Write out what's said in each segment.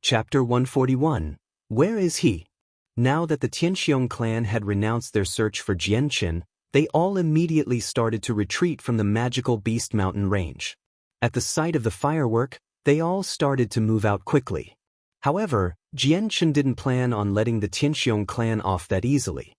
Chapter 141. Where is he? Now that the Tianxiong clan had renounced their search for Jianchen, they all immediately started to retreat from the magical Beast Mountain range. At the sight of the firework, they all started to move out quickly. However, Jianchen didn't plan on letting the Tianxiong clan off that easily.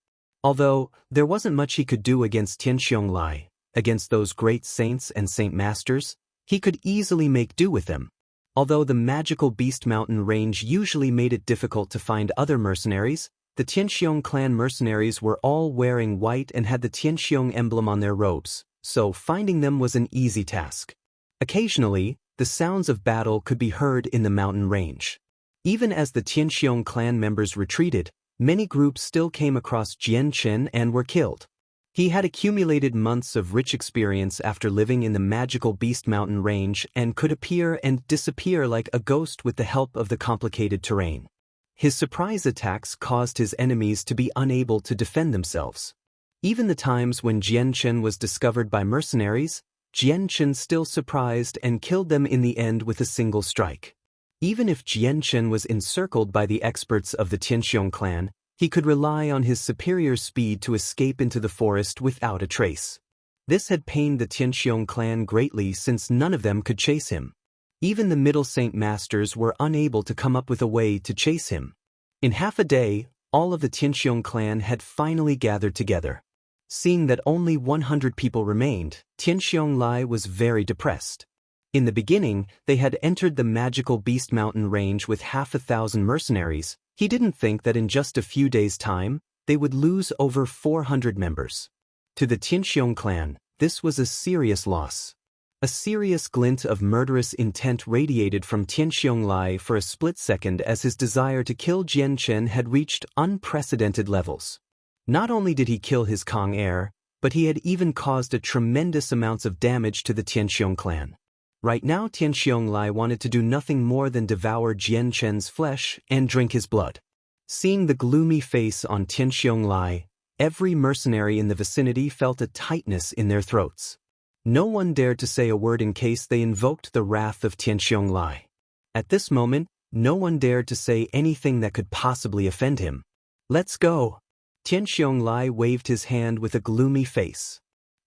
Although, there wasn't much he could do against Tianxiong Lai, against those great saints and saint masters, he could easily make do with them. Although the magical Beast Mountain range usually made it difficult to find other mercenaries, the Tianxiong clan mercenaries were all wearing white and had the Tianxiong emblem on their robes, so finding them was an easy task. Occasionally, the sounds of battle could be heard in the mountain range. Even as the Tianxiong clan members retreated, many groups still came across Jianchen and were killed. He had accumulated months of rich experience after living in the magical Beast Mountain range and could appear and disappear like a ghost with the help of the complicated terrain. His surprise attacks caused his enemies to be unable to defend themselves. Even the times when Jianchen was discovered by mercenaries, Jianchen still surprised and killed them in the end with a single strike. Even if Jianchen was encircled by the experts of the Tianxiong clan, he could rely on his superior speed to escape into the forest without a trace. This had pained the Tianxiong clan greatly since none of them could chase him. Even the middle saint masters were unable to come up with a way to chase him. In half a day, all of the Tianxiong clan had finally gathered together. Seeing that only 100 people remained, Tianxiong Lai was very depressed. In the beginning, they had entered the magical Beast Mountain range with 1,000 mercenaries. He didn't think that in just a few days' time, they would lose over 400 members. To the Tianxiong clan, this was a serious loss. A serious glint of murderous intent radiated from Tianxiong Lai for a split second as his desire to kill Jianchen had reached unprecedented levels. Not only did he kill his Kong heir, but he had even caused a tremendous amounts of damage to the Tianxiong clan. Right now Tianxiong Lai wanted to do nothing more than devour Jianchen's flesh and drink his blood. Seeing the gloomy face on Tianxiong Lai, every mercenary in the vicinity felt a tightness in their throats. No one dared to say a word in case they invoked the wrath of Tianxiong Lai. At this moment, no one dared to say anything that could possibly offend him. "Let's go." Tianxiong Lai waved his hand with a gloomy face.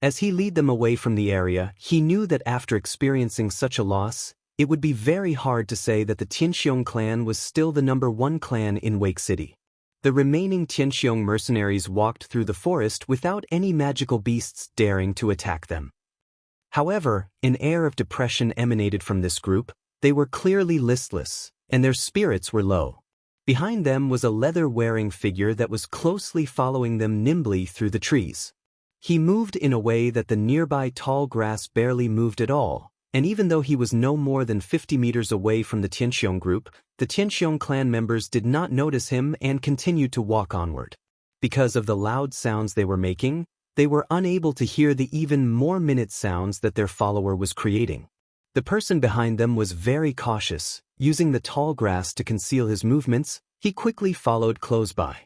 As he led them away from the area, he knew that after experiencing such a loss, it would be very hard to say that the Tianxiong clan was still the #1 clan in Wake City. The remaining Tianxiong mercenaries walked through the forest without any magical beasts daring to attack them. However, an air of depression emanated from this group. They were clearly listless, and their spirits were low. Behind them was a leather-wearing figure that was closely following them nimbly through the trees. He moved in a way that the nearby tall grass barely moved at all, and even though he was no more than 50 meters away from the Tianxiong group, the Tianxiong clan members did not notice him and continued to walk onward. Because of the loud sounds they were making, they were unable to hear the even more minute sounds that their follower was creating. The person behind them was very cautious, using the tall grass to conceal his movements. He quickly followed close by.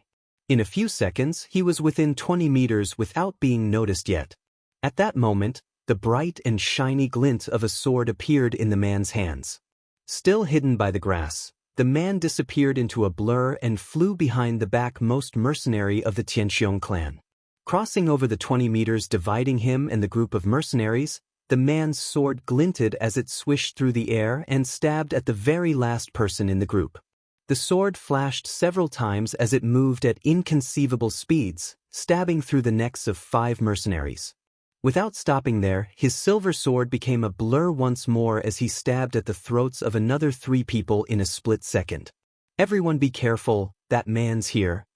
In a few seconds, he was within 20 meters without being noticed yet. At that moment, the bright and shiny glint of a sword appeared in the man's hands. Still hidden by the grass, the man disappeared into a blur and flew behind the back-most mercenary of the Tianxiong clan. Crossing over the 20 meters dividing him and the group of mercenaries, the man's sword glinted as it swished through the air and stabbed at the very last person in the group. The sword flashed several times as it moved at inconceivable speeds, stabbing through the necks of 5 mercenaries. Without stopping there, his silver sword became a blur once more as he stabbed at the throats of another 3 people in a split second. "Everyone be careful, that man's here."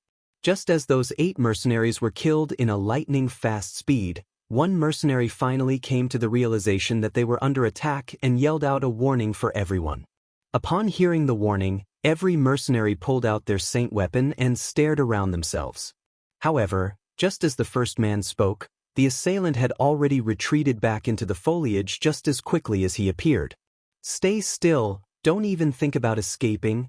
Just as those 8 mercenaries were killed in a lightning-fast speed, one mercenary finally came to the realization that they were under attack and yelled out a warning for everyone. Upon hearing the warning, every mercenary pulled out their saint weapon and stared around themselves. However, just as the first man spoke, the assailant had already retreated back into the foliage just as quickly as he appeared. "Stay still, don't even think about escaping."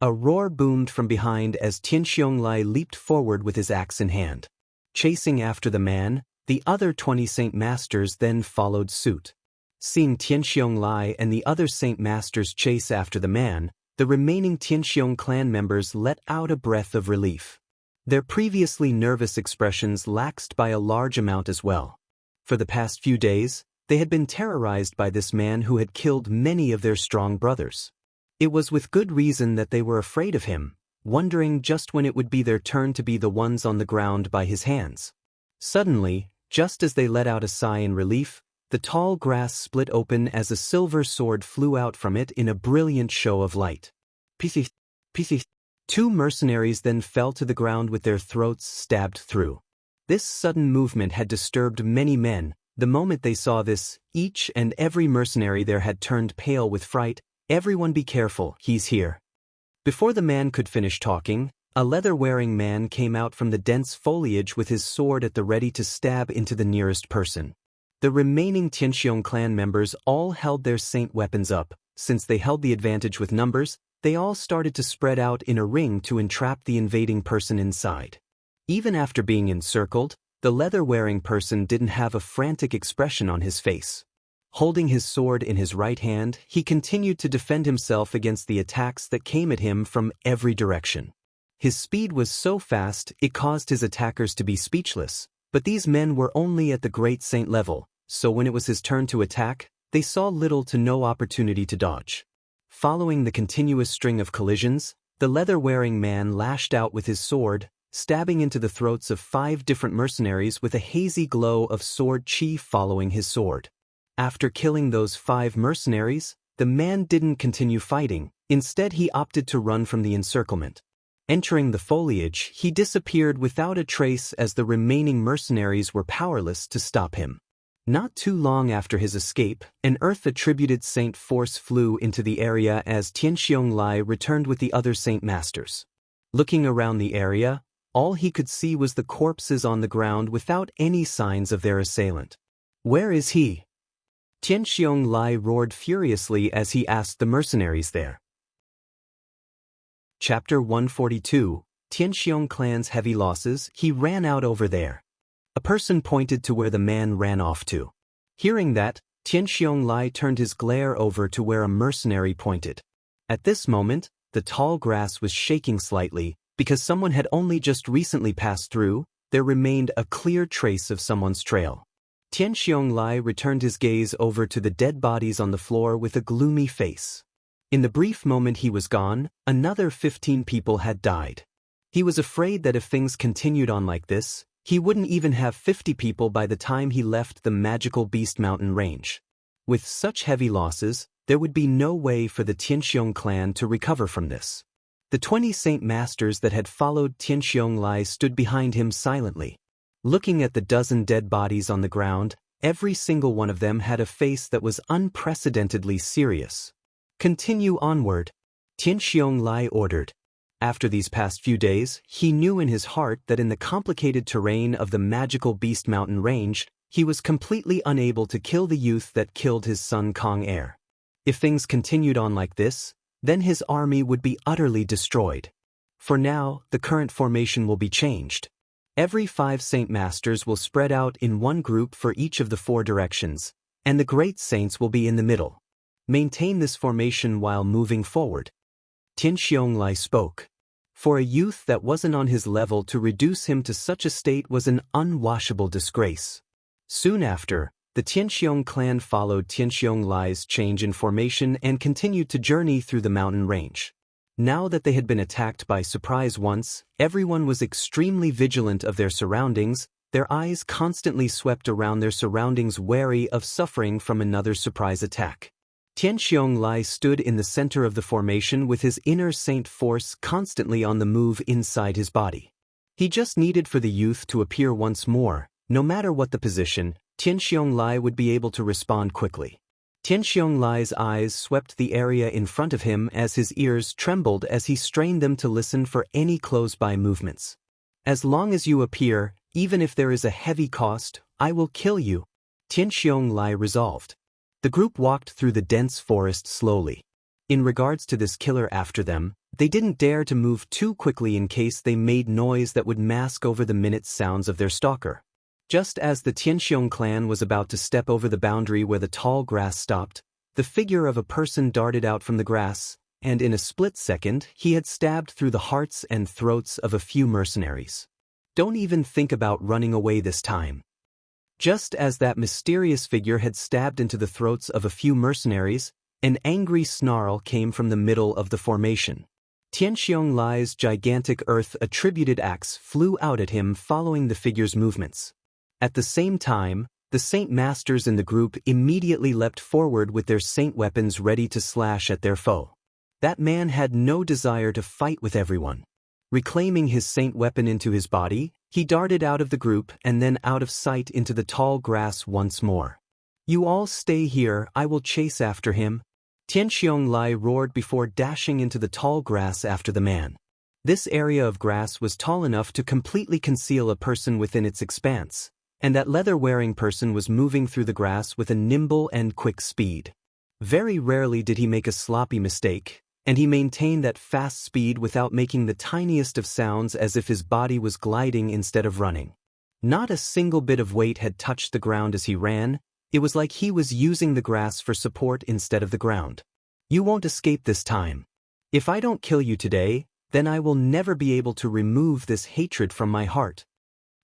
A roar boomed from behind as Tianxiong Lai leaped forward with his axe in hand. Chasing after the man, the other 20 saint masters then followed suit. Seeing Tianxiong Lai and the other saint masters chase after the man, The remaining Tianxiong clan members let out a breath of relief. Their previously nervous expressions laxed by a large amount as well. For the past few days, they had been terrorized by this man who had killed many of their strong brothers. It was with good reason that they were afraid of him, wondering just when it would be their turn to be the ones on the ground by his hands. Suddenly, just as they let out a sigh in relief, the tall grass split open as a silver sword flew out from it in a brilliant show of light. Pisi, pisi. 2 mercenaries then fell to the ground with their throats stabbed through. This sudden movement had disturbed many men. The moment they saw this, each and every mercenary there had turned pale with fright. "Everyone be careful, he's here." Before the man could finish talking, a leather-wearing man came out from the dense foliage with his sword at the ready to stab into the nearest person. The remaining Tianxiong clan members all held their saint weapons up. Since they held the advantage with numbers, they all started to spread out in a ring to entrap the invading person inside. Even after being encircled, the leather-wearing person didn't have a frantic expression on his face. Holding his sword in his right hand, he continued to defend himself against the attacks that came at him from every direction. His speed was so fast it caused his attackers to be speechless. But these men were only at the great saint level, so when it was his turn to attack, they saw little to no opportunity to dodge. Following the continuous string of collisions, the leather-wearing man lashed out with his sword, stabbing into the throats of 5 different mercenaries with a hazy glow of sword chi following his sword. After killing those 5 mercenaries, the man didn't continue fighting. Instead, he opted to run from the encirclement. Entering the foliage, he disappeared without a trace as the remaining mercenaries were powerless to stop him. Not too long after his escape, an Earth-attributed saint force flew into the area as Tianxiong Lai returned with the other saint masters. Looking around the area, all he could see was the corpses on the ground without any signs of their assailant. "Where is he?" Tianxiong Lai roared furiously as he asked the mercenaries there. Chapter 142, Tianxiong clan's heavy losses. "He ran out over there." A person pointed to where the man ran off to. Hearing that, Tianxiong Lai turned his glare over to where a mercenary pointed. At this moment, the tall grass was shaking slightly. Because someone had only just recently passed through, there remained a clear trace of someone's trail. Tianxiong Lai returned his gaze over to the dead bodies on the floor with a gloomy face. In the brief moment he was gone, another 15 people had died. He was afraid that if things continued on like this, he wouldn't even have 50 people by the time he left the magical Beast Mountain range. With such heavy losses, there would be no way for the Tianxiong clan to recover from this. The 20 saint masters that had followed Tianxiong Lai stood behind him silently. Looking at the dozen dead bodies on the ground, every single one of them had a face that was unprecedentedly serious. "Continue onward," Tianxiong Lai ordered. After these past few days, he knew in his heart that in the complicated terrain of the magical Beast Mountain range, he was completely unable to kill the youth that killed his son Kong Air. If things continued on like this, then his army would be utterly destroyed. For now, the current formation will be changed. Every 5 saint masters will spread out in one group for each of the 4 directions, and the great saints will be in the middle. Maintain this formation while moving forward. Tianxiong Lai spoke. For a youth that wasn't on his level, to reduce him to such a state was an unwashable disgrace. Soon after, the Tianxiong clan followed Tianxiong Lai's change in formation and continued to journey through the mountain range. Now that they had been attacked by surprise once, everyone was extremely vigilant of their surroundings, their eyes constantly swept around their surroundings, wary of suffering from another surprise attack. Tianxiong Lai stood in the center of the formation with his inner saint force constantly on the move inside his body. He just needed for the youth to appear once more. No matter what the position, Tianxiong Lai would be able to respond quickly. Tianxiong Lai's eyes swept the area in front of him as his ears trembled as he strained them to listen for any close-by movements. "As long as you appear, even if there is a heavy cost, I will kill you," Tianxiong Lai resolved. The group walked through the dense forest slowly. In regards to this killer after them, they didn't dare to move too quickly in case they made noise that would mask over the minute sounds of their stalker. Just as the Tianxiong clan was about to step over the boundary where the tall grass stopped, the figure of a person darted out from the grass, and in a split second, he had stabbed through the hearts and throats of a few mercenaries. Don't even think about running away this time. Just as that mysterious figure had stabbed into the throats of a few mercenaries, an angry snarl came from the middle of the formation. Tianxiong Lai's gigantic earth-attributed axe flew out at him following the figure's movements. At the same time, the Saint Masters in the group immediately leapt forward with their Saint weapons ready to slash at their foe. That man had no desire to fight with everyone. Reclaiming his Saint weapon into his body, he darted out of the group and then out of sight into the tall grass once more. "You all stay here, I will chase after him," Tianxiong Lai roared before dashing into the tall grass after the man. This area of grass was tall enough to completely conceal a person within its expanse, and that leather-wearing person was moving through the grass with a nimble and quick speed. Very rarely did he make a sloppy mistake, and he maintained that fast speed without making the tiniest of sounds, as if his body was gliding instead of running. Not a single bit of weight had touched the ground as he ran. It was like he was using the grass for support instead of the ground. "You won't escape this time. If I don't kill you today, then I will never be able to remove this hatred from my heart."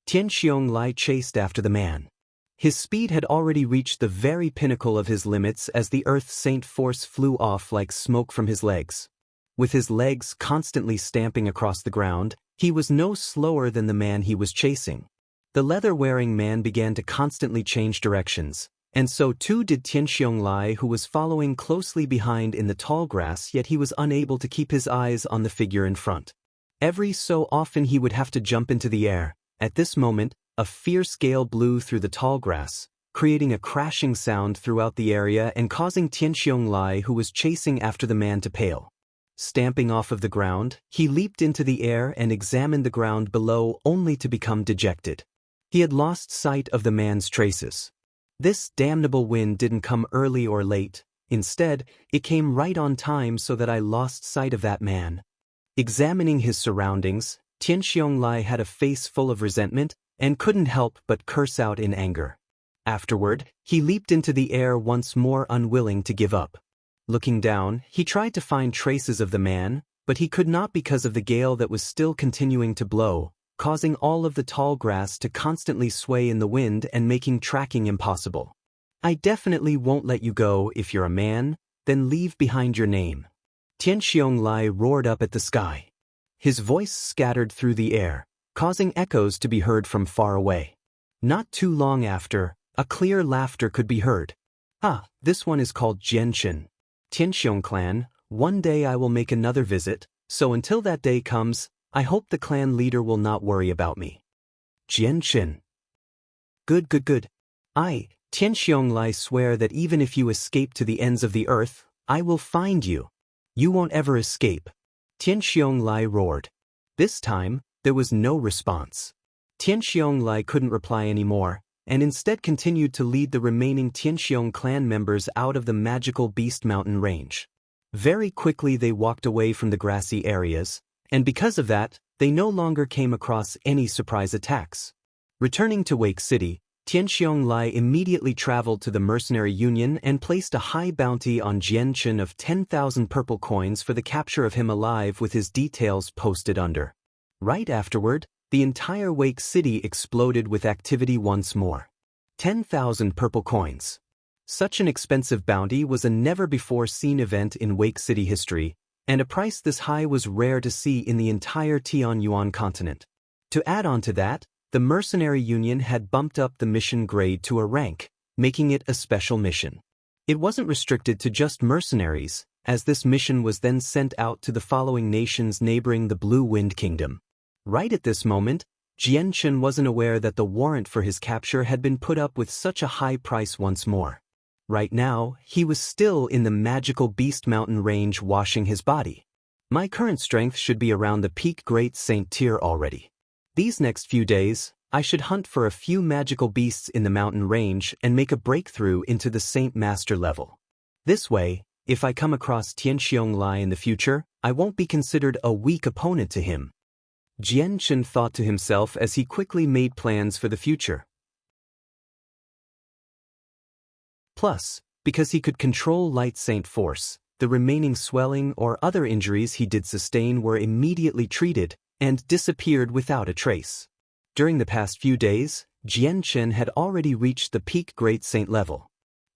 Tianxiong Lai chased after the man. His speed had already reached the very pinnacle of his limits as the Earth Saint force flew off like smoke from his legs. With his legs constantly stamping across the ground, he was no slower than the man he was chasing. The leather-wearing man began to constantly change directions, and so too did Tianxiong Lai, who was following closely behind in the tall grass, yet he was unable to keep his eyes on the figure in front. Every so often he would have to jump into the air. At this moment, a fierce gale blew through the tall grass, creating a crashing sound throughout the area and causing Tianxiong Lai, who was chasing after the man, to pale. Stamping off of the ground, he leaped into the air and examined the ground below, only to become dejected. He had lost sight of the man's traces. This damnable wind didn't come early or late. Instead, it came right on time, so that I lost sight of that man. Examining his surroundings, Tianxiong Lai had a face full of resentment and couldn't help but curse out in anger. Afterward, he leaped into the air once more, unwilling to give up. Looking down, he tried to find traces of the man, but he could not because of the gale that was still continuing to blow, causing all of the tall grass to constantly sway in the wind and making tracking impossible. "I definitely won't let you go. If you're a man, then leave behind your name," Tianxiong Lai roared up at the sky. His voice scattered through the air, causing echoes to be heard from far away. Not too long after, a clear laughter could be heard. "Ah, this one is called Jianchen. Tianxiong clan, one day I will make another visit, so until that day comes, I hope the clan leader will not worry about me." Jianchen. Good. I, Tianxiong Lai, swear that even if you escape to the ends of the earth, I will find you. You won't ever escape, Tianxiong Lai roared. This time, there was no response. Tianxiong Lai couldn't reply anymore, and instead continued to lead the remaining Tianxiong clan members out of the magical Beast Mountain range. Very quickly they walked away from the grassy areas, and because of that, they no longer came across any surprise attacks. Returning to Wake City, Tianxiong Lai immediately traveled to the Mercenary Union and placed a high bounty on Jianchen of 10,000 purple coins for the capture of him alive, with his details posted under. Right afterward, the entire Wake City exploded with activity once more. 10,000 purple coins. Such an expensive bounty was a never-before-seen event in Wake City history, and a price this high was rare to see in the entire Tianyuan continent. To add on to that, the Mercenary Union had bumped up the mission grade to a rank, making it a special mission. It wasn't restricted to just mercenaries, as this mission was then sent out to the following nations neighboring the Blue Wind Kingdom. Right at this moment, Jianchen wasn't aware that the warrant for his capture had been put up with such a high price once more. Right now, he was still in the magical Beast Mountain range washing his body. My current strength should be around the peak Great Saint tier already. These next few days, I should hunt for a few magical beasts in the mountain range and make a breakthrough into the Saint Master level. This way, if I come across Tianxiong Lai in the future, I won't be considered a weak opponent to him. Jianchen thought to himself as he quickly made plans for the future. Plus, because he could control Light Saint Force, The remaining swelling or other injuries he did sustain were immediately treated and disappeared without a trace. During the past few days, Jian Chen had already reached the peak Great Saint level.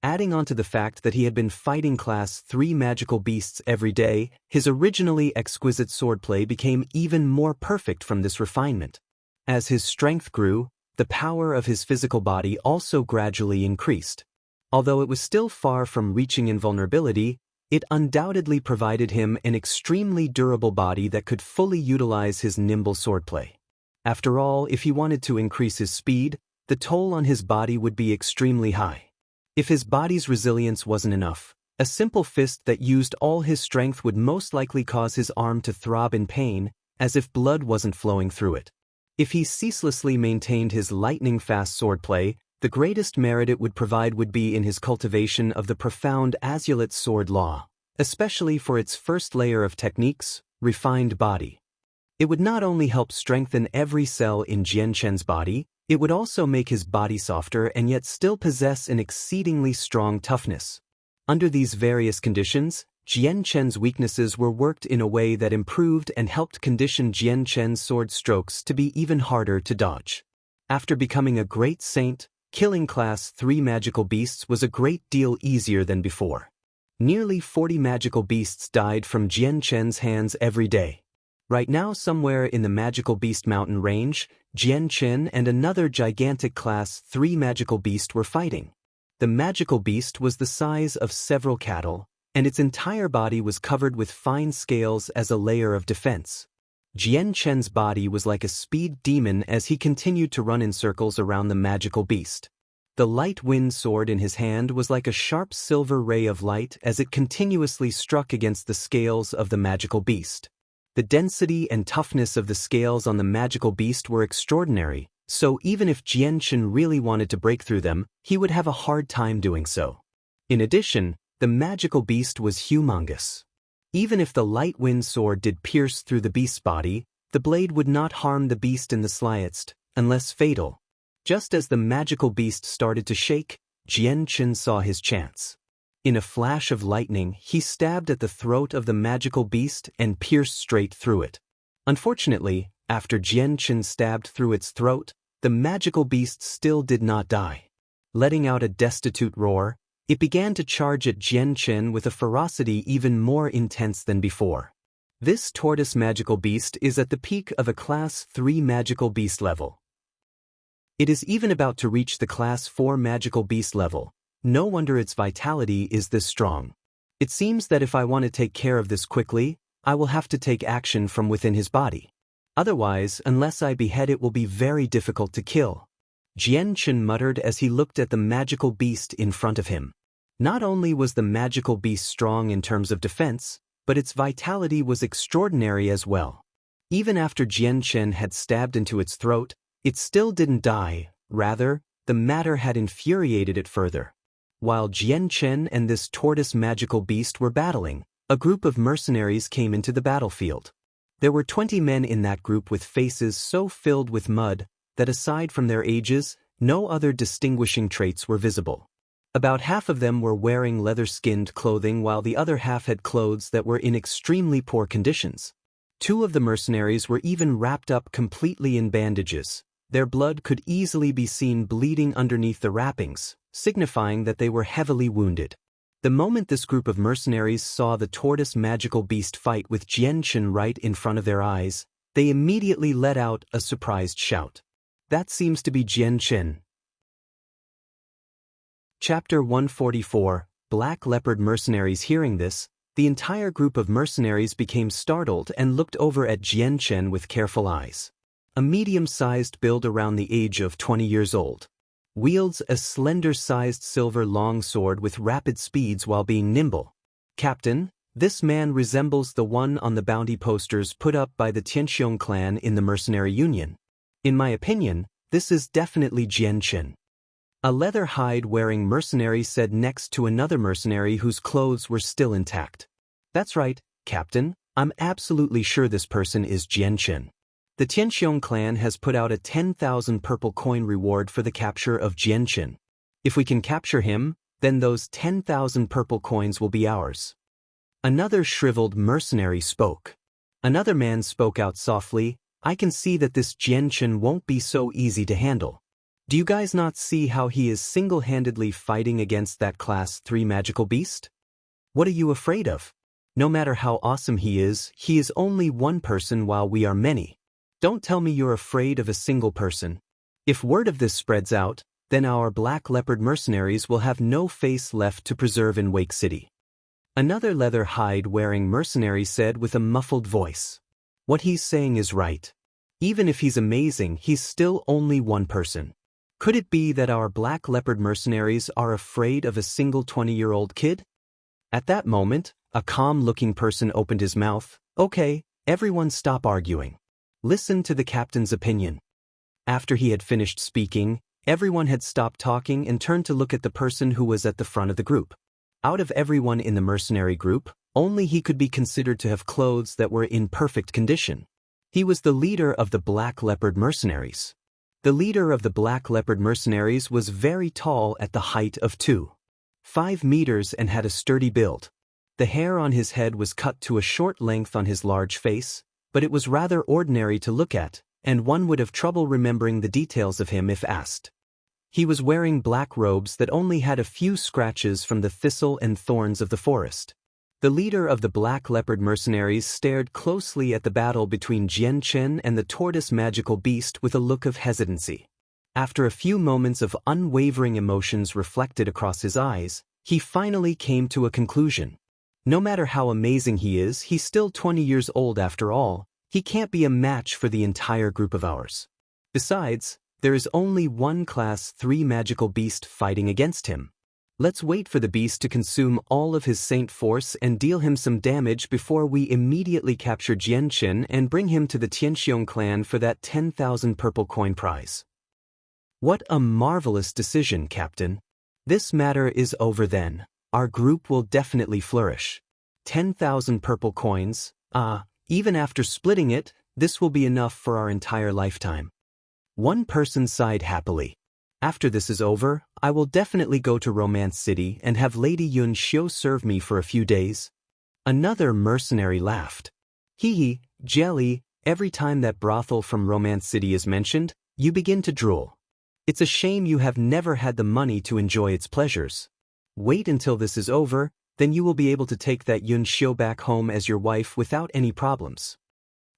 Adding on to the fact that he had been fighting Class 3 magical beasts every day, his originally exquisite swordplay became even more perfect from this refinement. As his strength grew, the power of his physical body also gradually increased. Although it was still far from reaching invulnerability, it undoubtedly provided him an extremely durable body that could fully utilize his nimble swordplay. After all, if he wanted to increase his speed, the toll on his body would be extremely high. If his body's resilience wasn't enough, a simple fist that used all his strength would most likely cause his arm to throb in pain, as if blood wasn't flowing through it. If he ceaselessly maintained his lightning-fast swordplay, the greatest merit it would provide would be in his cultivation of the profound Azulite sword law, especially for its first layer of techniques, refined body. It would not only help strengthen every cell in Jian Chen's body, it would also make his body softer and yet still possess an exceedingly strong toughness. Under these various conditions, Jian Chen's weaknesses were worked in a way that improved and helped condition Jian Chen's sword strokes to be even harder to dodge. After becoming a great saint, killing Class 3 magical beasts was a great deal easier than before. Nearly 40 magical beasts died from Jian Chen's hands every day. Right now, somewhere in the Magical Beast Mountain range, Jian Chen and another gigantic Class 3 magical beast were fighting. The magical beast was the size of several cattle, and its entire body was covered with fine scales as a layer of defense. Jian Chen's body was like a speed demon as he continued to run in circles around the magical beast. The light wind sword in his hand was like a sharp silver ray of light as it continuously struck against the scales of the magical beast. The density and toughness of the scales on the magical beast were extraordinary, so even if Jian Chen really wanted to break through them, he would have a hard time doing so. In addition, the magical beast was humongous. Even if the light wind sword did pierce through the beast's body, the blade would not harm the beast in the slightest, unless fatal. Just as the magical beast started to shake, Jian Chen saw his chance. In a flash of lightning, he stabbed at the throat of the magical beast and pierced straight through it. Unfortunately, after Jian Chen stabbed through its throat, the magical beast still did not die. Letting out a destitute roar, it began to charge at Jian Chen with a ferocity even more intense than before. This tortoise magical beast is at the peak of a Class 3 magical beast level. It is even about to reach the Class 4 magical beast level. No wonder its vitality is this strong. It seems that if I want to take care of this quickly, I will have to take action from within his body. Otherwise, unless I behead it will be very difficult to kill. Jian Chen muttered as he looked at the magical beast in front of him. Not only was the magical beast strong in terms of defense, but its vitality was extraordinary as well. Even after Jian Chen had stabbed into its throat, it still didn't die. Rather, the matter had infuriated it further. While Jian Chen and this tortoise magical beast were battling, a group of mercenaries came into the battlefield. There were 20 men in that group with faces so filled with mud that aside from their ages, no other distinguishing traits were visible. About half of them were wearing leather-skinned clothing while the other half had clothes that were in extremely poor conditions. 2 of the mercenaries were even wrapped up completely in bandages. Their blood could easily be seen bleeding underneath the wrappings, signifying that they were heavily wounded. The moment this group of mercenaries saw the tortoise magical beast fight with Jian Chen right in front of their eyes, they immediately let out a surprised shout. That seems to be Jian Chen. Chapter 144, Black Leopard Mercenaries. Hearing this, the entire group of mercenaries became startled and looked over at Jian Chen with careful eyes. A medium-sized build around the age of 20 years old. Wields a slender-sized silver long sword with rapid speeds while being nimble. Captain, this man resembles the one on the bounty posters put up by the Tianxiong clan in the mercenary union. In my opinion, this is definitely Jian Chen. A leather hide-wearing mercenary said next to another mercenary whose clothes were still intact. That's right, Captain, I'm absolutely sure this person is Jian Chen. The Tianxiong clan has put out a 10,000 purple coin reward for the capture of Jian Chen. If we can capture him, then those 10,000 purple coins will be ours. Another shriveled mercenary spoke. Another man spoke out softly, I can see that this Jianchen won't be so easy to handle. Do you guys not see how he is single-handedly fighting against that Class 3 magical beast? What are you afraid of? No matter how awesome he is only one person while we are many. Don't tell me you're afraid of a single person. If word of this spreads out, then our Black Leopard mercenaries will have no face left to preserve in Wake City. Another leather hide-wearing mercenary said with a muffled voice. What he's saying is right. Even if he's amazing, he's still only one person. Could it be that our Black Leopard mercenaries are afraid of a single 20-year-old kid? At that moment, a calm-looking person opened his mouth. Okay, everyone stop arguing. Listen to the captain's opinion. After he had finished speaking, everyone had stopped talking and turned to look at the person who was at the front of the group. Out of everyone in the mercenary group, only he could be considered to have clothes that were in perfect condition. He was the leader of the Black Leopard mercenaries. The leader of the Black Leopard mercenaries was very tall at the height of 2.5 meters and had a sturdy build. The hair on his head was cut to a short length on his large face, but it was rather ordinary to look at, and one would have trouble remembering the details of him if asked. He was wearing black robes that only had a few scratches from the thistle and thorns of the forest. The leader of the Black Leopard mercenaries stared closely at the battle between Jianchen and the tortoise magical beast with a look of hesitancy. After a few moments of unwavering emotions reflected across his eyes, he finally came to a conclusion. No matter how amazing he is, he's still 20 years old after all. He can't be a match for the entire group of ours. Besides, there is only one Class 3 magical beast fighting against him. Let's wait for the beast to consume all of his saint force and deal him some damage before we immediately capture Jianchen and bring him to the Tianxiong clan for that 10,000 purple coin prize. What a marvelous decision, Captain. This matter is over then. Our group will definitely flourish. 10,000 purple coins, even after splitting it, this will be enough for our entire lifetime. One person sighed happily. After this is over, I will definitely go to Romance City and have Lady Yun Xiu serve me for a few days. Another mercenary laughed. Hee, Jelly, every time that brothel from Romance City is mentioned, you begin to drool. It's a shame you have never had the money to enjoy its pleasures. Wait until this is over, then you will be able to take that Yun Xiu back home as your wife without any problems.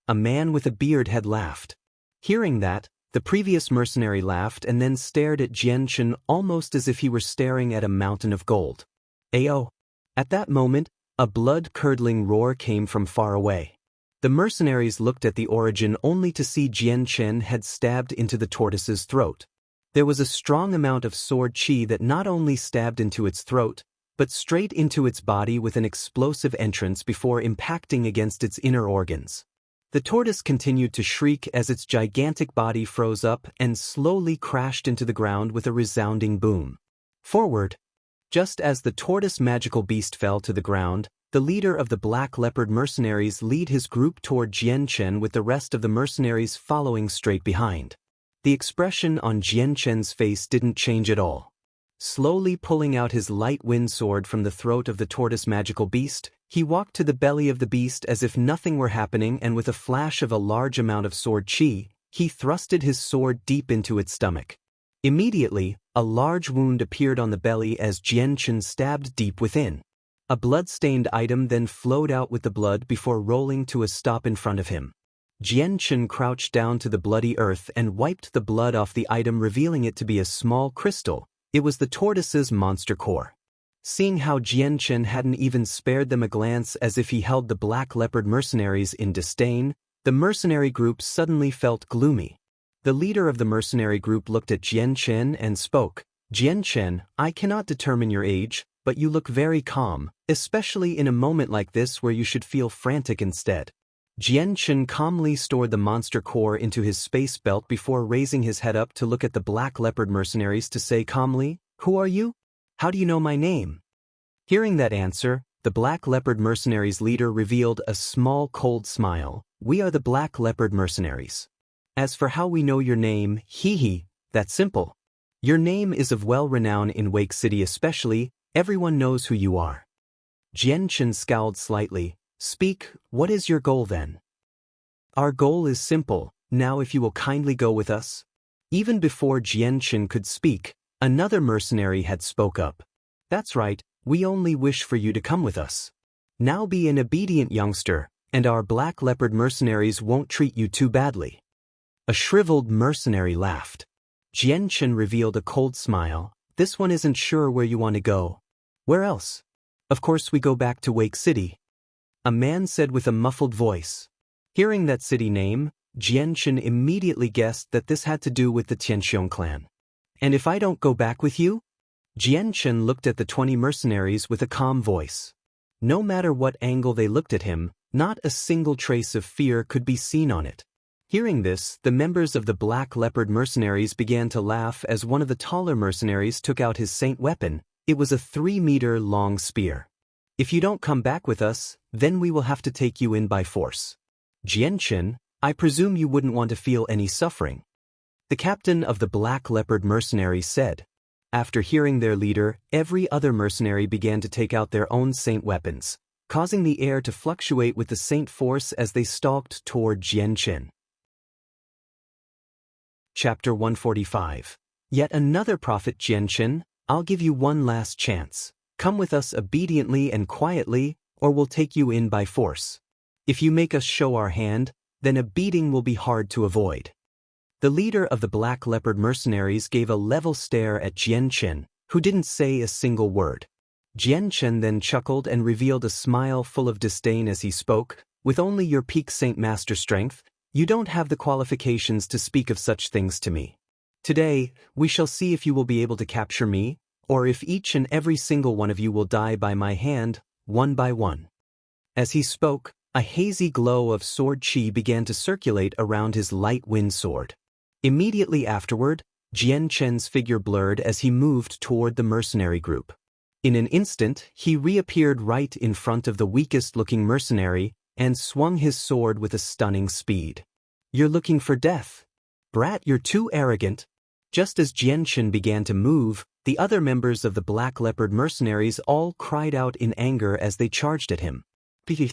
A man with a beard had laughed. Hearing that, the previous mercenary laughed and then stared at Jianchen almost as if he were staring at a mountain of gold. Ayo! At that moment, a blood-curdling roar came from far away. The mercenaries looked at the origin only to see Jianchen had stabbed into the tortoise's throat. There was a strong amount of sword chi that not only stabbed into its throat, but straight into its body with an explosive entrance before impacting against its inner organs. The tortoise continued to shriek as its gigantic body froze up and slowly crashed into the ground with a resounding boom. Forward! Just as the tortoise magical beast fell to the ground, the leader of the Black Leopard mercenaries led his group toward Jianchen with the rest of the mercenaries following straight behind. The expression on Jianchen's face didn't change at all. Slowly pulling out his light wind sword from the throat of the tortoise magical beast, he walked to the belly of the beast as if nothing were happening, and with a flash of a large amount of sword chi, he thrusted his sword deep into its stomach. Immediately, a large wound appeared on the belly as Jianchen stabbed deep within. A blood-stained item then flowed out with the blood before rolling to a stop in front of him. Jianchen crouched down to the bloody earth and wiped the blood off the item, revealing it to be a small crystal. It was the tortoise's monster core. Seeing how Jianchen hadn't even spared them a glance as if he held the Black Leopard mercenaries in disdain, the mercenary group suddenly felt gloomy. The leader of the mercenary group looked at Jianchen and spoke. Jianchen, I cannot determine your age, but you look very calm, especially in a moment like this where you should feel frantic instead. Jianchen calmly stored the monster core into his space belt before raising his head up to look at the Black Leopard mercenaries to say calmly, Who are you? How do you know my name? Hearing that answer, the Black Leopard mercenaries' leader revealed a small cold smile. We are the Black Leopard mercenaries. As for how we know your name, that's simple. Your name is of well renown in Wake City, especially, everyone knows who you are. Jianchen scowled slightly. Speak, what is your goal then? Our goal is simple, now if you will kindly go with us. Even before Jianchen could speak, another mercenary had spoke up. That's right, we only wish for you to come with us. Now be an obedient youngster, and our black leopard mercenaries won't treat you too badly. A shriveled mercenary laughed. Jianchen revealed a cold smile. This one isn't sure where you want to go. Where else? Of course we go back to Wake City. A man said with a muffled voice. Hearing that city name, Jianchen immediately guessed that this had to do with the Tianxiong clan. And if I don't go back with you? Jianchen looked at the 20 mercenaries with a calm voice. No matter what angle they looked at him, not a single trace of fear could be seen on it. Hearing this, the members of the Black Leopard mercenaries began to laugh as one of the taller mercenaries took out his saint weapon. It was a 3-meter-long spear. If you don't come back with us, then we will have to take you in by force. Jianchen, I presume you wouldn't want to feel any suffering. The captain of the Black Leopard mercenaries said. After hearing their leader, every other mercenary began to take out their own saint weapons, causing the air to fluctuate with the saint force as they stalked toward Jianchen. Chapter 145. Yet another prophet Jianchen, I'll give you one last chance. Come with us obediently and quietly, or we'll take you in by force. If you make us show our hand, then a beating will be hard to avoid. The leader of the Black Leopard mercenaries gave a level stare at Jianchen, who didn't say a single word. Jianchen then chuckled and revealed a smile full of disdain as he spoke. With only your peak Saint Master strength, you don't have the qualifications to speak of such things to me. Today, we shall see if you will be able to capture me, or if each and every single one of you will die by my hand, one by one. As he spoke, a hazy glow of sword chi began to circulate around his light wind sword. Immediately afterward, Jianchen's figure blurred as he moved toward the mercenary group. In an instant, he reappeared right in front of the weakest-looking mercenary and swung his sword with a stunning speed. You're looking for death. Brat, you're too arrogant. Just as Jianchen began to move, the other members of the Black Leopard mercenaries all cried out in anger as they charged at him. The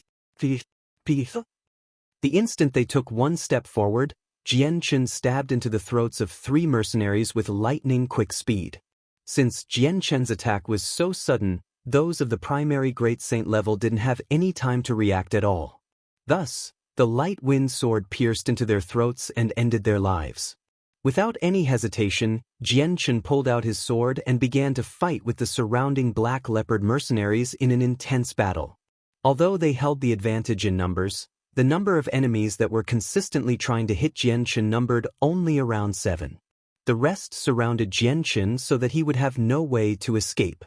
instant they took one step forward, Jianchen stabbed into the throats of 3 mercenaries with lightning-quick speed. Since Jianchen's attack was so sudden, those of the primary Great Saint level didn't have any time to react at all. Thus, the light wind sword pierced into their throats and ended their lives. Without any hesitation, Jianchen pulled out his sword and began to fight with the surrounding Black Leopard mercenaries in an intense battle. Although they held the advantage in numbers, the number of enemies that were consistently trying to hit Jianchen numbered only around 7. The rest surrounded Jianchen so that he would have no way to escape.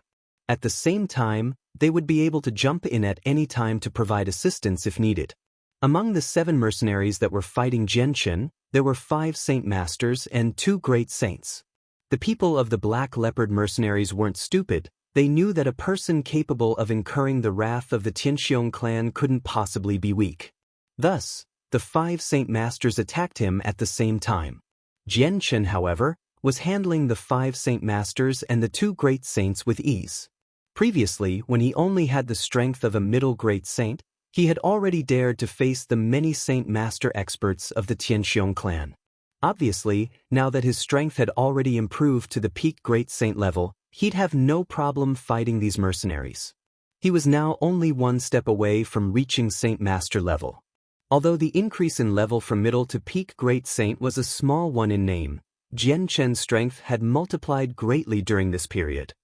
At the same time, they would be able to jump in at any time to provide assistance if needed. Among the 7 mercenaries that were fighting Jianchen, there were 5 Saint Masters and 2 Great Saints. The people of the Black Leopard mercenaries weren't stupid. They knew that a person capable of incurring the wrath of the Tianxiong clan couldn't possibly be weak. Thus, the 5 Saint Masters attacked him at the same time. Jianchen, however, was handling the 5 Saint Masters and the 2 Great Saints with ease. Previously, when he only had the strength of a middle Great Saint, he had already dared to face the many Saint Master experts of the Tianxiong clan. Obviously, now that his strength had already improved to the peak Great Saint level, he'd have no problem fighting these mercenaries. He was now only one step away from reaching Saint Master level. Although the increase in level from middle to peak Great Saint was a small one in name, Jianchen's strength had multiplied greatly during this period.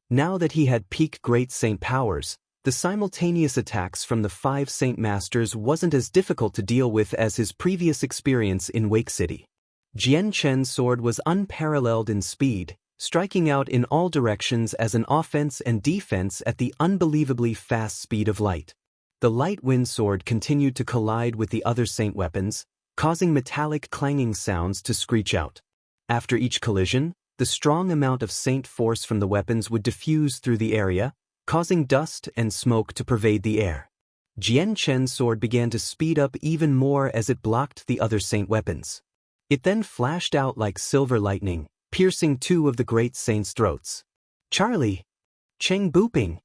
Now that he had peak Great Saint powers, the simultaneous attacks from the 5 Saint Masters wasn't as difficult to deal with as his previous experience in Wake City. Jianchen's sword was unparalleled in speed, striking out in all directions as an offense and defense at the unbelievably fast speed of light. The light wind sword continued to collide with the other Saint weapons, causing metallic clanging sounds to screech out. After each collision, the strong amount of Saint force from the weapons would diffuse through the area, causing dust and smoke to pervade the air. Jianchen's sword began to speed up even more as it blocked the other Saint weapons. It then flashed out like silver lightning, piercing 2 of the Great Saint's throats. Charlie! Cheng Buping!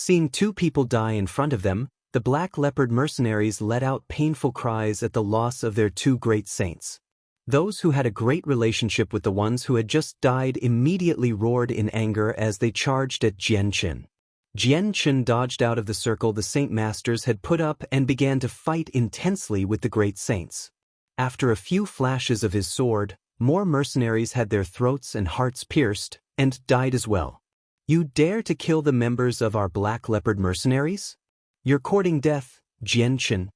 Seeing two people die in front of them, the Black Leopard mercenaries let out painful cries at the loss of their two great saints. Those who had a great relationship with the ones who had just died immediately roared in anger as they charged at Jianqin. Jianqin dodged out of the circle the Saint Masters had put up and began to fight intensely with the great saints. After a few flashes of his sword, more mercenaries had their throats and hearts pierced, and died as well. You dare to kill the members of our Black Leopard mercenaries? You're courting death, Jianqin.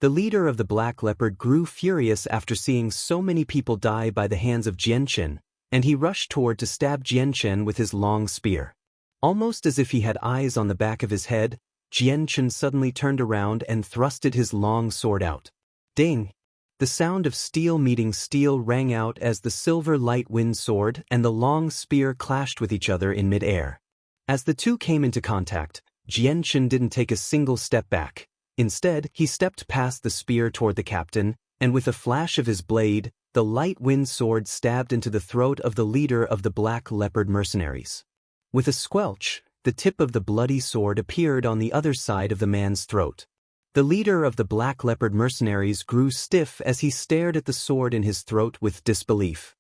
The leader of the Black Leopard grew furious after seeing so many people die by the hands of Jianqin, and he rushed toward to stab Jianqin with his long spear. Almost as if he had eyes on the back of his head, Jianqin suddenly turned around and thrusted his long sword out. Ding! The sound of steel meeting steel rang out as the silver light wind sword and the long spear clashed with each other in mid-air. As the two came into contact, Jianqin didn't take a single step back. Instead, he stepped past the spear toward the captain, and with a flash of his blade, the light wind sword stabbed into the throat of the leader of the Black Leopard mercenaries. With a squelch, the tip of the bloody sword appeared on the other side of the man's throat. The leader of the Black Leopard mercenaries grew stiff as he stared at the sword in his throat with disbelief.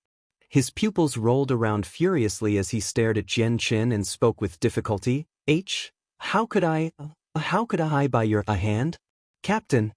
His pupils rolled around furiously as he stared at Jianqin and spoke with difficulty. How could I buy your hand? Captain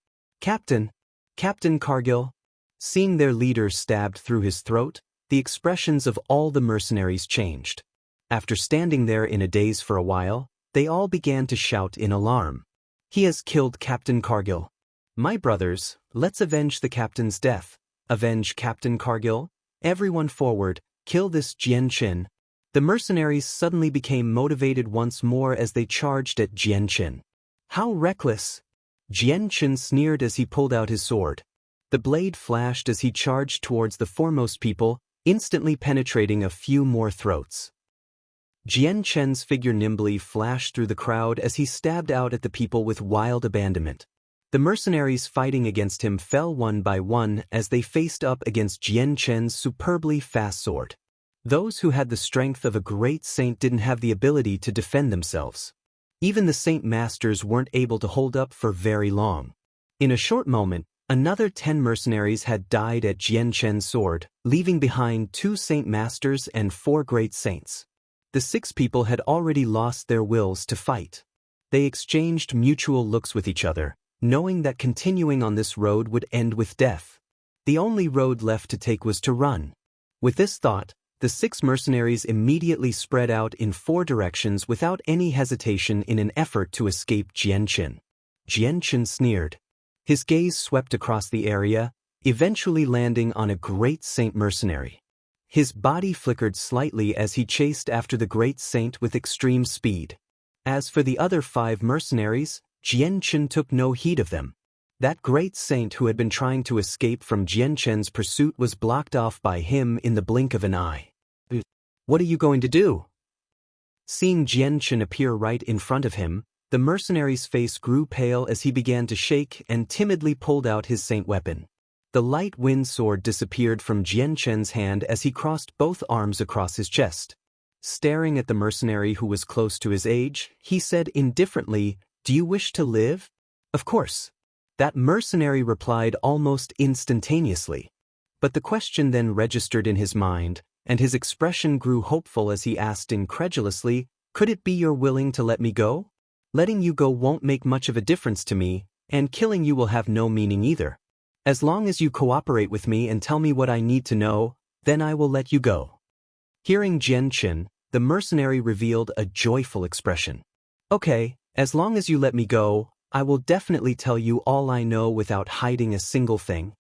Cargill. Seeing their leader stabbed through his throat, the expressions of all the mercenaries changed. After standing there in a daze for a while, they all began to shout in alarm. He has killed Captain Cargill. My brothers, let's avenge the captain's death. Avenge Captain Cargill. Everyone forward, kill this Jianqin. The mercenaries suddenly became motivated once more as they charged at Jianqin. How reckless! Jianqin sneered as he pulled out his sword. The blade flashed as he charged towards the foremost people, instantly penetrating a few more throats. Jianqin's figure nimbly flashed through the crowd as he stabbed out at the people with wild abandonment. The mercenaries fighting against him fell one by one as they faced up against Jianqin's superbly fast sword. Those who had the strength of a great saint didn't have the ability to defend themselves. Even the Saint Masters weren't able to hold up for very long. In a short moment, another 10 mercenaries had died at Jianqin's sword, leaving behind 2 Saint Masters and 4 great saints. The 6 people had already lost their wills to fight. They exchanged mutual looks with each other, knowing that continuing on this road would end with death. The only road left to take was to run. With this thought, the 6 mercenaries immediately spread out in 4 directions without any hesitation in an effort to escape Jianqin. Jianqin sneered. His gaze swept across the area, eventually landing on a great saint mercenary. His body flickered slightly as he chased after the great saint with extreme speed. As for the other 5 mercenaries, Jianqin took no heed of them. That great saint who had been trying to escape from Jianqin's pursuit was blocked off by him in the blink of an eye. What are you going to do? Seeing Jianqin appear right in front of him, the mercenary's face grew pale as he began to shake and timidly pulled out his saint weapon. The light wind sword disappeared from Jianqin's hand as he crossed both arms across his chest. Staring at the mercenary who was close to his age, he said indifferently, "Do you wish to live?" "Of course." That mercenary replied almost instantaneously. But the question then registered in his mind, and his expression grew hopeful as he asked incredulously, "Could it be you're willing to let me go? Letting you go won't make much of a difference to me, and killing you will have no meaning either. As long as you cooperate with me and tell me what I need to know, then I will let you go." Hearing Jianqin, the mercenary revealed a joyful expression. "Okay, as long as you let me go, I will definitely tell you all I know without hiding a single thing."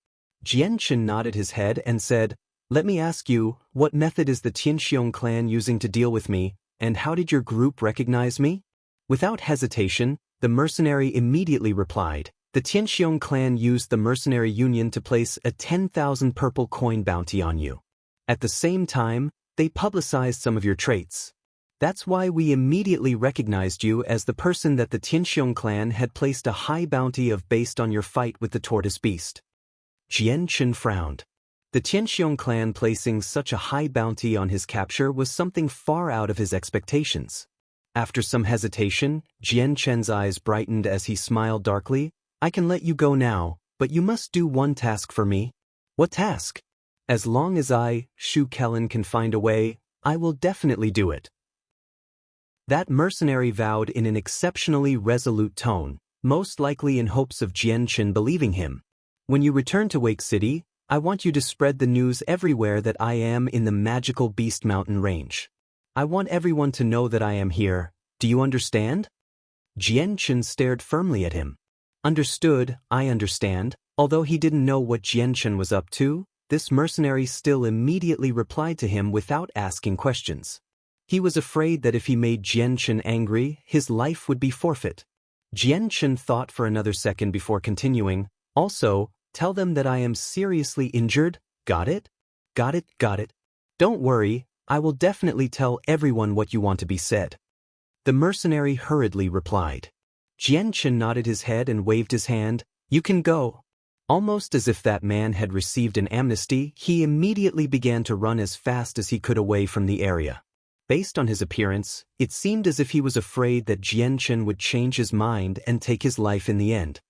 Jianqin nodded his head and said, "Let me ask you, what method is the Tianxiong clan using to deal with me, and how did your group recognize me?" Without hesitation, the mercenary immediately replied, "The Tianxiong clan used the mercenary union to place a 10,000 purple coin bounty on you. At the same time, they publicized some of your traits. That's why we immediately recognized you as the person that the Tianxiong clan had placed a high bounty of based on your fight with the tortoise beast." Jianqin frowned. The Tianxiong clan placing such a high bounty on his capture was something far out of his expectations. After some hesitation, Jian Chen's eyes brightened as he smiled darkly. I can let you go now, but you must do one task for me. What task? As long as I, Shu Kellen, can find a way, I will definitely do it. That mercenary vowed in an exceptionally resolute tone, most likely in hopes of Jian Chen believing him. When you return to Wake City, I want you to spread the news everywhere that I am in the magical Beast Mountain range. I want everyone to know that I am here. Do you understand? Jian Chen stared firmly at him. Understood, I understand. Although he didn't know what Jian Chen was up to, this mercenary still immediately replied to him without asking questions. He was afraid that if he made Jian Chen angry, his life would be forfeit. Jian Chen thought for another second before continuing. Also, tell them that I am seriously injured. Got it? Got it, got it. Don't worry, I will definitely tell everyone what you want to be said. The mercenary hurriedly replied. Jian Chen nodded his head and waved his hand. You can go. Almost as if that man had received an amnesty, he immediately began to run as fast as he could away from the area. Based on his appearance, it seemed as if he was afraid that Jian Chen would change his mind and take his life in the end.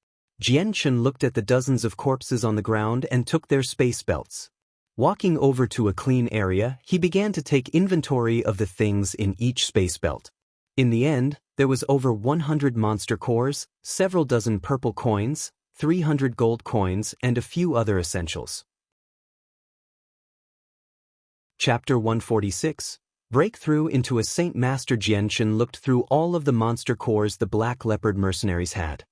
Jian Chen looked at the dozens of corpses on the ground and took their space belts. Walking over to a clean area, he began to take inventory of the things in each space belt. In the end, there was over 100 monster cores, several dozen purple coins, 300 gold coins, and a few other essentials. Chapter 146. Breakthrough into a Saint Master. Jian Chen looked through all of the monster cores the Black Leopard mercenaries had.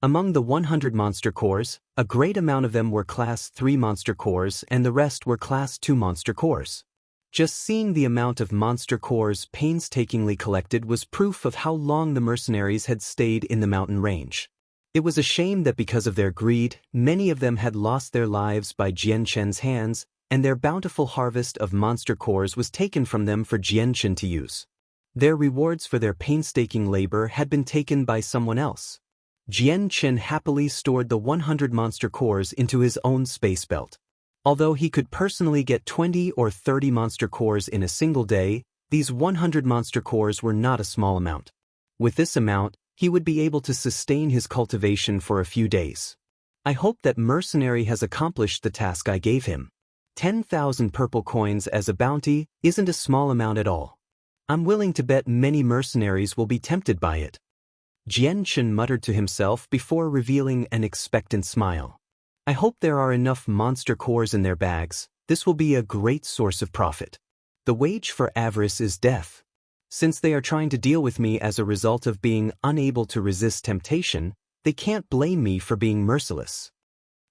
Among the 100 monster cores, a great amount of them were Class 3 monster cores and the rest were Class 2 monster cores. Just seeing the amount of monster cores painstakingly collected was proof of how long the mercenaries had stayed in the mountain range. It was a shame that because of their greed, many of them had lost their lives by Jian Chen's hands, and their bountiful harvest of monster cores was taken from them for Jian Chen to use. Their rewards for their painstaking labor had been taken by someone else. Jian Chen happily stored the 100 monster cores into his own space belt. Although he could personally get 20 or 30 monster cores in a single day, these 100 monster cores were not a small amount. With this amount, he would be able to sustain his cultivation for a few days. I hope that mercenary has accomplished the task I gave him. 10,000 purple coins as a bounty isn't a small amount at all. I'm willing to bet many mercenaries will be tempted by it. Jian Chen muttered to himself before revealing an expectant smile. I hope there are enough monster cores in their bags. This will be a great source of profit. The wage for avarice is death. Since they are trying to deal with me as a result of being unable to resist temptation, they can't blame me for being merciless.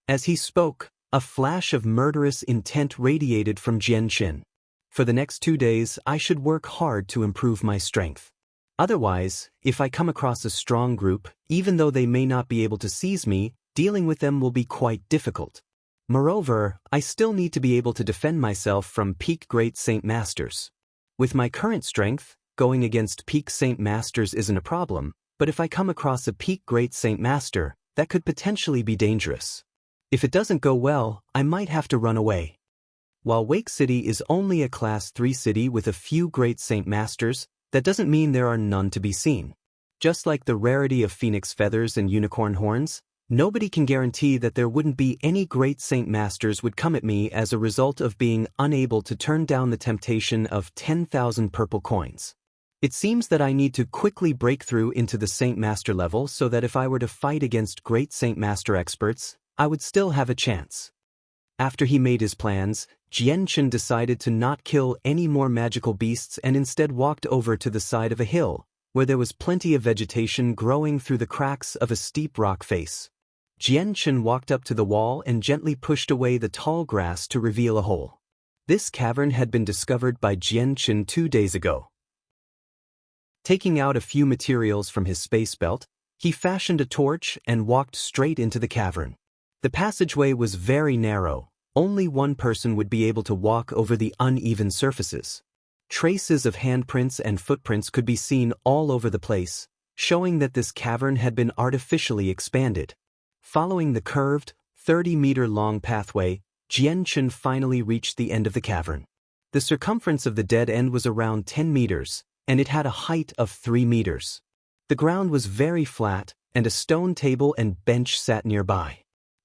As he spoke, a flash of murderous intent radiated from Jian Chen. For the next 2 days, I should work hard to improve my strength. Otherwise, if I come across a strong group, even though they may not be able to seize me, dealing with them will be quite difficult. Moreover, I still need to be able to defend myself from peak Great Saint Masters. With my current strength, going against peak Saint Masters isn't a problem, but if I come across a peak Great Saint Master, that could potentially be dangerous. If it doesn't go well, I might have to run away. While Wake City is only a Class 3 city with a few Great Saint Masters, that doesn't mean there are none to be seen. Just like the rarity of phoenix feathers and unicorn horns, nobody can guarantee that there wouldn't be any Great Saint Masters would come at me as a result of being unable to turn down the temptation of 10,000 purple coins. It seems that I need to quickly break through into the Saint Master level so that if I were to fight against Great Saint Master experts, I would still have a chance. After he made his plans, Jian Chen decided to not kill any more magical beasts and instead walked over to the side of a hill, where there was plenty of vegetation growing through the cracks of a steep rock face. Jian Chen walked up to the wall and gently pushed away the tall grass to reveal a hole. This cavern had been discovered by Jian Chen 2 days ago. Taking out a few materials from his space belt, he fashioned a torch and walked straight into the cavern. The passageway was very narrow. Only one person would be able to walk over the uneven surfaces. Traces of handprints and footprints could be seen all over the place, showing that this cavern had been artificially expanded. Following the curved, 30-meter-long pathway, Jian Chen finally reached the end of the cavern. The circumference of the dead end was around 10 meters, and it had a height of 3 meters. The ground was very flat, and a stone table and bench sat nearby.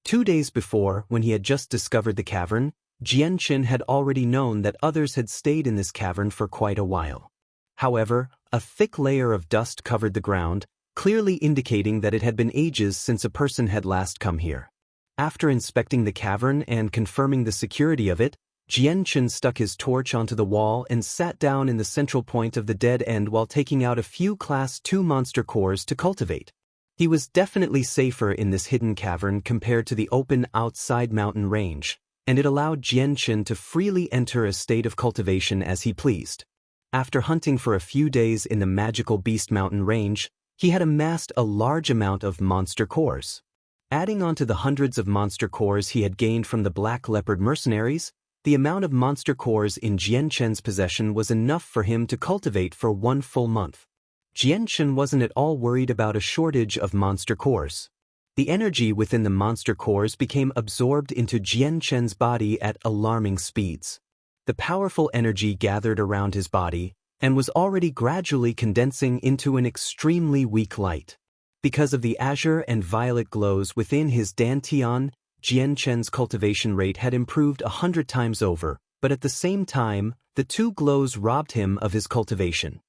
2 days before, when he had just discovered the cavern, Jianqin had already known that others had stayed in this cavern for quite a while. However, a thick layer of dust covered the ground, clearly indicating that it had been ages since a person had last come here. After inspecting the cavern and confirming the security of it, Jianqin stuck his torch onto the wall and sat down in the central point of the dead end while taking out a few Class 2 monster cores to cultivate. He was definitely safer in this hidden cavern compared to the open outside mountain range, and it allowed Jianqin to freely enter a state of cultivation as he pleased. After hunting for a few days in the magical Beast Mountain range, he had amassed a large amount of monster cores. Adding on to the hundreds of monster cores he had gained from the Black Leopard mercenaries, the amount of monster cores in Jianqin's possession was enough for him to cultivate for 1 full month. Jianqin wasn't at all worried about a shortage of monster cores. The energy within the monster cores became absorbed into Jianqin's body at alarming speeds. The powerful energy gathered around his body and was already gradually condensing into an extremely weak light. Because of the azure and violet glows within his dantian, Jianqin's cultivation rate had improved 100 times over, but at the same time, the two glows robbed him of his cultivation.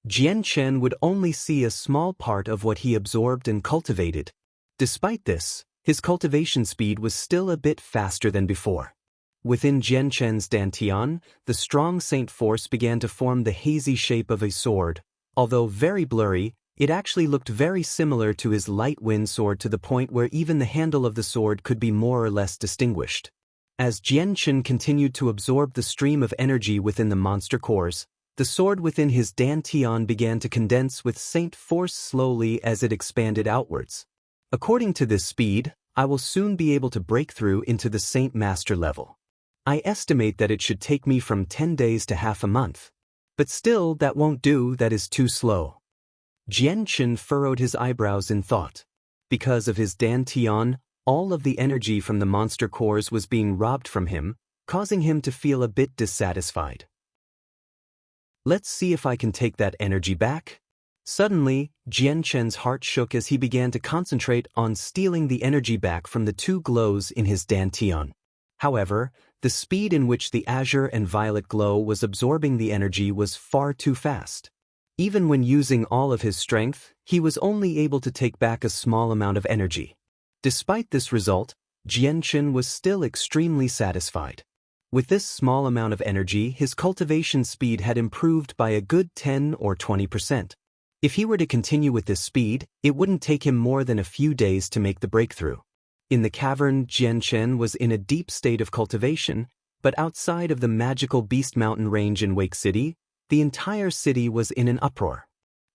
Jianqin would only see a small part of what he absorbed and cultivated. Despite this, his cultivation speed was still a bit faster than before. Within Jianqin's dantian, the strong saint force began to form the hazy shape of a sword. Although very blurry, it actually looked very similar to his light wind sword to the point where even the handle of the sword could be more or less distinguished. As Jianqin continued to absorb the stream of energy within the monster cores, the sword within his dantian began to condense with saint force slowly as it expanded outwards. According to this speed, I will soon be able to break through into the Saint Master level. I estimate that it should take me from 10 days to half a month. But still, that won't do, that is too slow. Jianqin furrowed his eyebrows in thought. Because of his dantian, all of the energy from the monster cores was being robbed from him, causing him to feel a bit dissatisfied. Let's see if I can take that energy back. Suddenly, Jianqin's heart shook as he began to concentrate on stealing the energy back from the two glows in his dantian. However, the speed in which the azure and violet glow was absorbing the energy was far too fast. Even when using all of his strength, he was only able to take back a small amount of energy. Despite this result, Jianqin was still extremely satisfied. With this small amount of energy, his cultivation speed had improved by a good 10 or 20%. If he were to continue with this speed, it wouldn't take him more than a few days to make the breakthrough. In the cavern, Jianqin was in a deep state of cultivation, but outside of the magical Beast Mountain range in Wake City, the entire city was in an uproar.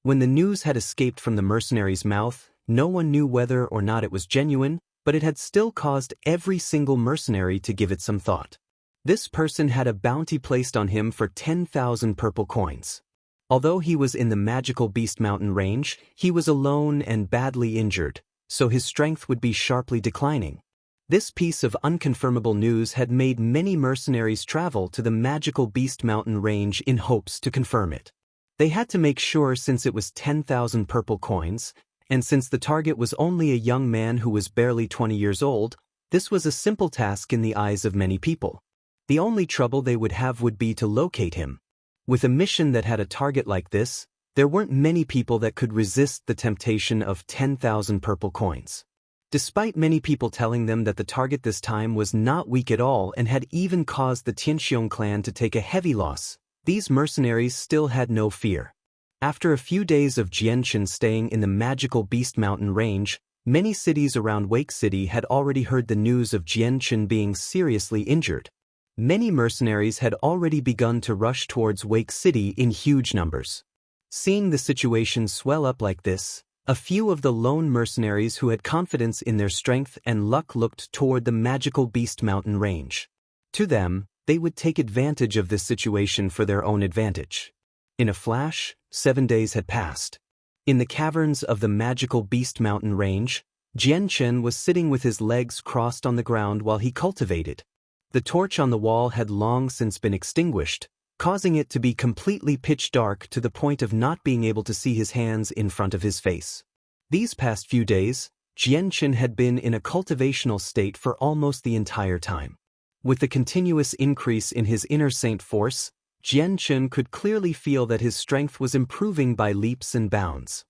When the news had escaped from the mercenary's mouth, no one knew whether or not it was genuine, but it had still caused every single mercenary to give it some thought. This person had a bounty placed on him for 10,000 purple coins. Although he was in the magical Beast Mountain range, he was alone and badly injured, so his strength would be sharply declining. This piece of unconfirmable news had made many mercenaries travel to the magical Beast Mountain range in hopes to confirm it. They had to make sure since it was 10,000 purple coins, and since the target was only a young man who was barely 20 years old, this was a simple task in the eyes of many people. The only trouble they would have would be to locate him. With a mission that had a target like this, there weren't many people that could resist the temptation of 10,000 purple coins. Despite many people telling them that the target this time was not weak at all and had even caused the Tianxiong clan to take a heavy loss, these mercenaries still had no fear. After a few days of Jianqin staying in the magical Beast Mountain range, many cities around Wake City had already heard the news of Jianqin being seriously injured. Many mercenaries had already begun to rush towards Wake City in huge numbers. Seeing the situation swell up like this, a few of the lone mercenaries who had confidence in their strength and luck looked toward the magical Beast Mountain range. To them, they would take advantage of this situation for their own advantage. In a flash, 7 days had passed. In the caverns of the magical Beast Mountain range, Jianqin was sitting with his legs crossed on the ground while he cultivated. The torch on the wall had long since been extinguished, causing it to be completely pitch dark to the point of not being able to see his hands in front of his face. These past few days, Jianchen had been in a cultivational state for almost the entire time. With the continuous increase in his inner saint force, Jianchen could clearly feel that his strength was improving by leaps and bounds.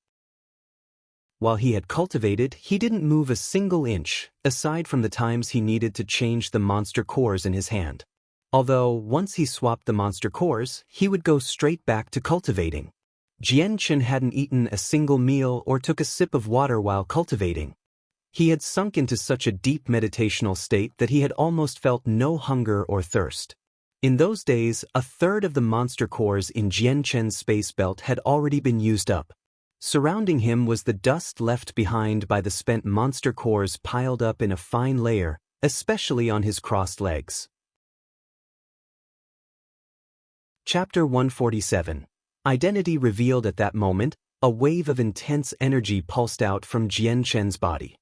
While he had cultivated, he didn't move a single inch, aside from the times he needed to change the monster cores in his hand. Although, once he swapped the monster cores, he would go straight back to cultivating. Jianchen hadn't eaten a single meal or took a sip of water while cultivating. He had sunk into such a deep meditational state that he had almost felt no hunger or thirst. In those days, a third of the monster cores in Jianchen's space belt had already been used up. Surrounding him was the dust left behind by the spent monster cores piled up in a fine layer, especially on his crossed legs. Chapter 147. Identity revealed. At that moment, a wave of intense energy pulsed out from Jianchen's body.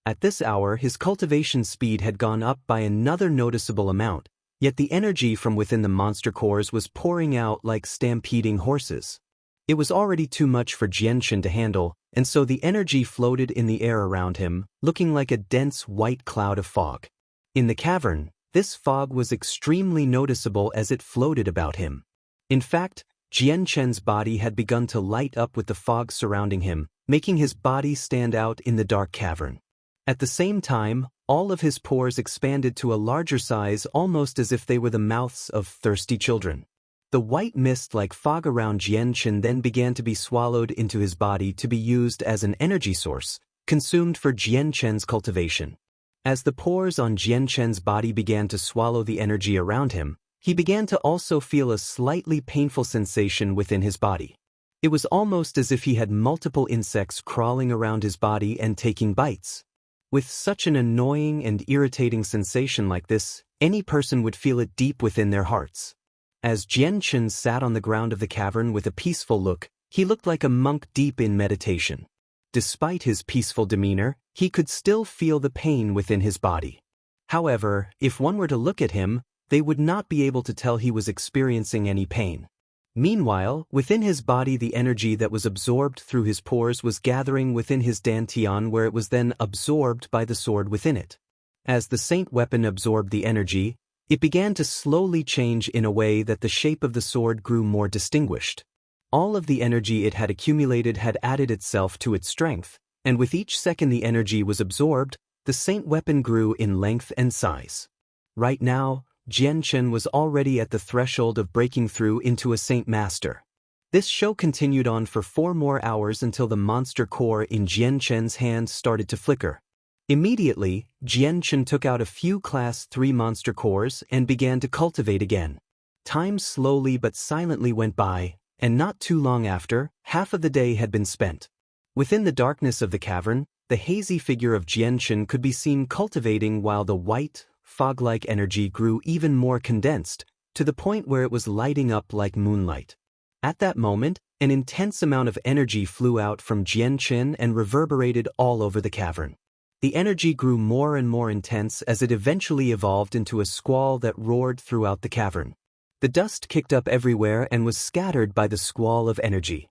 At this hour, his cultivation speed had gone up by another noticeable amount, yet the energy from within the monster cores was pouring out like stampeding horses. It was already too much for Jianchen to handle, and so the energy floated in the air around him, looking like a dense white cloud of fog. In the cavern, this fog was extremely noticeable as it floated about him. In fact, Jianchen's body had begun to light up with the fog surrounding him, making his body stand out in the dark cavern. At the same time, all of his pores expanded to a larger size, almost as if they were the mouths of thirsty children. The white mist like fog around Jianchen then began to be swallowed into his body to be used as an energy source, consumed for Jianchen's cultivation. As the pores on Jianchen's body began to swallow the energy around him, he began to also feel a slightly painful sensation within his body. It was almost as if he had multiple insects crawling around his body and taking bites. With such an annoying and irritating sensation like this, any person would feel it deep within their hearts. As Jianchen sat on the ground of the cavern with a peaceful look, he looked like a monk deep in meditation. Despite his peaceful demeanor, he could still feel the pain within his body. However, if one were to look at him, they would not be able to tell he was experiencing any pain. Meanwhile, within his body the energy that was absorbed through his pores was gathering within his dantian, where it was then absorbed by the sword within it. As the saint weapon absorbed the energy, it began to slowly change in a way that the shape of the sword grew more distinguished. All of the energy it had accumulated had added itself to its strength, and with each second the energy was absorbed, the saint weapon grew in length and size. Right now, Jianchen was already at the threshold of breaking through into a saint master. This show continued on for 4 more hours until the monster core in Jianchen's hand started to flicker. Immediately, Jianchen took out a few Class 3 monster cores and began to cultivate again. Time slowly but silently went by, and not too long after, half of the day had been spent. Within the darkness of the cavern, the hazy figure of Jianchen could be seen cultivating while the white, fog-like energy grew even more condensed, to the point where it was lighting up like moonlight. At that moment, an intense amount of energy flew out from Jianchen and reverberated all over the cavern. The energy grew more and more intense as it eventually evolved into a squall that roared throughout the cavern. The dust kicked up everywhere and was scattered by the squall of energy.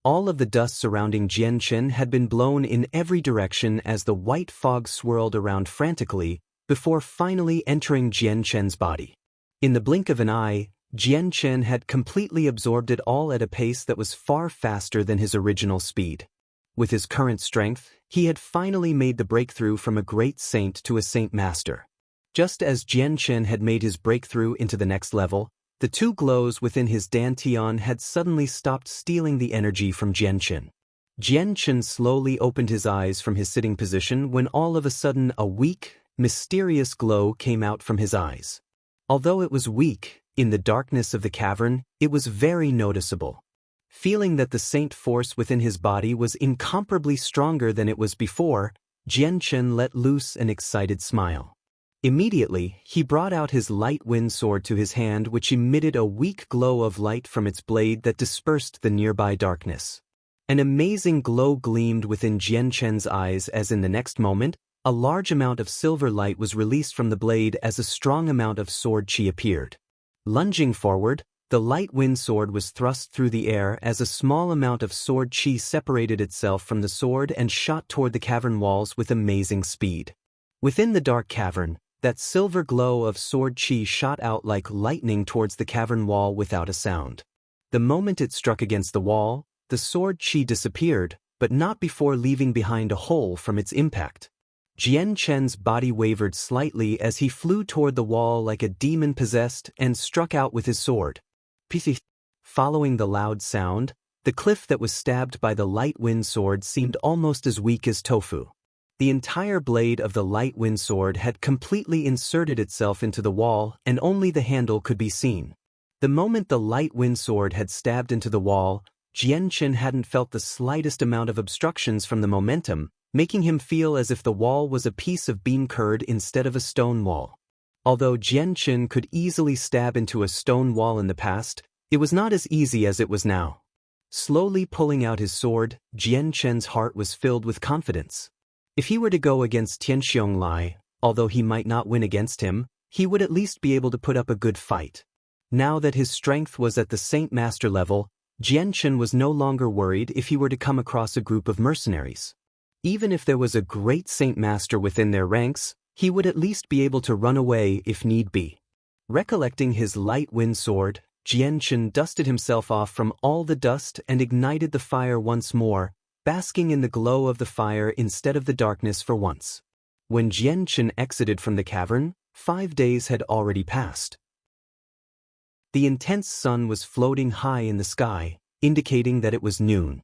All of the dust surrounding Jianchen had been blown in every direction as the white fog swirled around frantically, before finally entering Jianchen's body. In the blink of an eye, Jianchen had completely absorbed it all at a pace that was far faster than his original speed. With his current strength, he had finally made the breakthrough from a great saint to a saint master. Just as Jianchen had made his breakthrough into the next level, the 2 glows within his dantian had suddenly stopped stealing the energy from Jianchen. Jianchen slowly opened his eyes from his sitting position when all of a sudden a weak, mysterious glow came out from his eyes. Although it was weak, in the darkness of the cavern, it was very noticeable. Feeling that the saint force within his body was incomparably stronger than it was before, Jianchen let loose an excited smile. Immediately, he brought out his light wind sword to his hand, which emitted a weak glow of light from its blade that dispersed the nearby darkness. An amazing glow gleamed within Jianchen's eyes as in the next moment, a large amount of silver light was released from the blade as a strong amount of sword chi appeared. Lunging forward, the light wind sword was thrust through the air as a small amount of sword chi separated itself from the sword and shot toward the cavern walls with amazing speed. Within the dark cavern, that silver glow of sword chi shot out like lightning towards the cavern wall without a sound. The moment it struck against the wall, the sword chi disappeared, but not before leaving behind a hole from its impact. Jian Chen's body wavered slightly as he flew toward the wall like a demon possessed and struck out with his sword. Following the loud sound, the cliff that was stabbed by the light wind sword seemed almost as weak as tofu. The entire blade of the light wind sword had completely inserted itself into the wall and only the handle could be seen. The moment the light wind sword had stabbed into the wall, Jian Chen hadn't felt the slightest amount of obstructions from the momentum, making him feel as if the wall was a piece of bean curd instead of a stone wall. Although Jian Chen could easily stab into a stone wall in the past, it was not as easy as it was now. Slowly pulling out his sword, Jian Chen's heart was filled with confidence. If he were to go against Tianxiong Lai, although he might not win against him, he would at least be able to put up a good fight. Now that his strength was at the Saint Master level, Jian Chen was no longer worried if he were to come across a group of mercenaries. Even if there was a great Saint Master within their ranks, he would at least be able to run away if need be. Recollecting his light wind sword, Jian Chen dusted himself off from all the dust and ignited the fire once more, basking in the glow of the fire instead of the darkness for once. When Jian Chen exited from the cavern, 5 days had already passed. The intense sun was floating high in the sky, indicating that it was noon.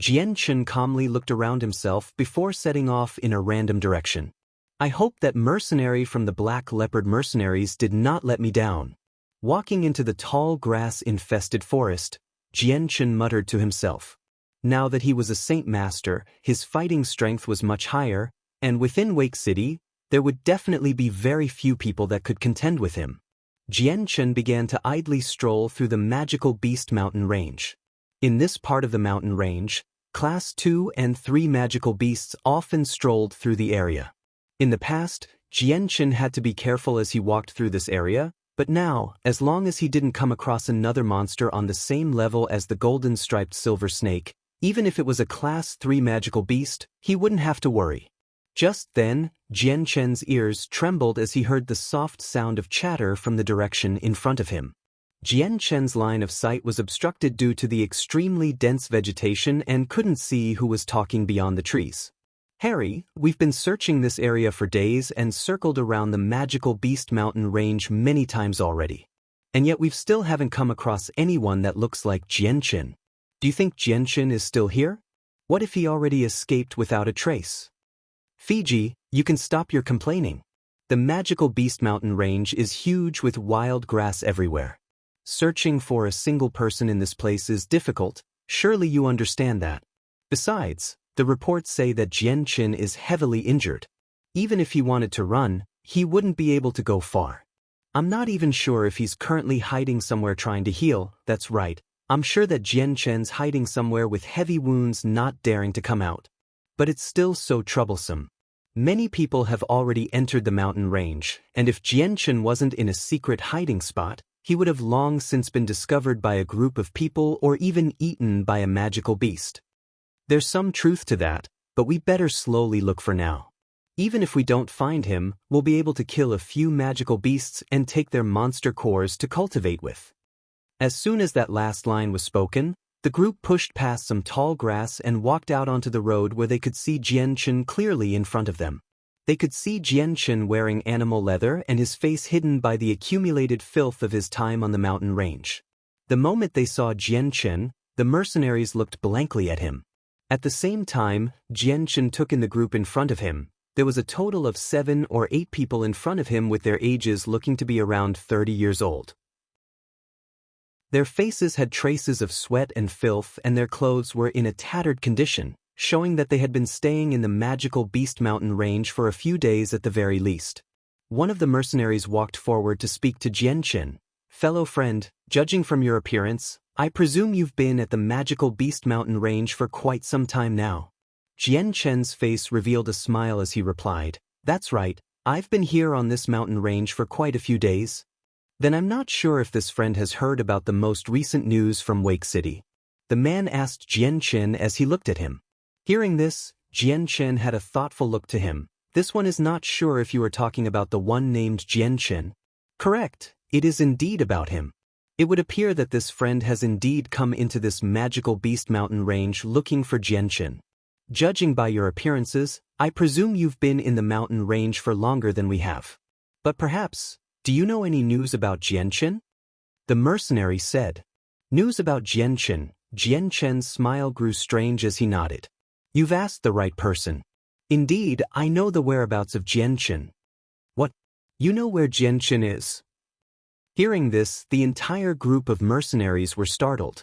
Jian Chen calmly looked around himself before setting off in a random direction. I hope that mercenary from the Black Leopard mercenaries did not let me down. Walking into the tall grass-infested forest, Jian Chen muttered to himself. Now that he was a Saint Master, his fighting strength was much higher, and within Wake City, there would definitely be very few people that could contend with him. Jian Chen began to idly stroll through the magical Beast Mountain Range. In this part of the mountain range, Class 2 and 3 magical beasts often strolled through the area. In the past, Jian Chen had to be careful as he walked through this area, but now, as long as he didn't come across another monster on the same level as the golden-striped silver snake, even if it was a Class 3 magical beast, he wouldn't have to worry. Just then, Jian Chen's ears trembled as he heard the soft sound of chatter from the direction in front of him. Jian Chen's line of sight was obstructed due to the extremely dense vegetation and couldn't see who was talking beyond the trees. Harry, we've been searching this area for days and circled around the magical Beast Mountain Range many times already. And yet we've still haven't come across anyone that looks like Jian Chen. Do you think Jian Chen is still here? What if he already escaped without a trace? Fiji, you can stop your complaining. The magical Beast Mountain Range is huge with wild grass everywhere. Searching for a single person in this place is difficult, surely you understand that. Besides, the reports say that Jian Chen is heavily injured. Even if he wanted to run, he wouldn't be able to go far. I'm not even sure if he's currently hiding somewhere trying to heal. That's right, I'm sure that Jian Chen's hiding somewhere with heavy wounds not daring to come out. But it's still so troublesome. Many people have already entered the mountain range, and if Jian Chen wasn't in a secret hiding spot, he would have long since been discovered by a group of people or even eaten by a magical beast. There's some truth to that, but we better slowly look for now. Even if we don't find him, we'll be able to kill a few magical beasts and take their monster cores to cultivate with. As soon as that last line was spoken, the group pushed past some tall grass and walked out onto the road where they could see Jian Chen clearly in front of them. They could see Jian Chen wearing animal leather and his face hidden by the accumulated filth of his time on the mountain range. The moment they saw Jian Chen, the mercenaries looked blankly at him. At the same time, Jian Chen took in the group in front of him. There was a total of 7 or 8 people in front of him with their ages looking to be around 30 years old. Their faces had traces of sweat and filth and their clothes were in a tattered condition, showing that they had been staying in the magical Beast Mountain Range for a few days at the very least. One of the mercenaries walked forward to speak to Jian Chen. Fellow friend, judging from your appearance, I presume you've been at the magical Beast Mountain Range for quite some time now. Jian Chen's face revealed a smile as he replied, That's right, I've been here on this mountain range for quite a few days. Then I'm not sure if this friend has heard about the most recent news from Wake City. The man asked Jianchen as he looked at him. Hearing this, Jianchen had a thoughtful look to him. This one is not sure if you are talking about the one named Jianchen. Correct, it is indeed about him. It would appear that this friend has indeed come into this magical beast mountain range looking for Jianchen. Judging by your appearances, I presume you've been in the mountain range for longer than we have. But perhaps, do you know any news about Jianchen? The mercenary said. News about Jianchen. Jianchen's smile grew strange as he nodded. You've asked the right person. Indeed, I know the whereabouts of Jianchen. What? You know where Jianchen is? Hearing this, the entire group of mercenaries were startled.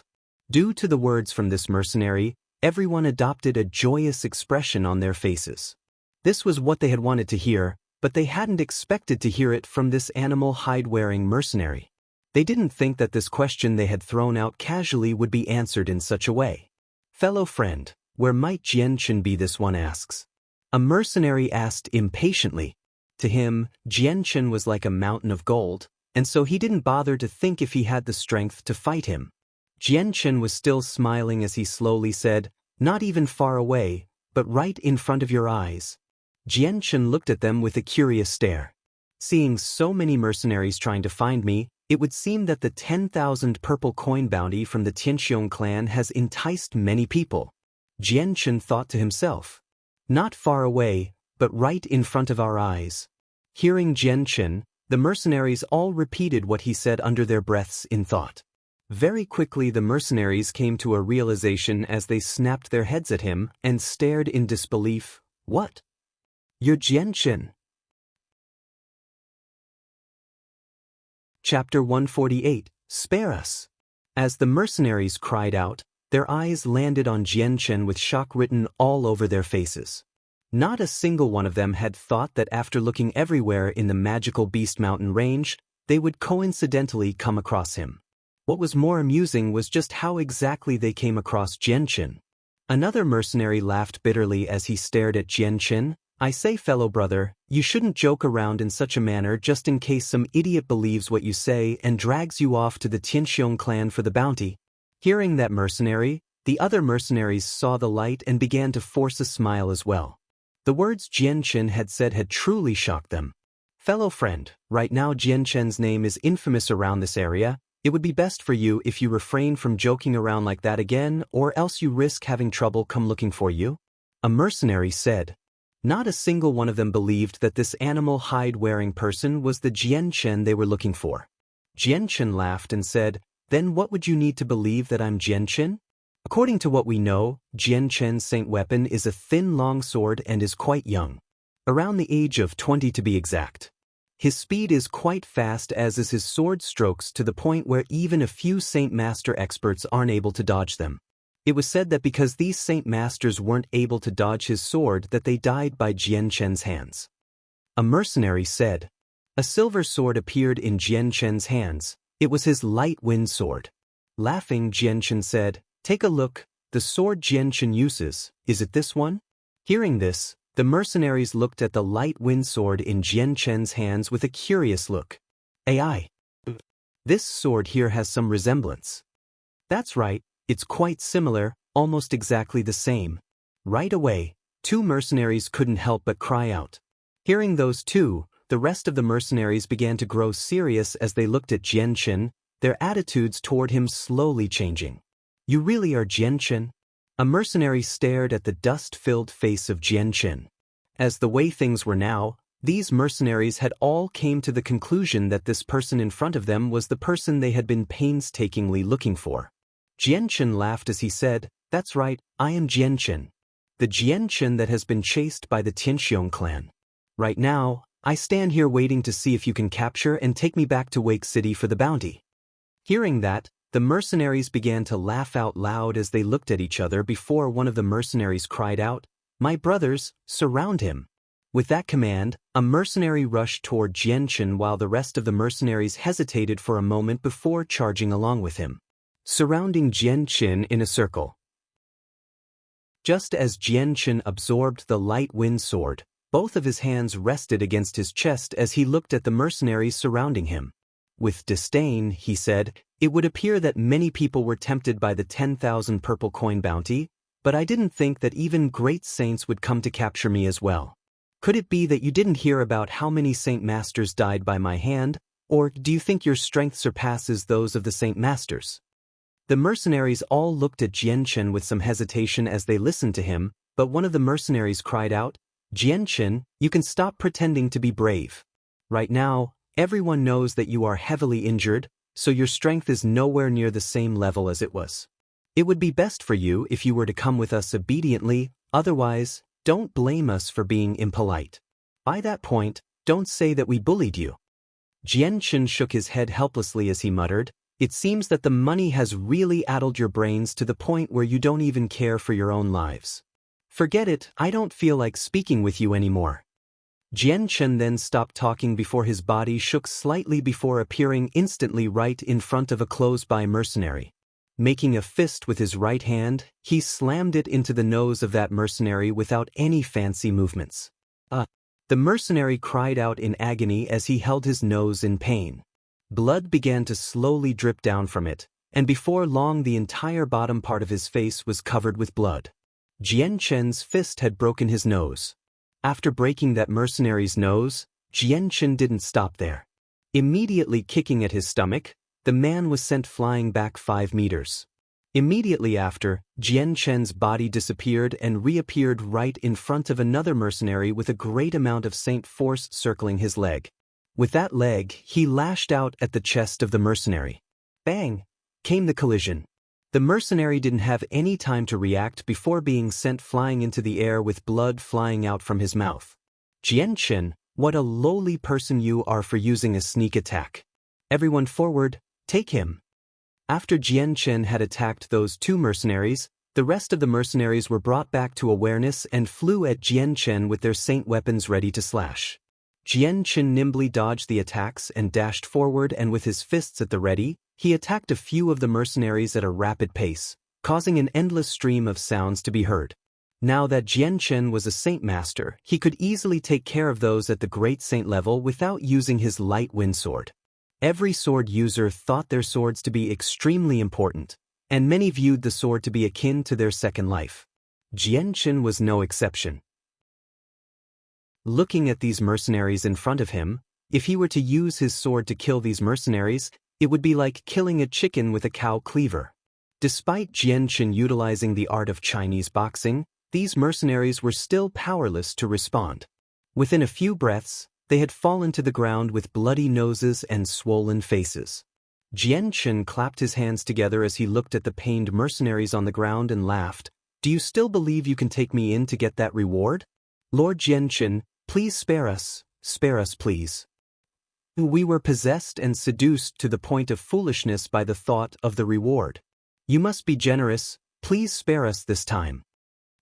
Due to the words from this mercenary, everyone adopted a joyous expression on their faces. This was what they had wanted to hear, but they hadn't expected to hear it from this animal hide-wearing mercenary. They didn't think that this question they had thrown out casually would be answered in such a way. Fellow friend, where might Jianchen be? This one asks. A mercenary asked impatiently. To him, Jianchen was like a mountain of gold, and so he didn't bother to think if he had the strength to fight him. Jianchen was still smiling as he slowly said, not even far away, but right in front of your eyes. Jianchen looked at them with a curious stare. Seeing so many mercenaries trying to find me, it would seem that the 10,000 purple coin bounty from the Tianxiong clan has enticed many people. Jianchen thought to himself. Not far away, but right in front of our eyes. Hearing Jianchen, the mercenaries all repeated what he said under their breaths in thought. Very quickly the mercenaries came to a realization as they snapped their heads at him and stared in disbelief. What? You're Jianchen. Chapter 148, Spare us. As the mercenaries cried out, their eyes landed on Jianchen with shock written all over their faces. Not a single one of them had thought that after looking everywhere in the magical Beast Mountain range, they would coincidentally come across him. What was more amusing was just how exactly they came across Jianchen. Another mercenary laughed bitterly as he stared at Jianchen. I say, fellow brother, you shouldn't joke around in such a manner just in case some idiot believes what you say and drags you off to the Tianxiong clan for the bounty. Hearing that mercenary, the other mercenaries saw the light and began to force a smile as well. The words Jianchen had said had truly shocked them. Fellow friend, right now Jianchen's name is infamous around this area. It would be best for you if you refrain from joking around like that again, or else you risk having trouble come looking for you. A mercenary said. Not a single one of them believed that this animal hide-wearing person was the Jianchen they were looking for. Jianchen laughed and said, Then what would you need to believe that I'm Jianchen? According to what we know, Jianchen's saint weapon is a thin long sword and is quite young. Around the age of 20 to be exact. His speed is quite fast, as is his sword strokes, to the point where even a few Saint Master experts aren't able to dodge them. It was said that because these Saint Masters weren't able to dodge his sword that they died by Jianchen's hands. A mercenary said. A silver sword appeared in Jianchen's hands. It was his light wind sword. Laughing, Jianchen said, Take a look, the sword Jianchen uses, is it this one? Hearing this, the mercenaries looked at the light wind sword in Jianchen's hands with a curious look. AI. This sword here has some resemblance. That's right, it's quite similar, almost exactly the same. Right away, two mercenaries couldn't help but cry out. Hearing those two, the rest of the mercenaries began to grow serious as they looked at Jianchen, their attitudes toward him slowly changing. You really are Jianchen? A mercenary stared at the dust-filled face of Jianchen. As the way things were now, these mercenaries had all came to the conclusion that this person in front of them was the person they had been painstakingly looking for. Jianchen laughed as he said, That's right, I am Jianchen. The Jianchen that has been chased by the Tianxiong clan. Right now, I stand here waiting to see if you can capture and take me back to Wake City for the bounty. Hearing that, the mercenaries began to laugh out loud as they looked at each other before one of the mercenaries cried out, My brothers, surround him. With that command, a mercenary rushed toward Jianchen while the rest of the mercenaries hesitated for a moment before charging along with him, surrounding Jianchen in a circle. Just as Jianchen absorbed the light wind sword, both of his hands rested against his chest as he looked at the mercenaries surrounding him. With disdain, he said, "It would appear that many people were tempted by the 10,000 purple coin bounty, but I didn't think that even great saints would come to capture me as well. Could it be that you didn't hear about how many saint masters died by my hand, or do you think your strength surpasses those of the saint masters?" The mercenaries all looked at Jianchen with some hesitation as they listened to him, but one of the mercenaries cried out, "Jianchen, you can stop pretending to be brave. Right now, everyone knows that you are heavily injured, so your strength is nowhere near the same level as it was. It would be best for you if you were to come with us obediently, otherwise, don't blame us for being impolite. By that point, don't say that we bullied you." Jianchen shook his head helplessly as he muttered, "It seems that the money has really addled your brains to the point where you don't even care for your own lives. Forget it, I don't feel like speaking with you anymore." Jianchen then stopped talking before his body shook slightly before appearing instantly right in front of a close-by mercenary. Making a fist with his right hand, he slammed it into the nose of that mercenary without any fancy movements. The mercenary cried out in agony as he held his nose in pain. Blood began to slowly drip down from it, and before long the entire bottom part of his face was covered with blood. Jianchen's fist had broken his nose. After breaking that mercenary's nose, Jianchen didn't stop there. Immediately kicking at his stomach, the man was sent flying back 5 meters. Immediately after, Jianchen's body disappeared and reappeared right in front of another mercenary with a great amount of saint force circling his leg. With that leg, he lashed out at the chest of the mercenary. Bang! Came the collision. The mercenary didn't have any time to react before being sent flying into the air with blood flying out from his mouth. Jianchen, what a lowly person you are for using a sneak attack. Everyone forward, take him. After Jianchen had attacked those 2 mercenaries, the rest of the mercenaries were brought back to awareness and flew at Jianchen with their saint weapons ready to slash. Jianchen nimbly dodged the attacks and dashed forward, and with his fists at the ready, he attacked a few of the mercenaries at a rapid pace, causing an endless stream of sounds to be heard. Now that Jianchen was a saint master, he could easily take care of those at the great saint level without using his light wind sword. Every sword user thought their swords to be extremely important, and many viewed the sword to be akin to their second life. Jianchen was no exception. Looking at these mercenaries in front of him, if he were to use his sword to kill these mercenaries, it would be like killing a chicken with a cow cleaver. Despite Jianchen utilizing the art of Chinese boxing, these mercenaries were still powerless to respond. Within a few breaths, they had fallen to the ground with bloody noses and swollen faces. Jianchen clapped his hands together as he looked at the pained mercenaries on the ground and laughed. "Do you still believe you can take me in to get that reward? Lord Jianchen, please spare us please. We were possessed and seduced to the point of foolishness by the thought of the reward. You must be generous, please spare us this time."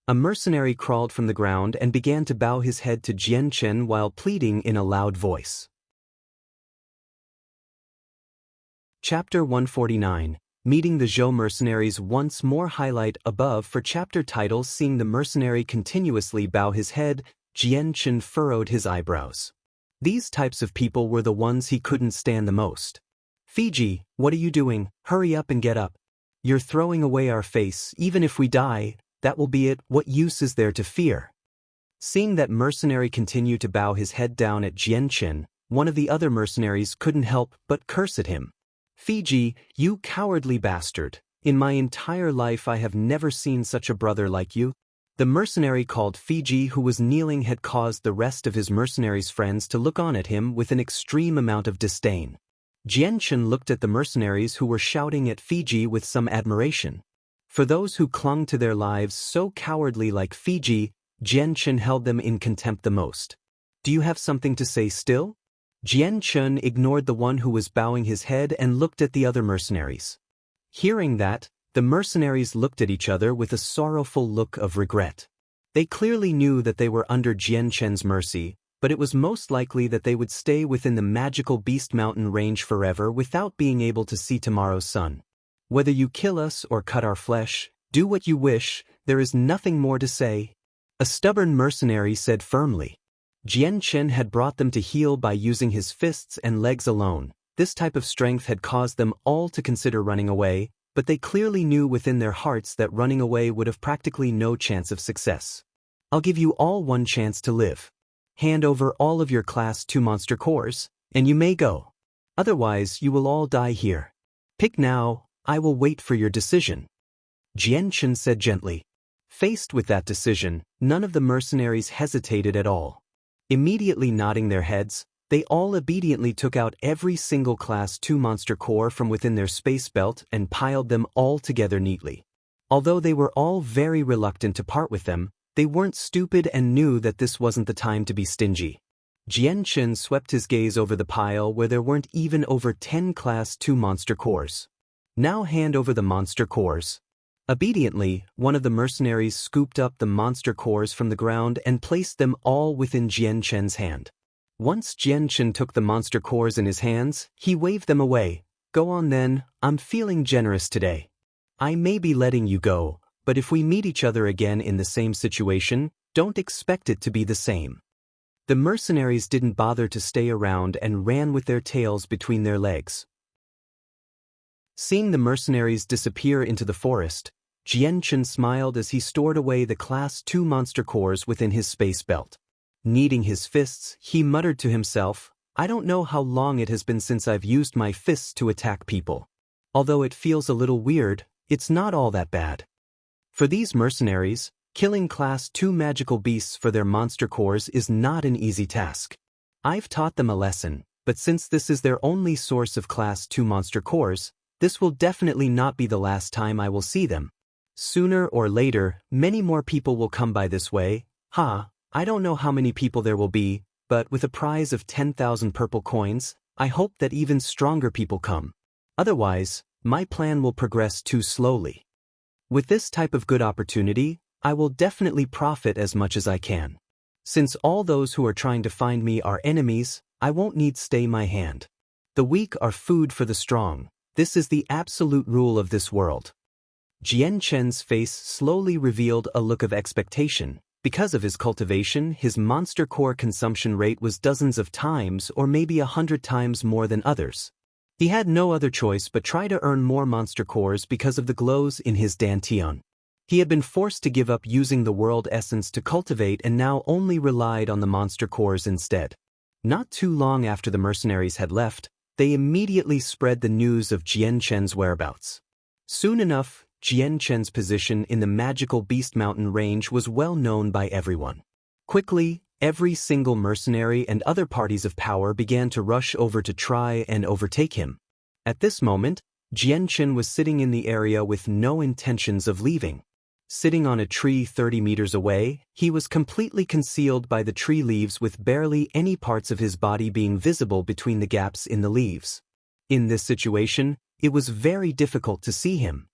A mercenary crawled from the ground and began to bow his head to Jianchen while pleading in a loud voice. Chapter 149, Meeting the Zhou Mercenaries. Once more highlight above for chapter title. Seeing the mercenary continuously bow his head, Jianchen furrowed his eyebrows. These types of people were the ones he couldn't stand the most. "Fiji, what are you doing? Hurry up and get up. You're throwing away our face. Even if we die, that will be it. What use is there to fear?" Seeing that mercenary continue to bow his head down at Jianchen, one of the other mercenaries couldn't help but curse at him. "Fiji, you cowardly bastard. In my entire life I have never seen such a brother like you." The mercenary called Fiji, who was kneeling, had caused the rest of his mercenaries' friends to look on at him with an extreme amount of disdain. Jianchen looked at the mercenaries who were shouting at Fiji with some admiration. For those who clung to their lives so cowardly like Fiji, Jianchen held them in contempt the most. "Do you have something to say still?" Jianchen ignored the one who was bowing his head and looked at the other mercenaries. Hearing that, the mercenaries looked at each other with a sorrowful look of regret. They clearly knew that they were under Jianchen's mercy, but it was most likely that they would stay within the magical Beast Mountain range forever without being able to see tomorrow's sun. "Whether you kill us or cut our flesh, do what you wish, there is nothing more to say," a stubborn mercenary said firmly. Jianchen had brought them to heel by using his fists and legs alone, This type of strength had caused them all to consider running away, but they clearly knew within their hearts that running away would have practically no chance of success. I'll give you all one chance to live. Hand over all of your Class 2 monster cores, and you may go. Otherwise, you will all die here. Pick now, I will wait for your decision. Jianchen said gently. Faced with that decision, none of the mercenaries hesitated at all. Immediately nodding their heads, they all obediently took out every single Class 2 monster core from within their space belt and piled them all together neatly. Although they were all very reluctant to part with them, they weren't stupid and knew that this wasn't the time to be stingy. Jianchen swept his gaze over the pile where there weren't even over 10 Class 2 monster cores. Now hand over the monster cores. Obediently, one of the mercenaries scooped up the monster cores from the ground and placed them all within Jianchen's hand. Once Jianchen took the monster cores in his hands, he waved them away. Go on then, I'm feeling generous today. I may be letting you go, but if we meet each other again in the same situation, don't expect it to be the same. The mercenaries didn't bother to stay around and ran with their tails between their legs. Seeing the mercenaries disappear into the forest, Jianchen smiled as he stored away the Class 2 monster cores within his space belt. Kneading his fists, he muttered to himself, I don't know how long it has been since I've used my fists to attack people. Although it feels a little weird, it's not all that bad. For these mercenaries, killing Class 2 magical beasts for their monster cores is not an easy task. I've taught them a lesson, but since this is their only source of Class 2 monster cores, this will definitely not be the last time I will see them. Sooner or later, many more people will come by this way. I don't know how many people there will be, but with a prize of 10,000 purple coins, I hope that even stronger people come. Otherwise, my plan will progress too slowly. With this type of good opportunity, I will definitely profit as much as I can. Since all those who are trying to find me are enemies, I won't need stay my hand. The weak are food for the strong. This is the absolute rule of this world. Jianchen's face slowly revealed a look of expectation. Because of his cultivation, his monster core consumption rate was dozens of times or maybe 100 times more than others. He had no other choice but try to earn more monster cores because of the glows in his dantian. He had been forced to give up using the world essence to cultivate and now only relied on the monster cores instead. Not too long after the mercenaries had left, they immediately spread the news of Jianchen's whereabouts. Soon enough, Jianchen's position in the magical Beast Mountain range was well known by everyone. Quickly, every single mercenary and other parties of power began to rush over to try and overtake him. At this moment, Jianchen was sitting in the area with no intentions of leaving. Sitting on a tree 30 meters away, he was completely concealed by the tree leaves with barely any parts of his body being visible between the gaps in the leaves. In this situation, it was very difficult to see him.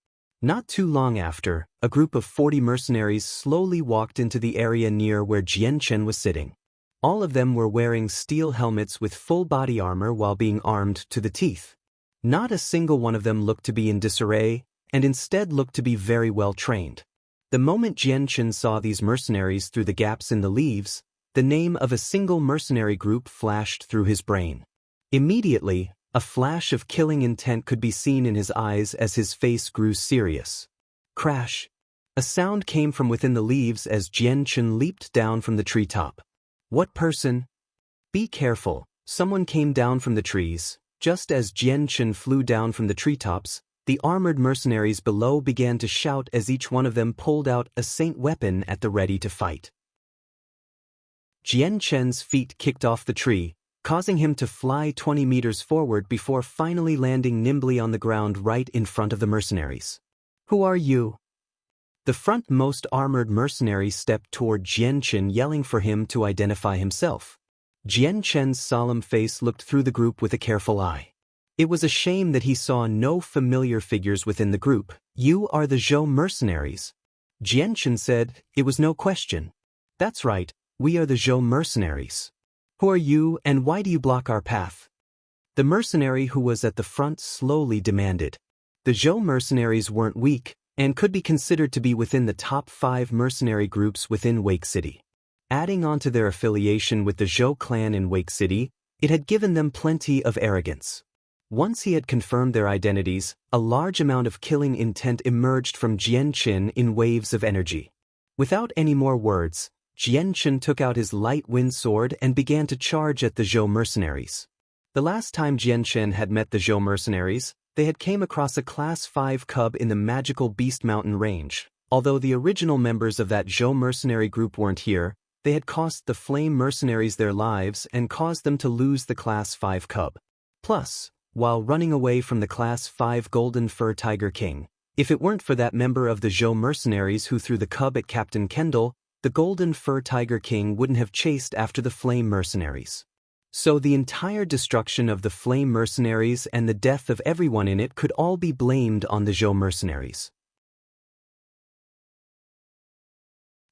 Not too long after, a group of 40 mercenaries slowly walked into the area near where Jianchen was sitting. All of them were wearing steel helmets with full body armor while being armed to the teeth. Not a single one of them looked to be in disarray, and instead looked to be very well trained. The moment Jianchen saw these mercenaries through the gaps in the leaves, the name of a single mercenary group flashed through his brain. Immediately, a flash of killing intent could be seen in his eyes as his face grew serious. Crash! A sound came from within the leaves as Jianchen leaped down from the treetop. What person? Be careful, someone came down from the trees. Just as Jianchen flew down from the treetops, the armored mercenaries below began to shout as each one of them pulled out a saint weapon at the ready to fight. Jianchen's feet kicked off the tree, causing him to fly 20 meters forward before finally landing nimbly on the ground right in front of the mercenaries. Who are you? The frontmost armored mercenary stepped toward Jianchen, yelling for him to identify himself. Jianchen's solemn face looked through the group with a careful eye. It was a shame that he saw no familiar figures within the group. You are the Zhou mercenaries. Jianchen said, it was no question. That's right, we are the Zhou mercenaries. Who are you and why do you block our path? The mercenary who was at the front slowly demanded. The Zhou mercenaries weren't weak and could be considered to be within the top 5 mercenary groups within Wake City. Adding on to their affiliation with the Zhou clan in Wake City, it had given them plenty of arrogance. Once he had confirmed their identities, a large amount of killing intent emerged from Jianqin in waves of energy. Without any more words, Jianqin took out his light wind sword and began to charge at the Zhou mercenaries. The last time Jianqin had met the Zhou mercenaries, they had came across a Class 5 cub in the magical Beast Mountain range. Although the original members of that Zhou mercenary group weren't here, they had cost the Flame mercenaries their lives and caused them to lose the Class 5 cub. Plus, while running away from the Class 5 Golden Fur Tiger King, if it weren't for that member of the Zhou mercenaries who threw the cub at Captain Kendall, the Golden Fur Tiger King wouldn't have chased after the Flame mercenaries. So the entire destruction of the Flame mercenaries and the death of everyone in it could all be blamed on the Zhou mercenaries.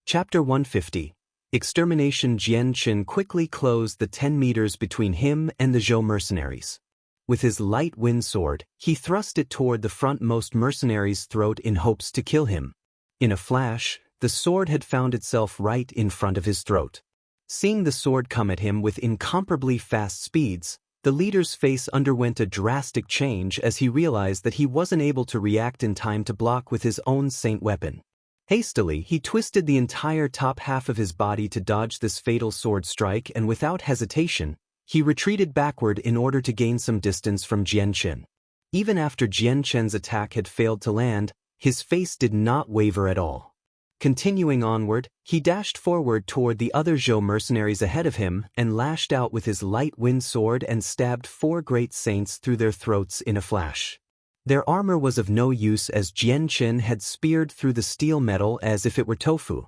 Chapter 150. Extermination. Jianqin quickly closed the 10 meters between him and the Zhou mercenaries. With his light wind sword, he thrust it toward the frontmost mercenary's throat in hopes to kill him. In a flash, the sword had found itself right in front of his throat. Seeing the sword come at him with incomparably fast speeds, the leader's face underwent a drastic change as he realized that he wasn't able to react in time to block with his own saint weapon. Hastily, he twisted the entire top half of his body to dodge this fatal sword strike, and without hesitation, he retreated backward in order to gain some distance from Jianqin. Even after Jianqin's attack had failed to land, his face did not waver at all. Continuing onward, he dashed forward toward the other Zhou mercenaries ahead of him and lashed out with his light wind sword and stabbed 4 great saints through their throats in a flash. Their armor was of no use as Jianqin had speared through the steel metal as if it were tofu.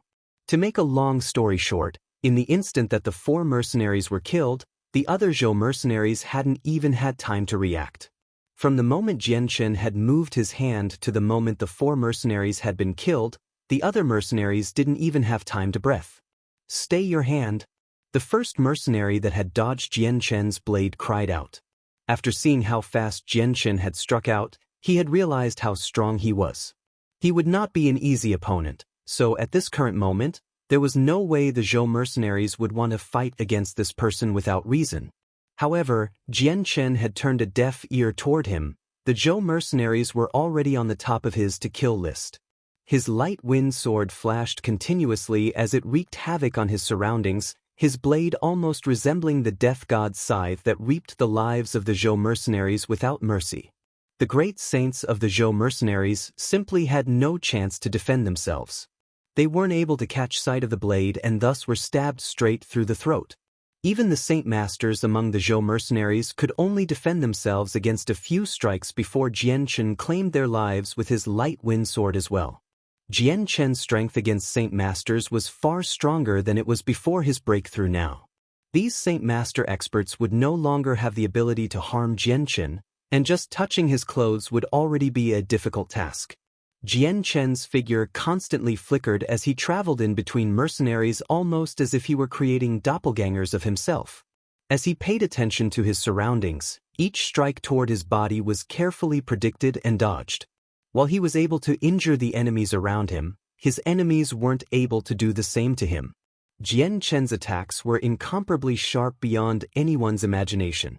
To make a long story short, in the instant that the 4 mercenaries were killed, the other Zhou mercenaries hadn't even had time to react. From the moment Jianqin had moved his hand to the moment the 4 mercenaries had been killed, the other mercenaries didn't even have time to breathe. "Stay your hand." The first mercenary that had dodged Jianqin's blade cried out. After seeing how fast Jianqin had struck out, he had realized how strong he was. He would not be an easy opponent, so at this current moment, there was no way the Zhou mercenaries would want to fight against this person without reason. However, Jianqin had turned a deaf ear toward him. The Zhou mercenaries were already on the top of his to-kill list. His light wind sword flashed continuously as it wreaked havoc on his surroundings, his blade almost resembling the death god's scythe that reaped the lives of the Zhou mercenaries without mercy. The great saints of the Zhou mercenaries simply had no chance to defend themselves. They weren't able to catch sight of the blade and thus were stabbed straight through the throat. Even the saint masters among the Zhou mercenaries could only defend themselves against a few strikes before Jianqin claimed their lives with his light wind sword as well. Jianqin's strength against saint masters was far stronger than it was before his breakthrough now. These saint master experts would no longer have the ability to harm Jianqin, and just touching his clothes would already be a difficult task. Jianqin's figure constantly flickered as he traveled in between mercenaries almost as if he were creating doppelgangers of himself. As he paid attention to his surroundings, each strike toward his body was carefully predicted and dodged. While he was able to injure the enemies around him, his enemies weren't able to do the same to him. Jianqin's attacks were incomparably sharp beyond anyone's imagination.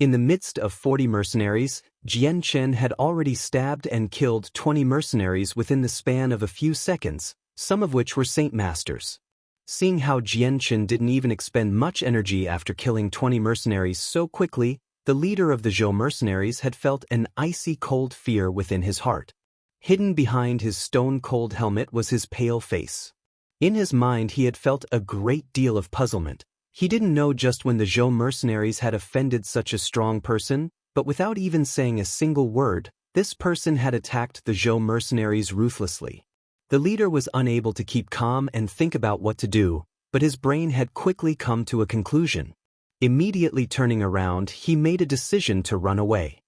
In the midst of 40 mercenaries, Jianqin had already stabbed and killed 20 mercenaries within the span of a few seconds, some of which were saint masters. Seeing how Jianqin didn't even expend much energy after killing 20 mercenaries so quickly, the leader of the Zhou mercenaries had felt an icy cold fear within his heart. Hidden behind his stone-cold helmet was his pale face. In his mind he had felt a great deal of puzzlement. He didn't know just when the Zhou mercenaries had offended such a strong person, but without even saying a single word, this person had attacked the Zhou mercenaries ruthlessly. The leader was unable to keep calm and think about what to do, but his brain had quickly come to a conclusion. Immediately turning around, he made a decision to run away.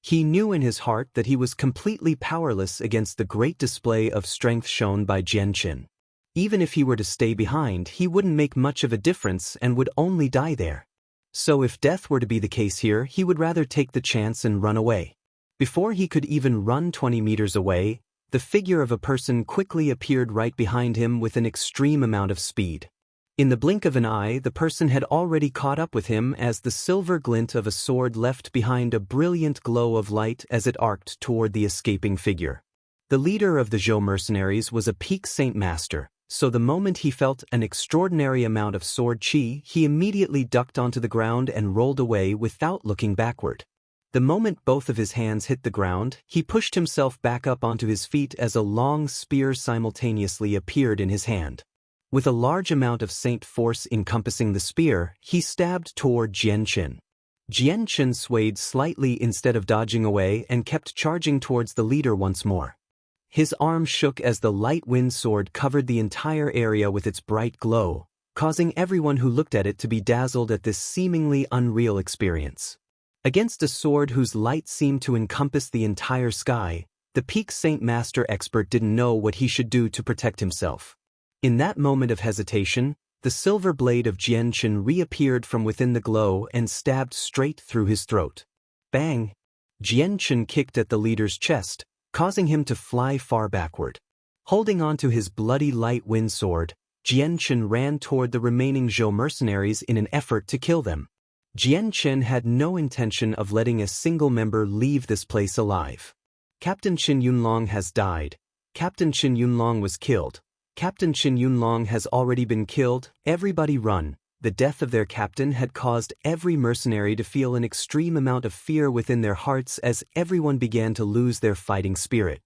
He knew in his heart that he was completely powerless against the great display of strength shown by Jianqin. Even if he were to stay behind, he wouldn't make much of a difference and would only die there. So if death were to be the case here, he would rather take the chance and run away. Before he could even run 20 meters away, the figure of a person quickly appeared right behind him with an extreme amount of speed. In the blink of an eye, the person had already caught up with him as the silver glint of a sword left behind a brilliant glow of light as it arced toward the escaping figure. The leader of the Zhou mercenaries was a peak Saint Master, so the moment he felt an extraordinary amount of sword chi, he immediately ducked onto the ground and rolled away without looking backward. The moment both of his hands hit the ground, he pushed himself back up onto his feet as a long spear simultaneously appeared in his hand. With a large amount of saint force encompassing the spear, he stabbed toward Jianchen. Jianchen swayed slightly instead of dodging away and kept charging towards the leader once more. His arm shook as the light wind sword covered the entire area with its bright glow, causing everyone who looked at it to be dazzled at this seemingly unreal experience. Against a sword whose light seemed to encompass the entire sky, the peak Saint Master expert didn't know what he should do to protect himself. In that moment of hesitation, the silver blade of Jianchen reappeared from within the glow and stabbed straight through his throat. Bang! Jianchen kicked at the leader's chest, causing him to fly far backward. Holding onto his bloody light wind sword, Jianchen ran toward the remaining Zhou mercenaries in an effort to kill them. Jianchen had no intention of letting a single member leave this place alive. Captain Qin Yunlong has died. Captain Qin Yunlong was killed. Captain Qin Yunlong has already been killed. Everybody run. The death of their captain had caused every mercenary to feel an extreme amount of fear within their hearts as everyone began to lose their fighting spirit.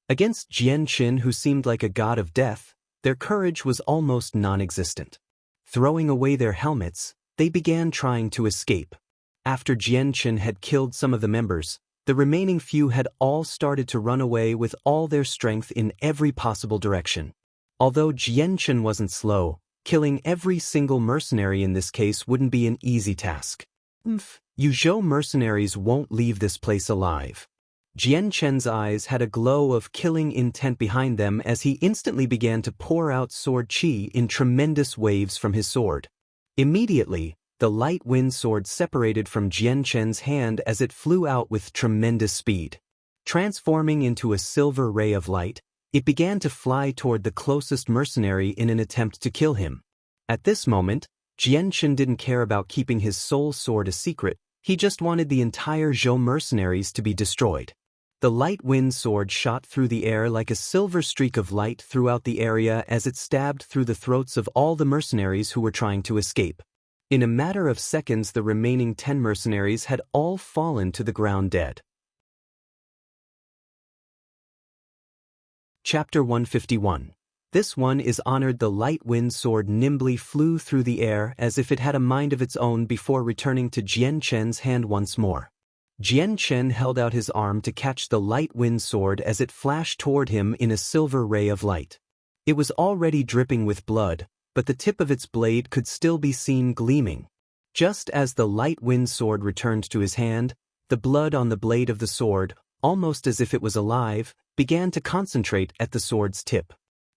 Against Jianchen, who seemed like a god of death, their courage was almost non-existent. Throwing away their helmets, they began trying to escape. After Jianchen had killed some of the members, the remaining few had all started to run away with all their strength in every possible direction. Although Jianchen wasn't slow, killing every single mercenary in this case wouldn't be an easy task. You Zhou mercenaries won't leave this place alive. Jianchen's eyes had a glow of killing intent behind them as he instantly began to pour out sword chi in tremendous waves from his sword. Immediately, the light wind sword separated from Jianchen's hand as it flew out with tremendous speed. Transforming into a silver ray of light, it began to fly toward the closest mercenary in an attempt to kill him. At this moment, Jianchen didn't care about keeping his soul sword a secret, he just wanted the entire Zhou mercenaries to be destroyed. The light wind sword shot through the air like a silver streak of light throughout the area as it stabbed through the throats of all the mercenaries who were trying to escape. In a matter of seconds, the remaining 10 mercenaries had all fallen to the ground dead. Chapter 151. This one is honored. The light wind sword nimbly flew through the air as if it had a mind of its own before returning to Jianchen's hand once more. Jianchen held out his arm to catch the light wind sword as it flashed toward him in a silver ray of light. It was already dripping with blood, but the tip of its blade could still be seen gleaming. Just as the light wind sword returned to his hand, the blood on the blade of the sword, almost as if it was alive, began to concentrate at the sword's tip.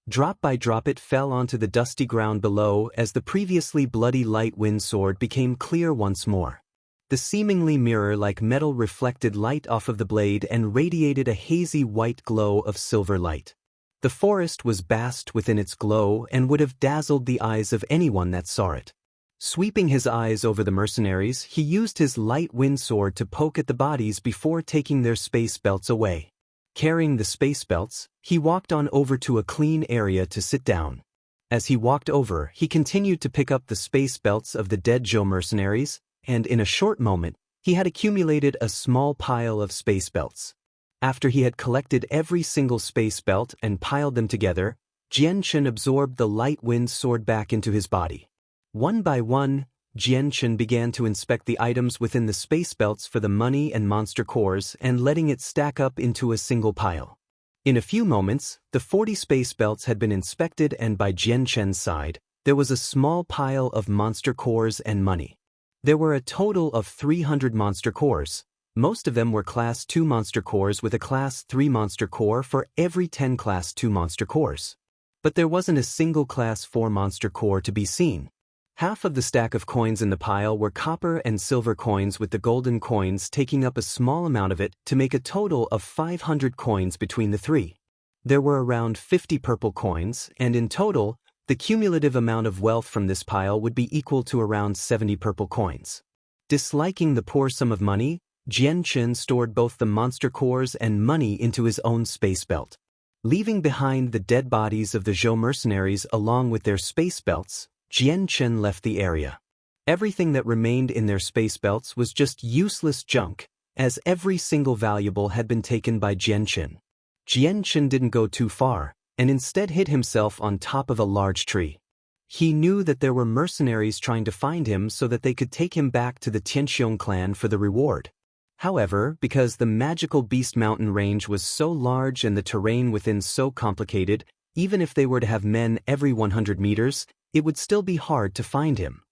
Drop by drop it fell onto the dusty ground below as the previously bloody light wind sword became clear once more. The seemingly mirror-like metal reflected light off of the blade and radiated a hazy white glow of silver light. The forest was bathed within its glow and would have dazzled the eyes of anyone that saw it. Sweeping his eyes over the mercenaries, he used his light wind sword to poke at the bodies before taking their space belts away. Carrying the space belts, he walked on over to a clean area to sit down. As he walked over, he continued to pick up the space belts of the dead Zhou mercenaries, and in a short moment, he had accumulated a small pile of space belts. After he had collected every single space belt and piled them together, Jianchen absorbed the light wind sword back into his body. One by one, Jianchen began to inspect the items within the space belts for the money and monster cores and letting it stack up into a single pile. In a few moments, the 40 space belts had been inspected, and by Jianchen's side, there was a small pile of monster cores and money. There were a total of 300 monster cores. Most of them were Class 2 monster cores with a Class 3 monster core for every 10 Class 2 monster cores. But there wasn't a single Class 4 monster core to be seen. Half of the stack of coins in the pile were copper and silver coins, with the golden coins taking up a small amount of it to make a total of 500 coins between the three. There were around 50 purple coins, and in total, The cumulative amount of wealth from this pile would be equal to around 70 purple coins. Disliking the poor sum of money, Jianchen stored both the monster cores and money into his own space belt. Leaving behind the dead bodies of the Zhou mercenaries along with their space belts, Jianchen left the area. Everything that remained in their space belts was just useless junk, as every single valuable had been taken by Jianchen. Jianchen didn't go too far, and instead hid himself on top of a large tree. He knew that there were mercenaries trying to find him so that they could take him back to the Tianxiong clan for the reward. However, because the magical Beast Mountain range was so large and the terrain within so complicated, even if they were to have men every 100 meters, it would still be hard to find him.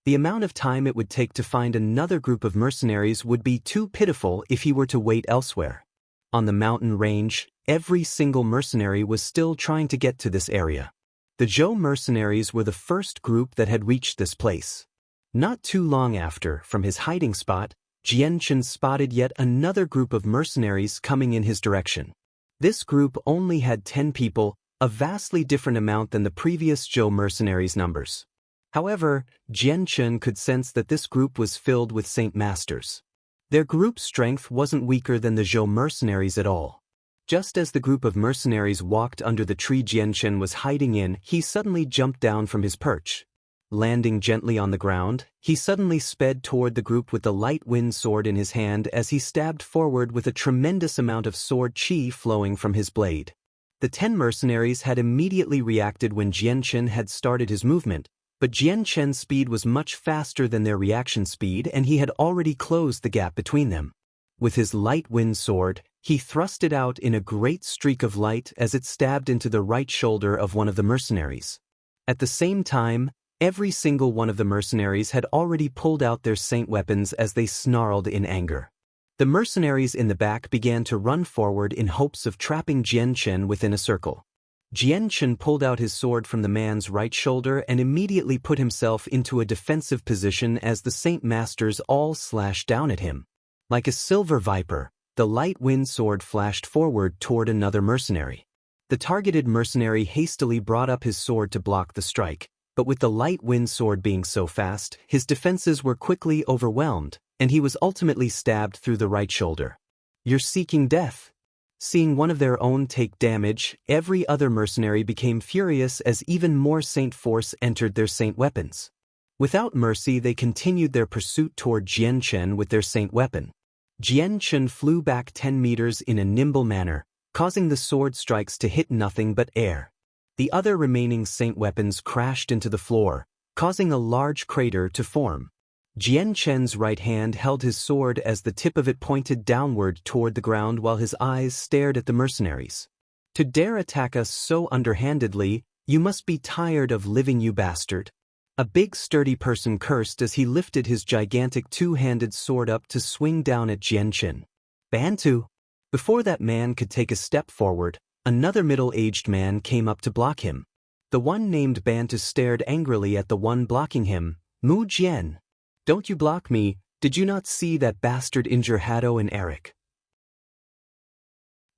The amount of time it would take to find another group of mercenaries would be too pitiful if he were to wait elsewhere. On the mountain range, every single mercenary was still trying to get to this area. The Zhou mercenaries were the first group that had reached this place. Not too long after, from his hiding spot, Jianchen spotted yet another group of mercenaries coming in his direction. This group only had 10 people, a vastly different amount than the previous Zhou mercenaries' numbers. However, Jianchen could sense that this group was filled with Saint Masters. Their group strength wasn't weaker than the Zhou mercenaries at all. Just as the group of mercenaries walked under the tree Jianchen was hiding in, he suddenly jumped down from his perch. Landing gently on the ground, he suddenly sped toward the group with the light wind sword in his hand as he stabbed forward with a tremendous amount of sword chi flowing from his blade. The 10 mercenaries had immediately reacted when Jianchen had started his movement, but Jianchen's speed was much faster than their reaction speed and he had already closed the gap between them. With his light wind sword, he thrust it out in a great streak of light as it stabbed into the right shoulder of one of the mercenaries. At the same time, every single one of the mercenaries had already pulled out their saint weapons as they snarled in anger. The mercenaries in the back began to run forward in hopes of trapping Jianchen within a circle. Jianchen pulled out his sword from the man's right shoulder and immediately put himself into a defensive position as the Saint Masters all slashed down at him. Like a silver viper, the light wind sword flashed forward toward another mercenary. The targeted mercenary hastily brought up his sword to block the strike, but with the light wind sword being so fast, his defenses were quickly overwhelmed, and he was ultimately stabbed through the right shoulder. "You're seeking death." Seeing one of their own take damage, every other mercenary became furious as even more saint force entered their saint weapons. Without mercy they continued their pursuit toward Jianchen with their saint weapon. Jianchen flew back 10 meters in a nimble manner, causing the sword strikes to hit nothing but air. The other remaining saint weapons crashed into the floor, causing a large crater to form. Jianchen's right hand held his sword as the tip of it pointed downward toward the ground while his eyes stared at the mercenaries. "To dare attack us so underhandedly, you must be tired of living, you bastard." A big sturdy person cursed as he lifted his gigantic two-handed sword up to swing down at Jianchen. "Bantu!" Before that man could take a step forward, another middle-aged man came up to block him. The one named Bantu stared angrily at the one blocking him. "Mu Jian! Don't you block me, did you not see that bastard injure Hado and Eric?"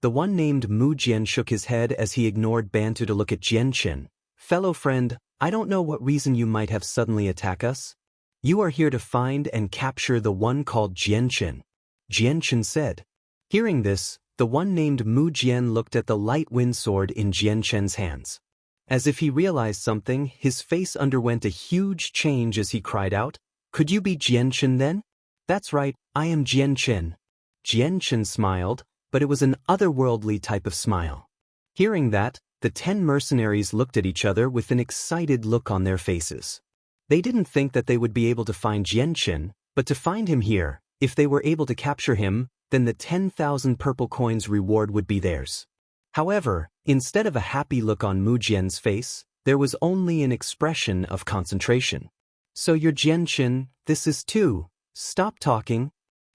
The one named Mu Jian shook his head as he ignored Bantu to look at Jianchen. "Fellow friend, I don't know what reason you might have suddenly attack us. You are here to find and capture the one called Jianchen," Jianchen said. Hearing this, the one named Mu Jian looked at the light wind sword in Jianchen's hands. As if he realized something, his face underwent a huge change as he cried out, "Could you be Jianchen then?" "That's right, I am Jianchen." Jianchen smiled, but it was an otherworldly type of smile. Hearing that, the 10 mercenaries looked at each other with an excited look on their faces. They didn't think that they would be able to find Jianchen, but to find him here, if they were able to capture him, then the 10,000 purple coins reward would be theirs. However, instead of a happy look on Mu Jian's face, there was only an expression of concentration. "So you're Jianchen, this is too. Stop talking."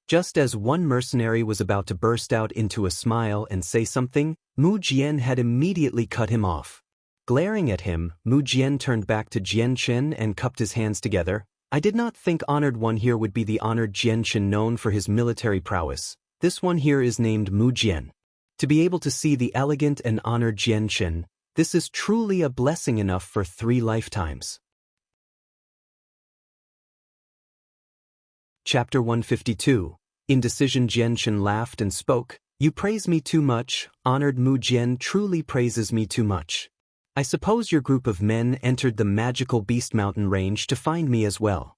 Just as one mercenary was about to burst out into a smile and say something, Mu Jian had immediately cut him off. Glaring at him, Mu Jian turned back to Jianchen and cupped his hands together. "I did not think honored one here would be the honored Jianchen known for his military prowess. This one here is named Mu Jian. To be able to see the elegant and honored Jianchen, This is truly a blessing enough for 3 lifetimes. Chapter 152. Indecision. Jianchen laughed and spoke. You praise me too much, honored Mu Jian truly praises me too much. I suppose your group of men entered the magical Beast Mountain range to find me as well.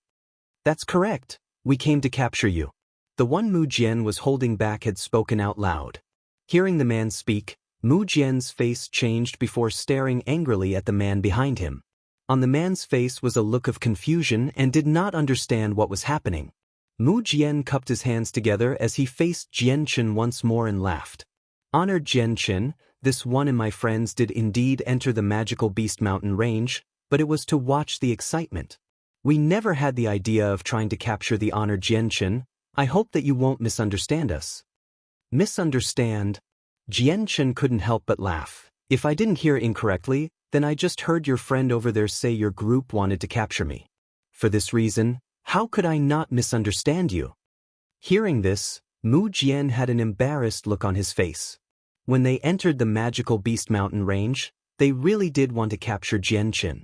That's correct. We came to capture you. The one Mu Jian was holding back had spoken out loud. Hearing the man speak, Mu Jian's face changed before staring angrily at the man behind him. On the man's face was a look of confusion and did not understand what was happening. Mu Jian cupped his hands together as he faced Jianchen once more and laughed. Honored Jianchen, this one and my friends did indeed enter the magical Beast Mountain range, but it was to watch the excitement. We never had the idea of trying to capture the honored Jianchen. I hope that you won't misunderstand us. Misunderstand? Jianchen couldn't help but laugh. If I didn't hear incorrectly, then I just heard your friend over there say your group wanted to capture me. For this reason, how could I not misunderstand you? Hearing this, Mu Jian had an embarrassed look on his face. When they entered the magical Beast Mountain range, they really did want to capture Jianchen.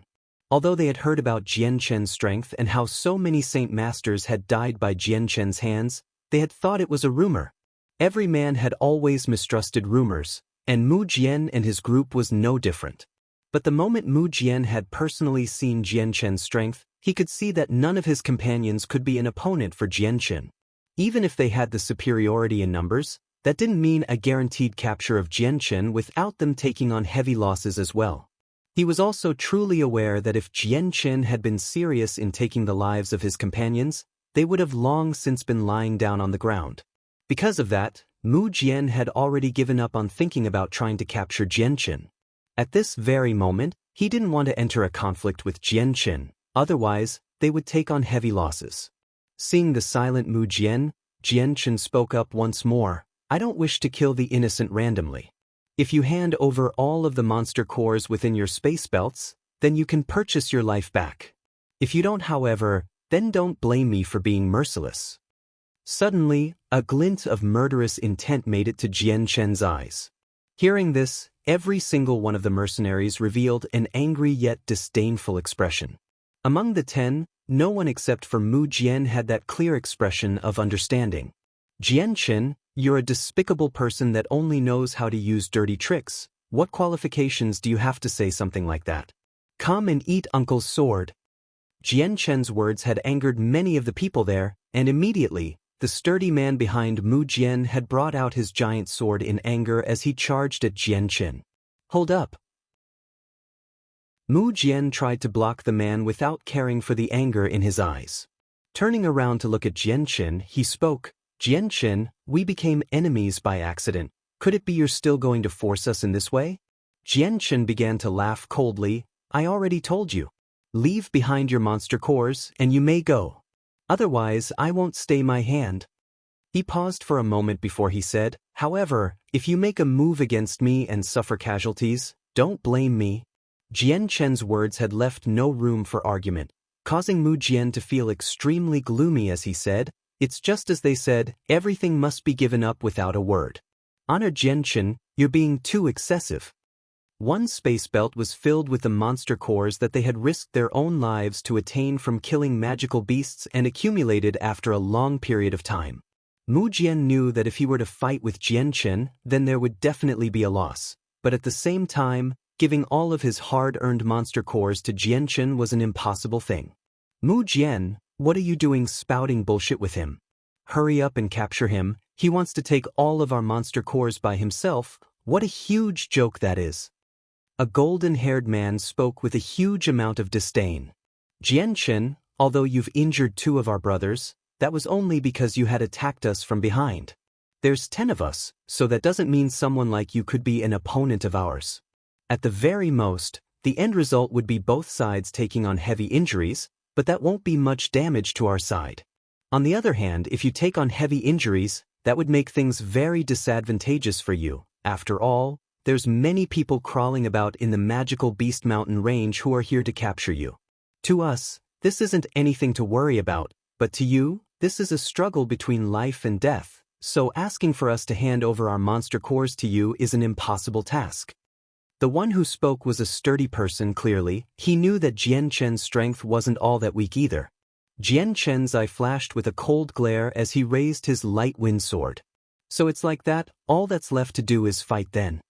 Although they had heard about Jianchen's strength and how so many Saint Masters had died by Jianchen's hands, they had thought it was a rumor. Every man had always mistrusted rumors, and Mu Jian and his group was no different. But the moment Mu Jian had personally seen Jianchen's strength, he could see that none of his companions could be an opponent for Jianchen. Even if they had the superiority in numbers, that didn't mean a guaranteed capture of Jianchen without them taking on heavy losses as well. He was also truly aware that if Jianchen had been serious in taking the lives of his companions, they would have long since been lying down on the ground. Because of that, Mu Jian had already given up on thinking about trying to capture Jianchen. At this very moment, he didn't want to enter a conflict with Jianchen, otherwise, they would take on heavy losses. Seeing the silent Mu Jian, Jianchen spoke up once more. I don't wish to kill the innocent randomly. If you hand over all of the monster cores within your space belts, then you can purchase your life back. If you don't, however, then don't blame me for being merciless. Suddenly, a glint of murderous intent made it to Jianchen's eyes. Hearing this, every single one of the mercenaries revealed an angry yet disdainful expression. Among the 10, no one except for Mu Jian had that clear expression of understanding. Jianchen, you're a despicable person that only knows how to use dirty tricks. What qualifications do you have to say something like that? Come and eat Uncle's sword. Jianchen's words had angered many of the people there, and immediately, the sturdy man behind Mu Jian had brought out his giant sword in anger as he charged at Jianchen. Hold up. Mu Jian tried to block the man without caring for the anger in his eyes. Turning around to look at Jianchen, he spoke. Jianchen, we became enemies by accident. Could it be you're still going to force us in this way? Jianchen began to laugh coldly. I already told you. Leave behind your monster cores, and you may go. Otherwise, I won't stay my hand. He paused for a moment before he said, however, if you make a move against me and suffer casualties, don't blame me. Jianchen's words had left no room for argument, causing Mu Jian to feel extremely gloomy as he said, it's just as they said, everything must be given up without a word. Honor Jianchen, you're being too excessive. One space belt was filled with the monster cores that they had risked their own lives to attain from killing magical beasts and accumulated after a long period of time. Mu Jian knew that if he were to fight with Jianchen, then there would definitely be a loss, but at the same time, giving all of his hard-earned monster cores to Jianchen was an impossible thing. Mu Jian, what are you doing spouting bullshit with him? Hurry up and capture him, he wants to take all of our monster cores by himself, what a huge joke that is. A golden-haired man spoke with a huge amount of disdain. Jianchen, although you've injured 2 of our brothers, that was only because you had attacked us from behind. There's 10 of us, so that doesn't mean someone like you could be an opponent of ours. At the very most, the end result would be both sides taking on heavy injuries, but that won't be much damage to our side. On the other hand, if you take on heavy injuries, that would make things very disadvantageous for you. After all, there's many people crawling about in the magical Beast Mountain range who are here to capture you. To us, this isn't anything to worry about, but to you, this is a struggle between life and death, so asking for us to hand over our monster cores to you is an impossible task. The one who spoke was a sturdy person clearly. He knew that Jian Chen's strength wasn't all that weak either. Jian Chen's eye flashed with a cold glare as he raised his light wind sword. So it's like that, all that's left to do is fight then,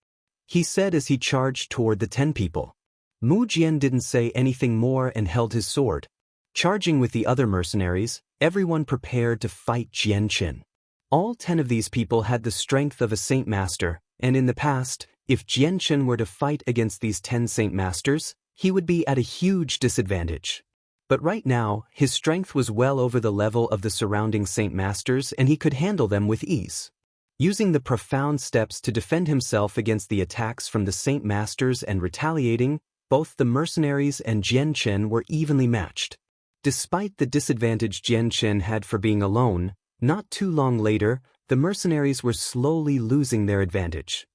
he said as he charged toward the 10 people. Mu Jian didn't say anything more and held his sword. Charging with the other mercenaries, everyone prepared to fight Jian Chen. All 10 of these people had the strength of a Saint Master, and in the past, if Jian Chen were to fight against these 10 Saint Masters, he would be at a huge disadvantage. But right now, his strength was well over the level of the surrounding Saint Masters and he could handle them with ease. Using the profound steps to defend himself against the attacks from the Saint Masters and retaliating, both the mercenaries and Jian Chen were evenly matched. Despite the disadvantage Jian Chen had for being alone, not too long later, the mercenaries were slowly losing their advantage.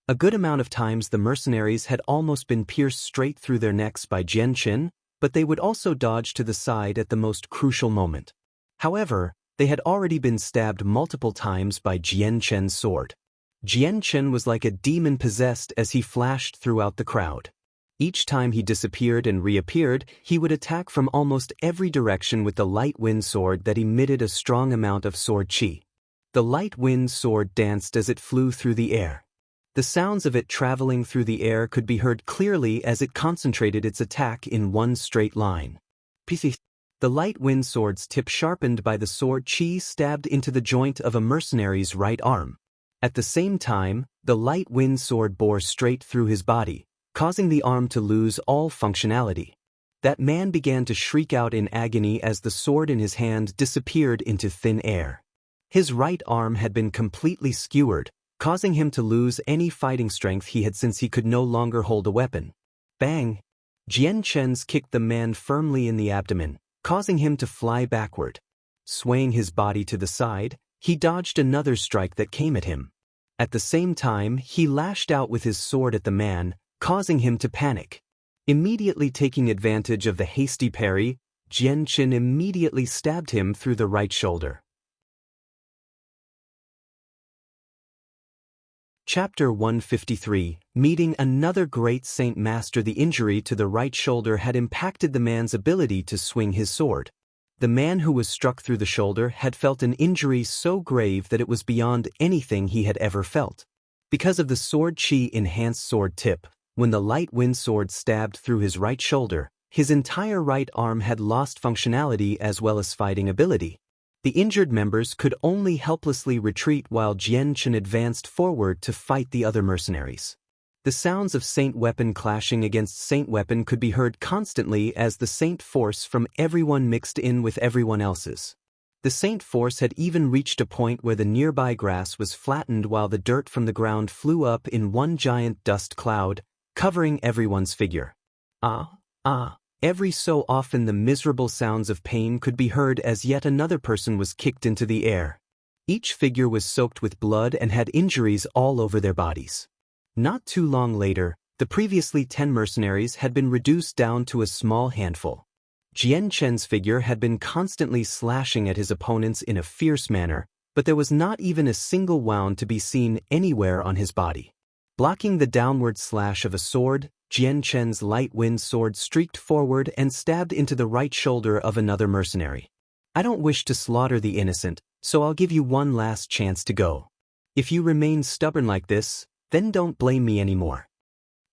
A good amount of times the mercenaries had almost been pierced straight through their necks by Jian Chen, but they would also dodge to the side at the most crucial moment. However, they had already been stabbed multiple times by Jian Chen's sword. Jian Chen was like a demon possessed as he flashed throughout the crowd. Each time he disappeared and reappeared, he would attack from almost every direction with the light wind sword that emitted a strong amount of sword qi. The light wind sword danced as it flew through the air. The sounds of it traveling through the air could be heard clearly as it concentrated its attack in one straight line. The light wind sword's tip sharpened by the sword qi stabbed into the joint of a mercenary's right arm. At the same time, the light wind sword bore straight through his body, causing the arm to lose all functionality. That man began to shriek out in agony as the sword in his hand disappeared into thin air. His right arm had been completely skewered, causing him to lose any fighting strength he had since he could no longer hold a weapon. Bang! Jian Chen's kicked the man firmly in the abdomen, causing him to fly backward. Swaying his body to the side, he dodged another strike that came at him. At the same time, he lashed out with his sword at the man, causing him to panic. Immediately taking advantage of the hasty parry, Jian Chen immediately stabbed him through the right shoulder. Chapter 153, Meeting another great Saint Master. The injury to the right shoulder had impacted the man's ability to swing his sword. The man who was struck through the shoulder had felt an injury so grave that it was beyond anything he had ever felt. Because of the sword qi enhanced sword tip, when the light wind sword stabbed through his right shoulder, his entire right arm had lost functionality as well as fighting ability. The injured members could only helplessly retreat while Jian Chen advanced forward to fight the other mercenaries. The sounds of Saint weapon clashing against Saint weapon could be heard constantly as the Saint force from everyone mixed in with everyone else's. The Saint force had even reached a point where the nearby grass was flattened while the dirt from the ground flew up in one giant dust cloud, covering everyone's figure. Every so often the miserable sounds of pain could be heard as yet another person was kicked into the air. Each figure was soaked with blood and had injuries all over their bodies. Not too long later, the previously 10 mercenaries had been reduced down to a small handful. Jian Chen's figure had been constantly slashing at his opponents in a fierce manner, but there was not even a single wound to be seen anywhere on his body. Blocking the downward slash of a sword, Jian Chen's light wind sword streaked forward and stabbed into the right shoulder of another mercenary. I don't wish to slaughter the innocent, so I'll give you one last chance to go. If you remain stubborn like this, then don't blame me anymore.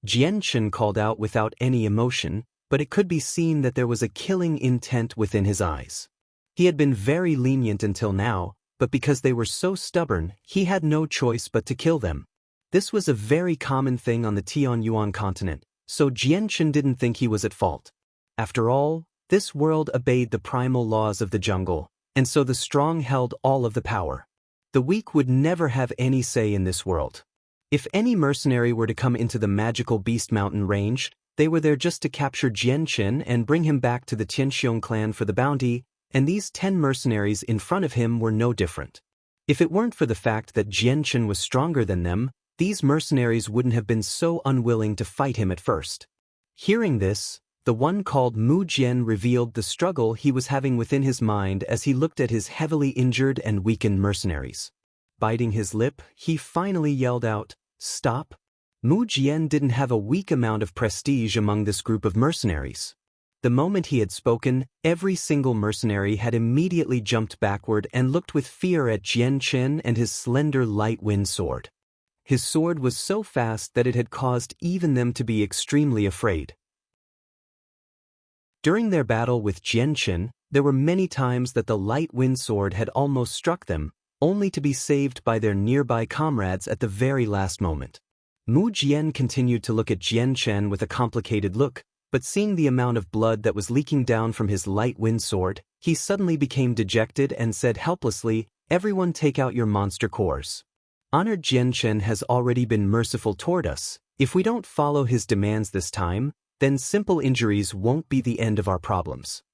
Jian Chen called out without any emotion, but it could be seen that there was a killing intent within his eyes. He had been very lenient until now, but because they were so stubborn, he had no choice but to kill them. This was a very common thing on the Tianyuan continent, so Jian Chen didn't think he was at fault. After all, this world obeyed the primal laws of the jungle, and so the strong held all of the power. The weak would never have any say in this world. If any mercenary were to come into the magical Beast Mountain range, they were there just to capture Jian Chen and bring him back to the Tianxiong clan for the bounty, and these 10 mercenaries in front of him were no different. If it weren't for the fact that Jian Chen was stronger than them, these mercenaries wouldn't have been so unwilling to fight him at first. Hearing this, the one called Mu Jian revealed the struggle he was having within his mind as he looked at his heavily injured and weakened mercenaries. Biting his lip, he finally yelled out, "Stop!" Mu Jian didn't have a weak amount of prestige among this group of mercenaries. The moment he had spoken, every single mercenary had immediately jumped backward and looked with fear at Jian Chen and his slender light wind sword. His sword was so fast that it had caused even them to be extremely afraid. During their battle with Jian Chen, there were many times that the light wind sword had almost struck them, only to be saved by their nearby comrades at the very last moment. Mu Jian continued to look at Jian Chen with a complicated look, but seeing the amount of blood that was leaking down from his light wind sword, he suddenly became dejected and said helplessly, "Everyone take out your monster cores. Honored Jian Chen has already been merciful toward us. If we don't follow his demands this time, then simple injuries won't be the end of our problems."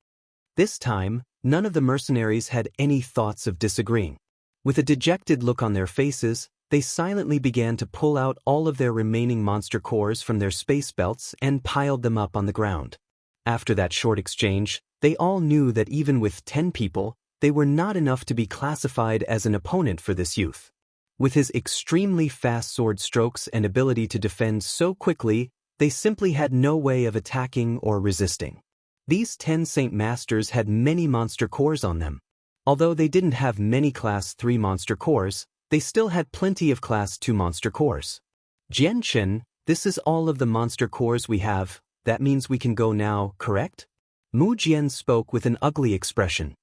This time, none of the mercenaries had any thoughts of disagreeing. With a dejected look on their faces, they silently began to pull out all of their remaining monster cores from their space belts and piled them up on the ground. After that short exchange, they all knew that even with 10 people, they were not enough to be classified as an opponent for this youth. With his extremely fast sword strokes and ability to defend so quickly, they simply had no way of attacking or resisting. These 10 Saint Masters had many monster cores on them. Although they didn't have many Class 3 monster cores, they still had plenty of Class 2 monster cores. Jian Chen, this is all of the monster cores we have. That means we can go now, correct? Mu Jian spoke with an ugly expression.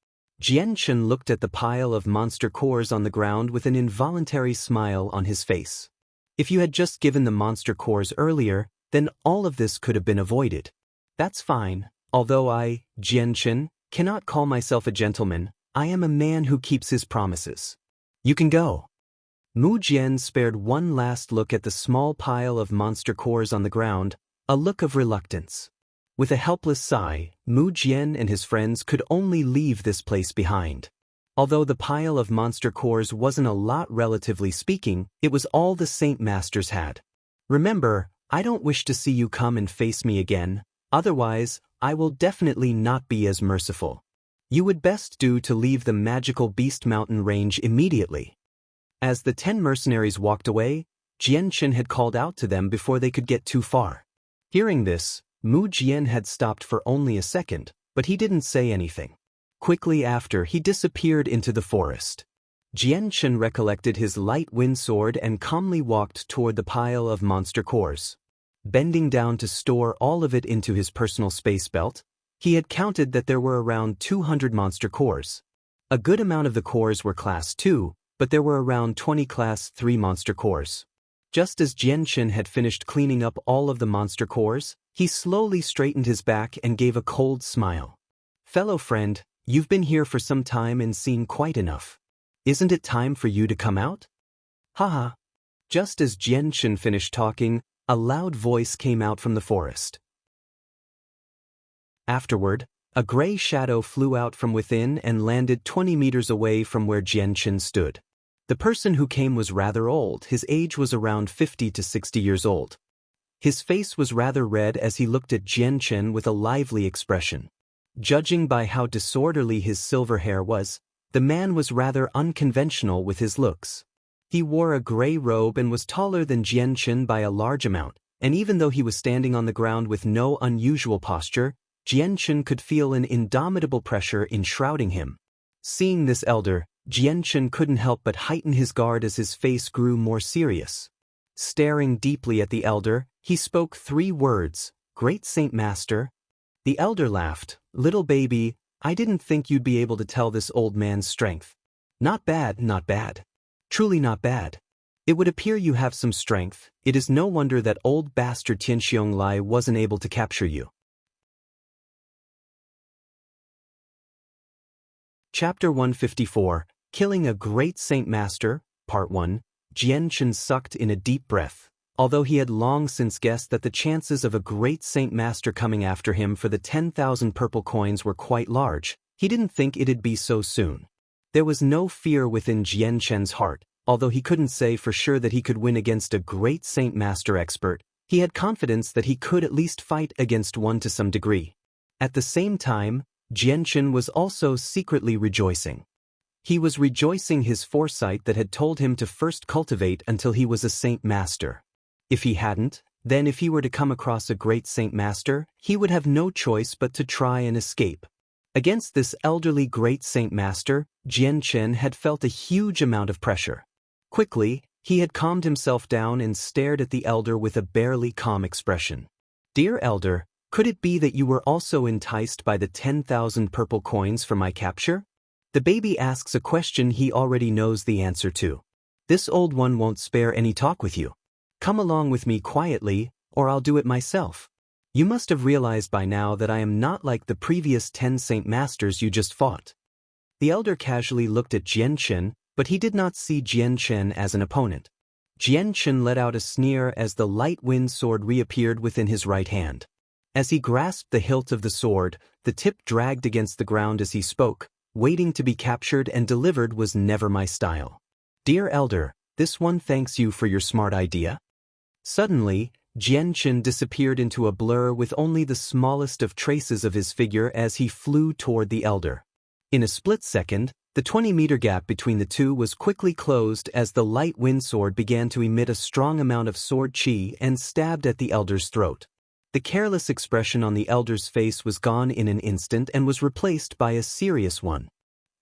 Jian Chen looked at the pile of monster cores on the ground with an involuntary smile on his face. If you had just given the monster cores earlier, then all of this could have been avoided. That's fine. Although I, Jian Chen, cannot call myself a gentleman, I am a man who keeps his promises. You can go. Mu Jian spared one last look at the small pile of monster cores on the ground, a look of reluctance. With a helpless sigh, Mu Jian and his friends could only leave this place behind. Although the pile of monster cores wasn't a lot relatively speaking, it was all the Saint Masters had. Remember, I don't wish to see you come and face me again, otherwise, I will definitely not be as merciful. You would best do to leave the magical Beast Mountain range immediately. As the 10 mercenaries walked away, Jian Chen had called out to them before they could get too far. Hearing this, Mu Jian had stopped for only a second, but he didn't say anything. Quickly after, he disappeared into the forest. Jian Chen recollected his light wind sword and calmly walked toward the pile of monster cores. Bending down to store all of it into his personal space belt, he had counted that there were around 200 monster cores. A good amount of the cores were Class 2, but there were around 20 Class 3 monster cores. Just as Jian Chen had finished cleaning up all of the monster cores, he slowly straightened his back and gave a cold smile. "Fellow friend, you've been here for some time and seen quite enough. Isn't it time for you to come out?" Haha. Just as Jian Chen finished talking, a loud voice came out from the forest. Afterward, a gray shadow flew out from within and landed 20 meters away from where Jian Chen stood. The person who came was rather old. His age was around 50 to 60 years old. His face was rather red as he looked at Jian Chen with a lively expression. Judging by how disorderly his silver hair was, the man was rather unconventional with his looks. He wore a gray robe and was taller than Jian Chen by a large amount, and even though he was standing on the ground with no unusual posture, Jian Chen could feel an indomitable pressure enshrouding him. Seeing this elder, Jian Chen couldn't help but heighten his guard as his face grew more serious. Staring deeply at the elder, he spoke 3 words, "Great Saint Master." The elder laughed, "Little baby, I didn't think you'd be able to tell this old man's strength. Not bad, not bad. Truly not bad. It would appear you have some strength. It is no wonder that old bastard Tianxiong Lai wasn't able to capture you." Chapter 154, Killing a Great Saint Master, Part 1. Jian Chen sucked in a deep breath. Although he had long since guessed that the chances of a great Saint Master coming after him for the 10,000 purple coins were quite large, he didn't think it'd be so soon. There was no fear within Jian Chen's heart. Although he couldn't say for sure that he could win against a great Saint Master expert, he had confidence that he could at least fight against one to some degree. At the same time, Jian Chen was also secretly rejoicing. He was rejoicing his foresight that had told him to first cultivate until he was a Saint Master. If he hadn't, then if he were to come across a great Saint Master, he would have no choice but to try and escape. Against this elderly great Saint Master, Jian Chen had felt a huge amount of pressure. Quickly, he had calmed himself down and stared at the elder with a barely calm expression. "Dear elder, could it be that you were also enticed by the 10,000 purple coins for my capture?" The baby asks a question he already knows the answer to. "This old one won't spare any talk with you. Come along with me quietly, or I'll do it myself. You must have realized by now that I am not like the previous 10 Saint Masters you just fought." The elder casually looked at Jian Chen, but he did not see Jian Chen as an opponent. Jian Chen let out a sneer as the light wind sword reappeared within his right hand. As he grasped the hilt of the sword, the tip dragged against the ground as he spoke. "Waiting to be captured and delivered was never my style. Dear elder, this one thanks you for your smart idea." Suddenly, Jian Chen disappeared into a blur with only the smallest of traces of his figure as he flew toward the elder. In a split second, the 20-meter gap between the two was quickly closed as the light wind sword began to emit a strong amount of sword qi and stabbed at the elder's throat. The careless expression on the elder's face was gone in an instant and was replaced by a serious one.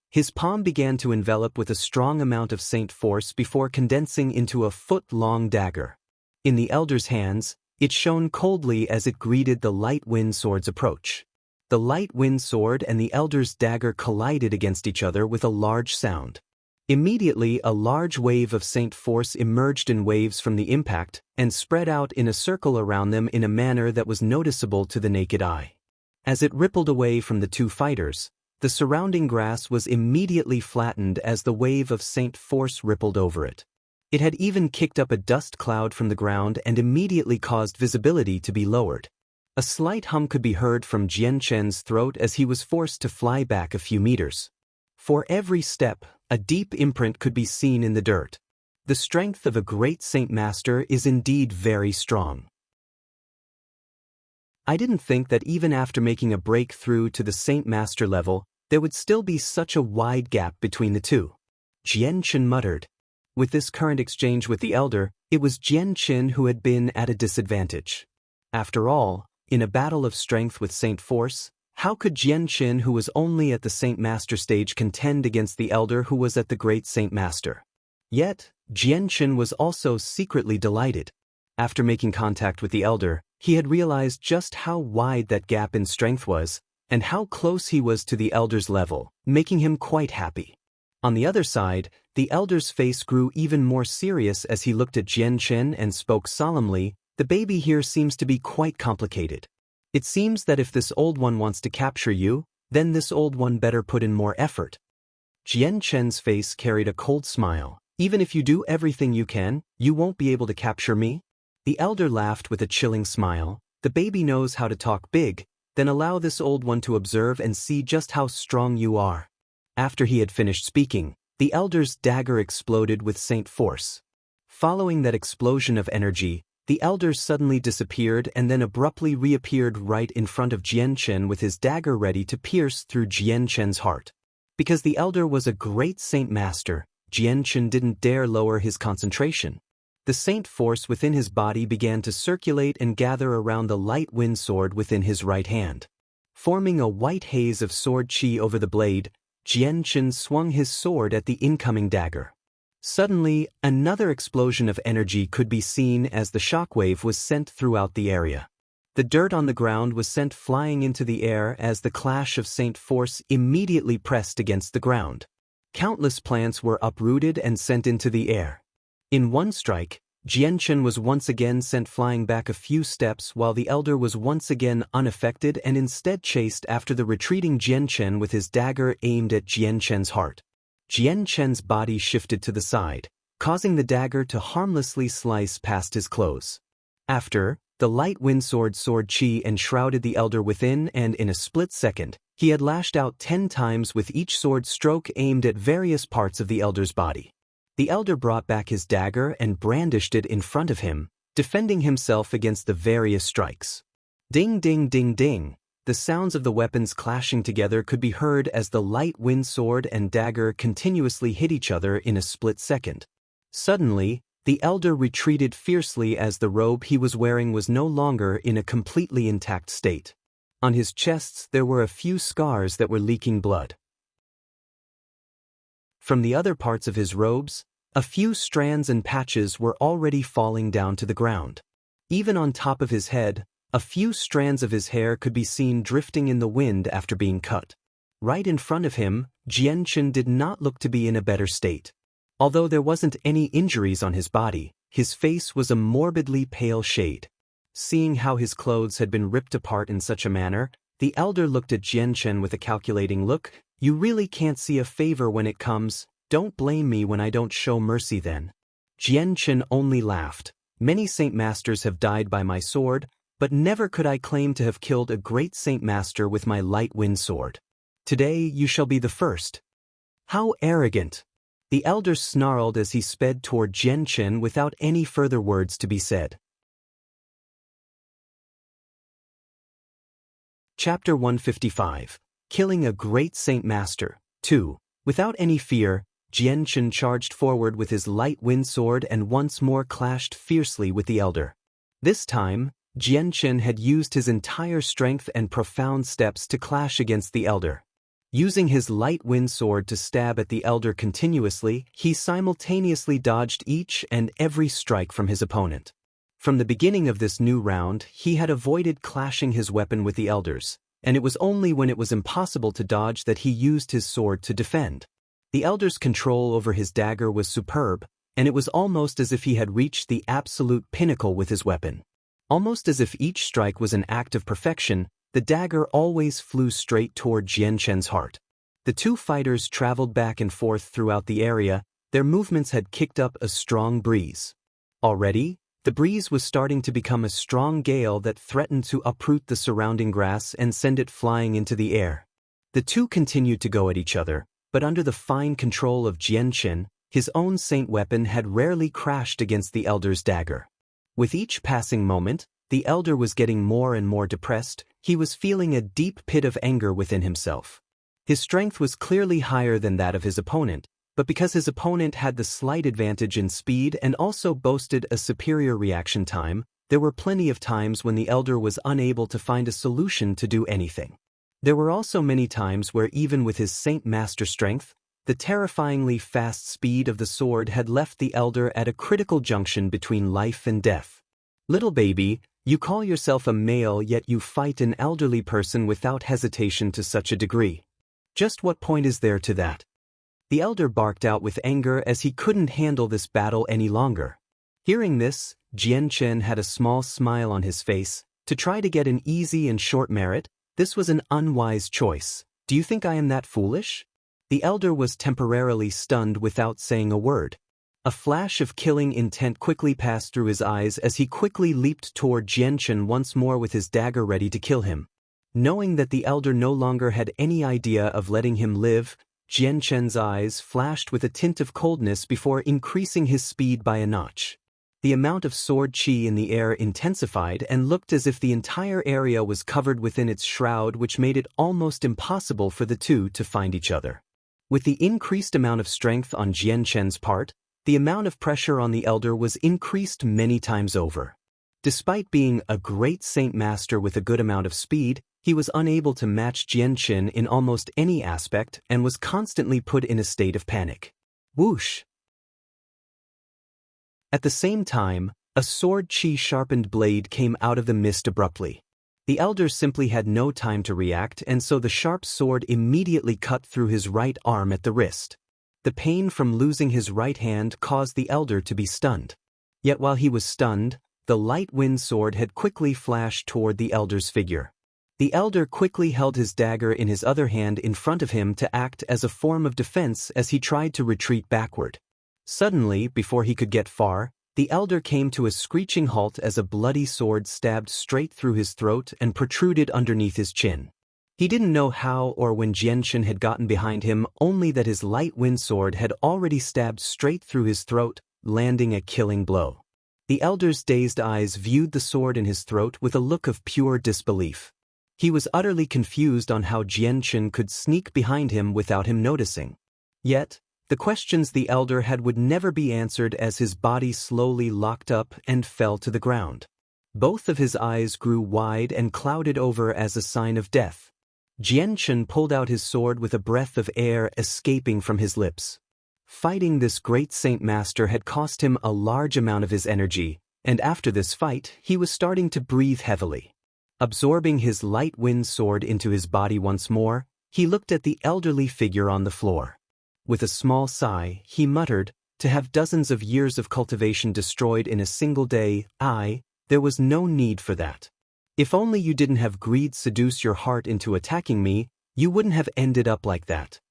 His palm began to envelop with a strong amount of saint force before condensing into a foot-long dagger. In the elder's hands, it shone coldly as it greeted the light wind sword's approach. The light wind sword and the elder's dagger collided against each other with a large sound. Immediately, a large wave of saint force emerged in waves from the impact and spread out in a circle around them in a manner that was noticeable to the naked eye. As it rippled away from the two fighters, the surrounding grass was immediately flattened as the wave of saint force rippled over it. It had even kicked up a dust cloud from the ground and immediately caused visibility to be lowered. A slight hum could be heard from Jian Chen's throat as he was forced to fly back a few meters. For every step, a deep imprint could be seen in the dirt. The strength of a great Saint Master is indeed very strong. I didn't think that even after making a breakthrough to the Saint Master level, there would still be such a wide gap between the two. Jian Chen muttered. With this current exchange with the elder, it was Jian Chen who had been at a disadvantage. After all, in a battle of strength with Saint Force, how could Jian Chen, who was only at the Saint Master stage, contend against the elder who was at the great Saint Master? Yet, Jian Chen was also secretly delighted. After making contact with the elder, he had realized just how wide that gap in strength was, and how close he was to the elder's level, making him quite happy. On the other side, the elder's face grew even more serious as he looked at Jian Chen and spoke solemnly. "The baby here seems to be quite complicated. It seems that if this old one wants to capture you, then this old one better put in more effort." Jian Chen's face carried a cold smile. "Even if you do everything you can, you won't be able to capture me?" The elder laughed with a chilling smile. "The baby knows how to talk big, then allow this old one to observe and see just how strong you are." After he had finished speaking, the elder's dagger exploded with saint force. Following that explosion of energy, the elder suddenly disappeared and then abruptly reappeared right in front of Jian Chen with his dagger ready to pierce through Jian Chen's heart. Because the elder was a great Saint Master, Jian Chen didn't dare lower his concentration. The saint force within his body began to circulate and gather around the light wind sword within his right hand. Forming a white haze of sword qi over the blade, Jian Chen swung his sword at the incoming dagger. Suddenly, another explosion of energy could be seen as the shockwave was sent throughout the area. The dirt on the ground was sent flying into the air as the clash of saint force immediately pressed against the ground. Countless plants were uprooted and sent into the air. In one strike, Jian Chen was once again sent flying back a few steps while the elder was once again unaffected and instead chased after the retreating Jian Chen with his dagger aimed at Jian Chen's heart. Jian Chen's body shifted to the side, causing the dagger to harmlessly slice past his clothes. After, the light wind sword qi enshrouded the elder within and in a split second, he had lashed out 10 times with each sword stroke aimed at various parts of the elder's body. The elder brought back his dagger and brandished it in front of him, defending himself against the various strikes. Ding ding ding ding. The sounds of the weapons clashing together could be heard as the light wind sword and dagger continuously hit each other in a split second. Suddenly, The elder retreated fiercely as the robe he was wearing was no longer in a completely intact state. On his chest there were a few scars that were leaking blood. From the other parts of his robes, a few strands and patches were already falling down to the ground. Even on top of his head, a few strands of his hair could be seen drifting in the wind after being cut. Right in front of him, Jianchen did not look to be in a better state. Although there wasn't any injuries on his body, his face was a morbidly pale shade. Seeing how his clothes had been ripped apart in such a manner, the elder looked at Jianchen with a calculating look. "You really can't see a favor when it comes. Don't blame me when I don't show mercy then." Jianchen only laughed. "Many Saint Masters have died by my sword, but never could I claim to have killed a great Saint Master with my light wind sword. Today you shall be the first." "How arrogant!" The elder snarled as he sped toward Jianchen without any further words to be said. Chapter 155. Killing a Great Saint Master. 2. Without any fear, Jianchen charged forward with his light wind sword and once more clashed fiercely with the elder. This time, Jianchen had used his entire strength and profound steps to clash against the elder. Using his light wind sword to stab at the elder continuously, he simultaneously dodged each and every strike from his opponent. From the beginning of this new round, he had avoided clashing his weapon with the elders, and it was only when it was impossible to dodge that he used his sword to defend. The elder's control over his dagger was superb, and it was almost as if he had reached the absolute pinnacle with his weapon. Almost as if each strike was an act of perfection, the dagger always flew straight toward Jianchen's heart. The two fighters traveled back and forth throughout the area. Their movements had kicked up a strong breeze. Already, the breeze was starting to become a strong gale that threatened to uproot the surrounding grass and send it flying into the air. The two continued to go at each other, but under the fine control of Jianchen, his own saint weapon had rarely crashed against the elder's dagger. With each passing moment, the elder was getting more and more depressed. He was feeling a deep pit of anger within himself. His strength was clearly higher than that of his opponent, but because his opponent had the slight advantage in speed and also boasted a superior reaction time, there were plenty of times when the elder was unable to find a solution to do anything. There were also many times where even with his Saint Master strength, the terrifyingly fast speed of the sword had left the elder at a critical junction between life and death. "Little baby, you call yourself a male yet you fight an elderly person without hesitation to such a degree. Just what point is there to that?" The elder barked out with anger as he couldn't handle this battle any longer. Hearing this, Jianchen had a small smile on his face. To try to get an easy and short merit, this was an unwise choice. "Do you think I am that foolish?" The elder was temporarily stunned without saying a word. A flash of killing intent quickly passed through his eyes as he quickly leaped toward Jianchen once more with his dagger ready to kill him. Knowing that the elder no longer had any idea of letting him live, Jianchen's eyes flashed with a tint of coldness before increasing his speed by a notch. The amount of sword qi in the air intensified and looked as if the entire area was covered within its shroud, which made it almost impossible for the two to find each other. With the increased amount of strength on Jianchen's part, the amount of pressure on the elder was increased many times over. Despite being a great Saint Master with a good amount of speed, he was unable to match Jianchen in almost any aspect and was constantly put in a state of panic. Whoosh! At the same time, a sword qi-sharpened blade came out of the mist abruptly. The elder simply had no time to react, and so the sharp sword immediately cut through his right arm at the wrist. The pain from losing his right hand caused the elder to be stunned. Yet while he was stunned, the light wind sword had quickly flashed toward the elder's figure. The elder quickly held his dagger in his other hand in front of him to act as a form of defense as he tried to retreat backward. Suddenly, before he could get far, the elder came to a screeching halt as a bloody sword stabbed straight through his throat and protruded underneath his chin. He didn't know how or when Jianchen had gotten behind him, only that his light wind sword had already stabbed straight through his throat, landing a killing blow. The elder's dazed eyes viewed the sword in his throat with a look of pure disbelief. He was utterly confused on how Jianchen could sneak behind him without him noticing. Yet, The questions the elder had would never be answered as his body slowly locked up and fell to the ground. Both of his eyes grew wide and clouded over as a sign of death. Jianchen pulled out his sword with a breath of air escaping from his lips. Fighting this great Saint Master had cost him a large amount of his energy, and after this fight he was starting to breathe heavily. Absorbing his light wind sword into his body once more, he looked at the elderly figure on the floor. With a small sigh, he muttered, "To have dozens of years of cultivation destroyed in a single day, there was no need for that. If only you didn't have greed seduce your heart into attacking me, you wouldn't have ended up like that."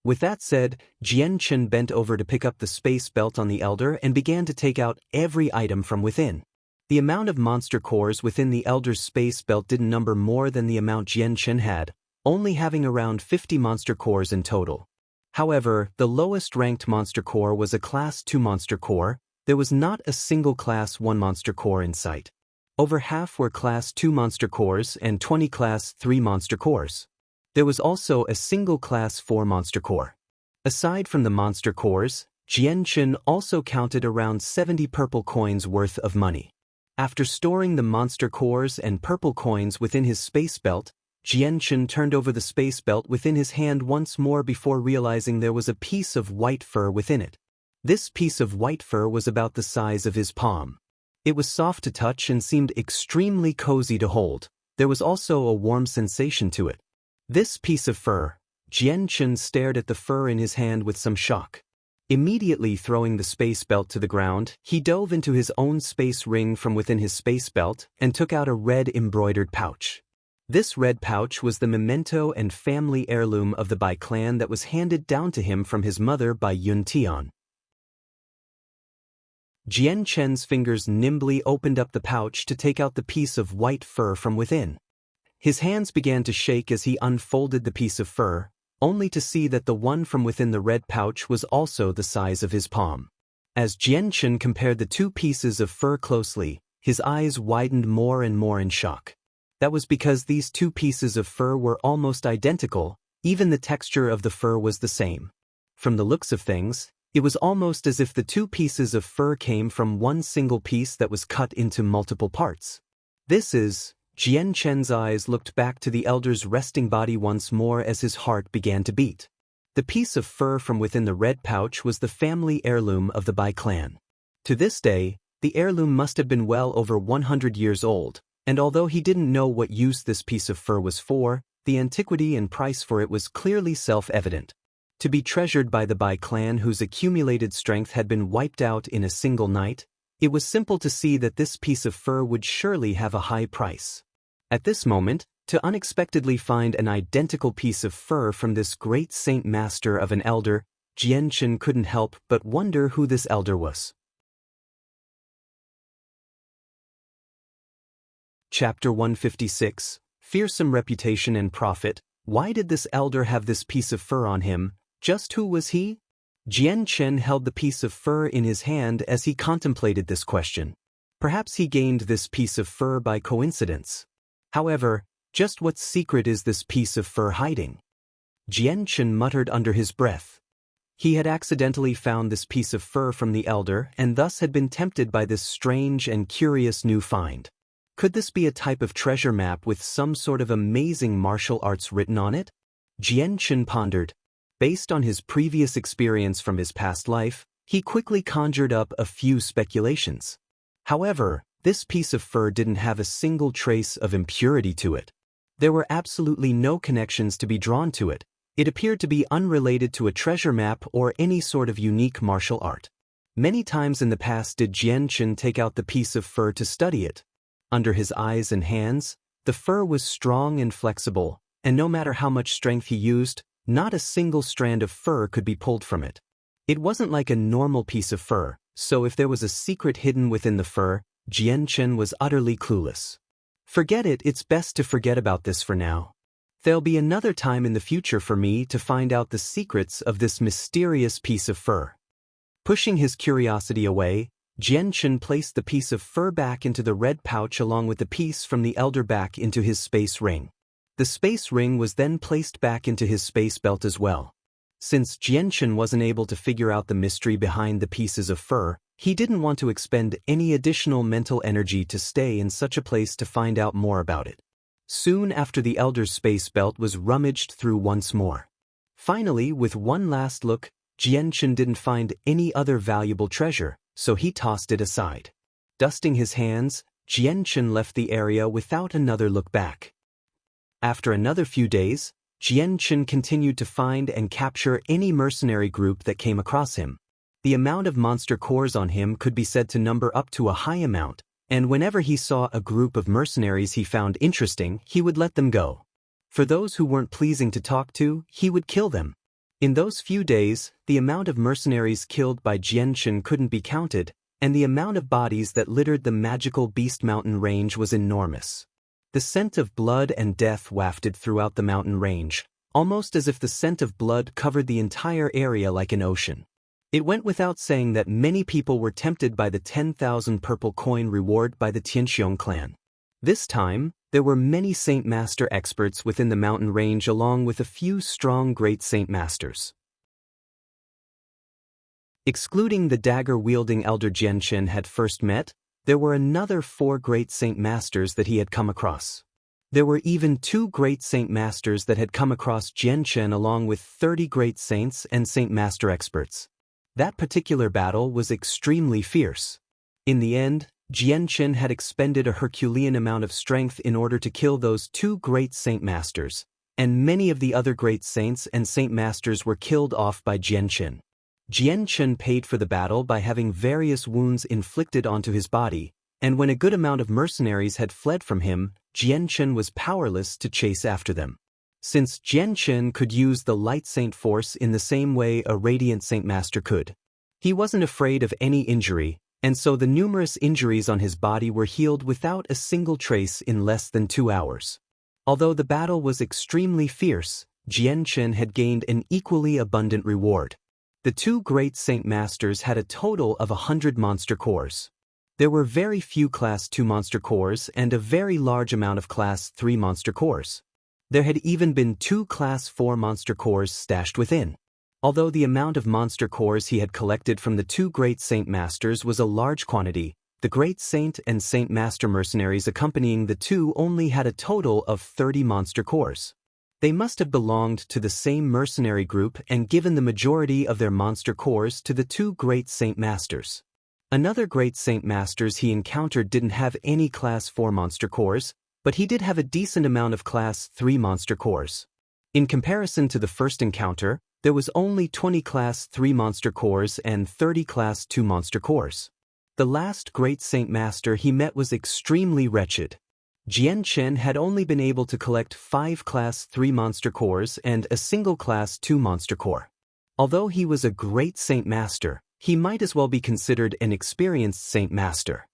With that said, Jianchen bent over to pick up the space belt on the elder and began to take out every item from within. The amount of monster cores within the elder's space belt didn't number more than the amount Jianchen had, only having around 50 monster cores in total. However, the lowest ranked monster core was a Class 2 monster core. There was not a single Class 1 monster core in sight. Over half were Class 2 monster cores and 20 Class 3 monster cores. There was also a single Class 4 monster core. Aside from the monster cores, Jianchen also counted around 70 purple coins worth of money. After storing the monster cores and purple coins within his space belt, Jianchen turned over the space belt within his hand once more before realizing there was a piece of white fur within it. This piece of white fur was about the size of his palm. It was soft to touch and seemed extremely cozy to hold. There was also a warm sensation to it. This piece of fur, Jianchen stared at the fur in his hand with some shock. Immediately throwing the space belt to the ground, he dove into his own space ring from within his space belt and took out a red embroidered pouch. This red pouch was the memento and family heirloom of the Bai clan that was handed down to him from his mother by Yun Tian. Jianchen's fingers nimbly opened up the pouch to take out the piece of white fur from within. His hands began to shake as he unfolded the piece of fur, only to see that the one from within the red pouch was also the size of his palm. As Jianchen compared the two pieces of fur closely, his eyes widened more and more in shock. That was because these two pieces of fur were almost identical, even the texture of the fur was the same. From the looks of things, it was almost as if the two pieces of fur came from one single piece that was cut into multiple parts. Jianchen's eyes looked back to the elder's resting body once more as his heart began to beat. The piece of fur from within the red pouch was the family heirloom of the Bai clan. To this day, the heirloom must have been well over 100 years old, and although he didn't know what use this piece of fur was for, the antiquity and price for it was clearly self-evident. To be treasured by the Bai clan whose accumulated strength had been wiped out in a single night, it was simple to see that this piece of fur would surely have a high price. At this moment, to unexpectedly find an identical piece of fur from this great saint master of an elder, Jianchen couldn't help but wonder who this elder was. Chapter 156, Fearsome Reputation and Profit. Why did this elder have this piece of fur on him? Just who was he? Jianchen held the piece of fur in his hand as he contemplated this question. Perhaps he gained this piece of fur by coincidence. However, just what secret is this piece of fur hiding? Jianchen muttered under his breath. He had accidentally found this piece of fur from the elder and thus had been tempted by this strange and curious new find. Could this be a type of treasure map with some sort of amazing martial arts written on it? Jianchen pondered. Based on his previous experience from his past life, he quickly conjured up a few speculations. However, this piece of fur didn't have a single trace of impurity to it. There were absolutely no connections to be drawn to it. It appeared to be unrelated to a treasure map or any sort of unique martial art. Many times in the past did Jianchen take out the piece of fur to study it. Under his eyes and hands, the fur was strong and flexible, and no matter how much strength he used, not a single strand of fur could be pulled from it. It wasn't like a normal piece of fur, so if there was a secret hidden within the fur, Jianchen was utterly clueless. Forget it, it's best to forget about this for now. There'll be another time in the future for me to find out the secrets of this mysterious piece of fur. Pushing his curiosity away, Jianchen placed the piece of fur back into the red pouch along with the piece from the elder back into his space ring. The space ring was then placed back into his space belt as well. Since Jianchen wasn't able to figure out the mystery behind the pieces of fur, he didn't want to expend any additional mental energy to stay in such a place to find out more about it. Soon after, the Elder's space belt was rummaged through once more. Finally, with one last look, Jianchen didn't find any other valuable treasure, so he tossed it aside. Dusting his hands, Jianchen left the area without another look back. After another few days, Jianchen continued to find and capture any mercenary group that came across him. The amount of monster cores on him could be said to number up to a high amount, and whenever he saw a group of mercenaries he found interesting, he would let them go. For those who weren't pleasing to talk to, he would kill them. In those few days, the amount of mercenaries killed by Jianchen couldn't be counted, and the amount of bodies that littered the magical Beast Mountain range was enormous. The scent of blood and death wafted throughout the mountain range, almost as if the scent of blood covered the entire area like an ocean. It went without saying that many people were tempted by the 10,000 purple coin reward by the Tianxiong clan. This time, there were many Saint Master experts within the mountain range along with a few strong Great Saint Masters. Excluding the dagger-wielding Elder Jianchen had first met, there were another 4 Great Saint Masters that he had come across. There were even 2 Great Saint Masters that had come across Jianchen along with 30 Great Saints and Saint Master experts. That particular battle was extremely fierce. In the end, Jianchen had expended a Herculean amount of strength in order to kill those 2 Great Saint Masters, and many of the other Great Saints and Saint Masters were killed off by Jianchen. Jianchen paid for the battle by having various wounds inflicted onto his body, and when a good amount of mercenaries had fled from him, Jianchen was powerless to chase after them. Since Jianchen could use the Light Saint Force in the same way a Radiant Saint Master could, he wasn't afraid of any injury, and so the numerous injuries on his body were healed without a single trace in less than 2 hours. Although the battle was extremely fierce, Jianchen had gained an equally abundant reward. The 2 Great Saint Masters had a total of 100 monster cores. There were very few Class 2 monster cores and a very large amount of Class 3 monster cores. There had even been 2 Class 4 monster cores stashed within. Although the amount of monster cores he had collected from the 2 Great Saint Masters was a large quantity, the Great Saint and Saint Master mercenaries accompanying the 2 only had a total of 30 monster cores. They must have belonged to the same mercenary group and given the majority of their monster cores to the 2 Great Saint Masters. Another Great Saint Masters he encountered didn't have any Class 4 monster cores, but he did have a decent amount of Class 3 monster cores. In comparison to the first encounter, there was only 20 Class 3 monster cores and 30 Class 2 monster cores. The last Great Saint Master he met was extremely wretched. Jianchen had only been able to collect 5 Class 3 monster cores and a single Class 2 monster core. Although he was a Great Saint Master, he might as well be considered an experienced Saint Master.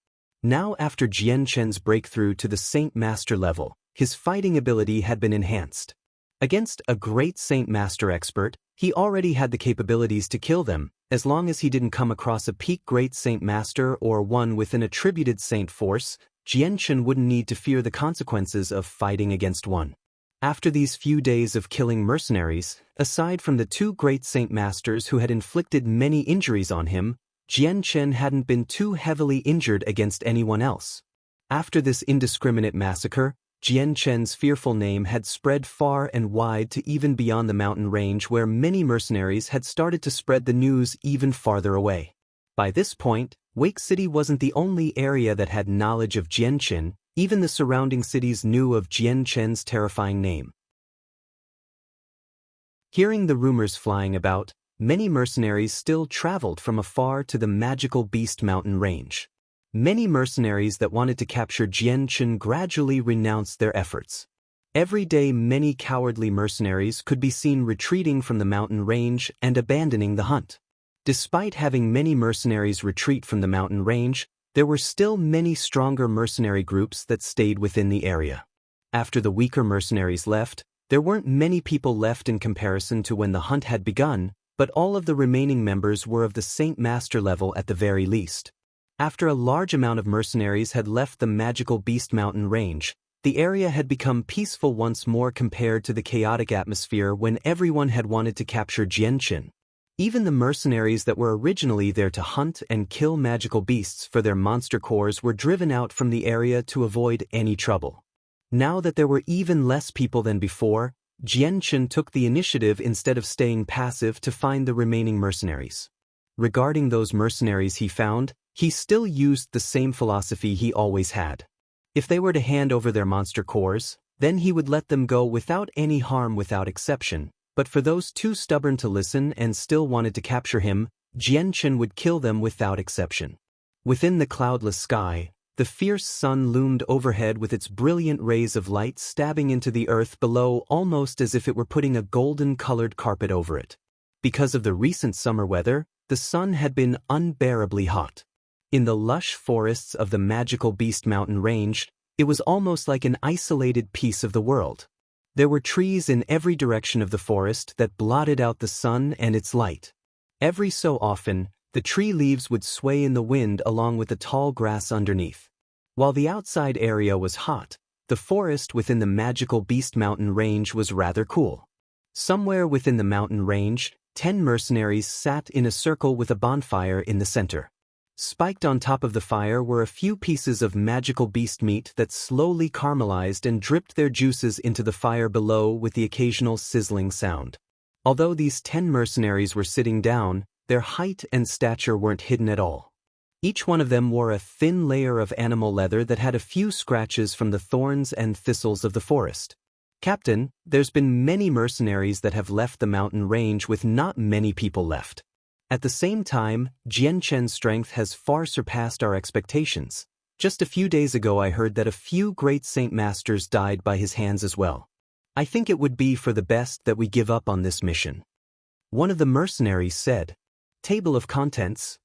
Now, after Jianchen's breakthrough to the Saint Master level, his fighting ability had been enhanced. Against a Great Saint Master expert, he already had the capabilities to kill them, as long as he didn't come across a peak Great Saint Master or one with an attributed Saint Force. Jianchen wouldn't need to fear the consequences of fighting against one. After these few days of killing mercenaries, aside from the 2 Great Saint Masters who had inflicted many injuries on him, Jianchen hadn't been too heavily injured against anyone else. After this indiscriminate massacre, Jianchen's fearful name had spread far and wide to even beyond the mountain range, where many mercenaries had started to spread the news even farther away. By this point, Wake City wasn't the only area that had knowledge of Jianchen. Even the surrounding cities knew of Jianchen's terrifying name. Hearing the rumors flying about, many mercenaries still traveled from afar to the magical Beast Mountain range. Many mercenaries that wanted to capture Jianchen gradually renounced their efforts. Every day, many cowardly mercenaries could be seen retreating from the mountain range and abandoning the hunt. Despite having many mercenaries retreat from the mountain range, there were still many stronger mercenary groups that stayed within the area. After the weaker mercenaries left, there weren't many people left in comparison to when the hunt had begun, but all of the remaining members were of the Saint Master level at the very least. After a large amount of mercenaries had left the magical Beast Mountain range, The area had become peaceful once more compared to the chaotic atmosphere when everyone had wanted to capture Jianqin. Even the mercenaries that were originally there to hunt and kill magical beasts for their monster cores were driven out from the area to avoid any trouble. Now that there were even less people than before, Jianqin took the initiative instead of staying passive to find the remaining mercenaries. Regarding those mercenaries he found, he still used the same philosophy he always had. If they were to hand over their monster cores, then he would let them go without any harm without exception. But for those too stubborn to listen and still wanted to capture him, Jianqin would kill them without exception. Within the cloudless sky, the fierce sun loomed overhead with its brilliant rays of light stabbing into the earth below almost as if it were putting a golden-colored carpet over it. Because of the recent summer weather, the sun had been unbearably hot. In the lush forests of the magical Beast Mountain range, it was almost like an isolated piece of the world. There were trees in every direction of the forest that blotted out the sun and its light. Every so often, the tree leaves would sway in the wind along with the tall grass underneath. While the outside area was hot, the forest within the magical Beast Mountain range was rather cool. Somewhere within the mountain range, 10 mercenaries sat in a circle with a bonfire in the center. Spiked on top of the fire were a few pieces of magical beast meat that slowly caramelized and dripped their juices into the fire below with the occasional sizzling sound. Although these 10 mercenaries were sitting down, their height and stature weren't hidden at all. Each one of them wore a thin layer of animal leather that had a few scratches from the thorns and thistles of the forest. "Captain, there's been many mercenaries that have left the mountain range with not many people left. At the same time, Jianqin's strength has far surpassed our expectations. Just a few days ago I heard that a few great Saint Masters died by his hands as well. I think it would be for the best that we give up on this mission." One of the mercenaries said. Table of Contents.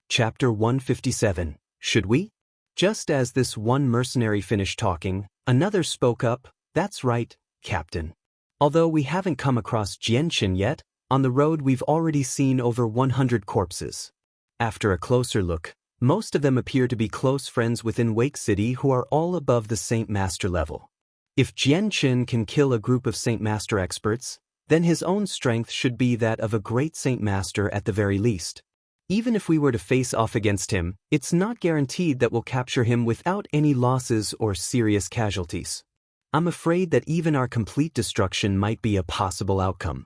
Chapter 157. Should we? Just as this one mercenary finished talking, another spoke up. "That's right, Captain. Although we haven't come across Jianqin yet, on the road we've already seen over 100 corpses. After a closer look, most of them appear to be close friends within Wake City who are all above the Saint Master level. If Jianqin can kill a group of Saint Master experts, then his own strength should be that of a great Saint Master at the very least. Even if we were to face off against him, it's not guaranteed that we'll capture him without any losses or serious casualties. I'm afraid that even our complete destruction might be a possible outcome."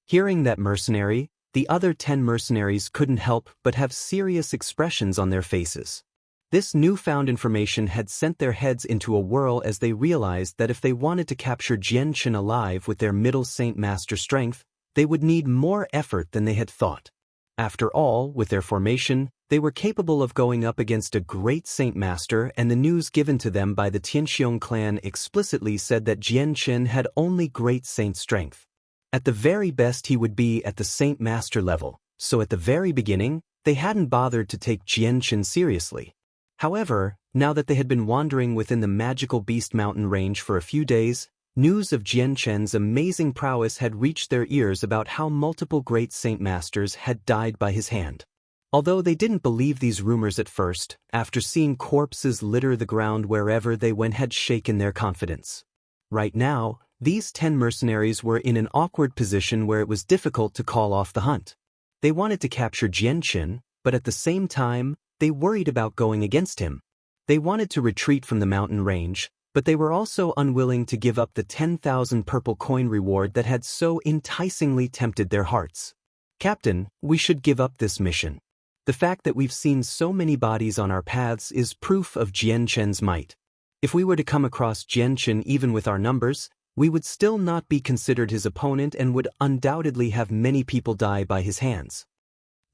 Hearing that mercenary, the other 10 mercenaries couldn't help but have serious expressions on their faces. This newfound information had sent their heads into a whirl as they realized that if they wanted to capture Jianqin alive with their middle Saint Master strength, they would need more effort than they had thought. After all, with their formation, they were capable of going up against a great Saint Master, and the news given to them by the Tianxiong clan explicitly said that Jianqin had only great saint strength. At the very best he would be at the Saint Master level, so at the very beginning, they hadn't bothered to take Jianqin seriously. However, now that they had been wandering within the magical Beast Mountain range for a few days, news of Jianqin's amazing prowess had reached their ears about how multiple great Saint Masters had died by his hand. Although they didn't believe these rumors at first, after seeing corpses litter the ground wherever they went had shaken their confidence. Right now, these 10 mercenaries were in an awkward position where it was difficult to call off the hunt. They wanted to capture Jianqin, but at the same time, they worried about going against him. They wanted to retreat from the mountain range, but they were also unwilling to give up the 10,000 purple coin reward that had so enticingly tempted their hearts. "Captain, we should give up this mission. The fact that we've seen so many bodies on our paths is proof of Jianqin's might. If we were to come across Jianqin even with our numbers, we would still not be considered his opponent and would undoubtedly have many people die by his hands."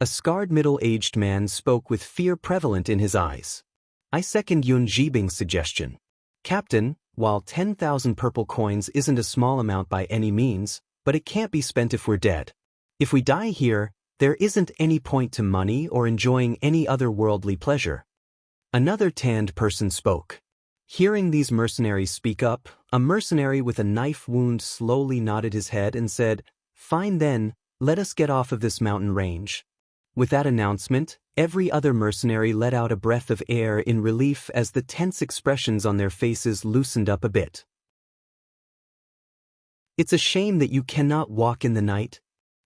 A scarred middle-aged man spoke with fear prevalent in his eyes. "I second Yun Jibing's suggestion. Captain, while 10,000 purple coins isn't a small amount by any means, but it can't be spent if we're dead. If we die here, there isn't any point to money or enjoying any other worldly pleasure." Another tanned person spoke. Hearing these mercenaries speak up, a mercenary with a knife wound slowly nodded his head and said, "Fine then, let us get off of this mountain range." With that announcement, every other mercenary let out a breath of air in relief as the tense expressions on their faces loosened up a bit. It's a shame that you cannot walk in the night.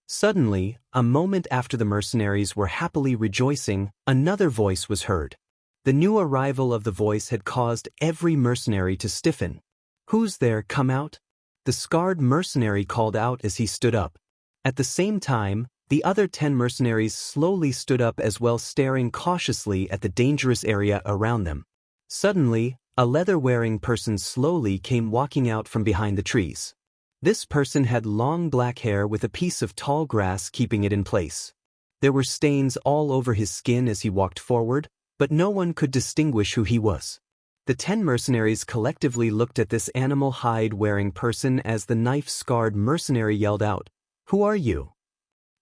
Suddenly, a moment after the mercenaries were happily rejoicing, another voice was heard. The new arrival of the voice had caused every mercenary to stiffen. "Who's there? Come out?" The scarred mercenary called out as he stood up. At the same time, the other 10 mercenaries slowly stood up as well, staring cautiously at the dangerous area around them. Suddenly, a leather-wearing person slowly came walking out from behind the trees. This person had long black hair with a piece of tall grass keeping it in place. There were stains all over his skin as he walked forward, but no one could distinguish who he was. The 10 mercenaries collectively looked at this animal hide-wearing person as the knife-scarred mercenary yelled out, "Who are you?"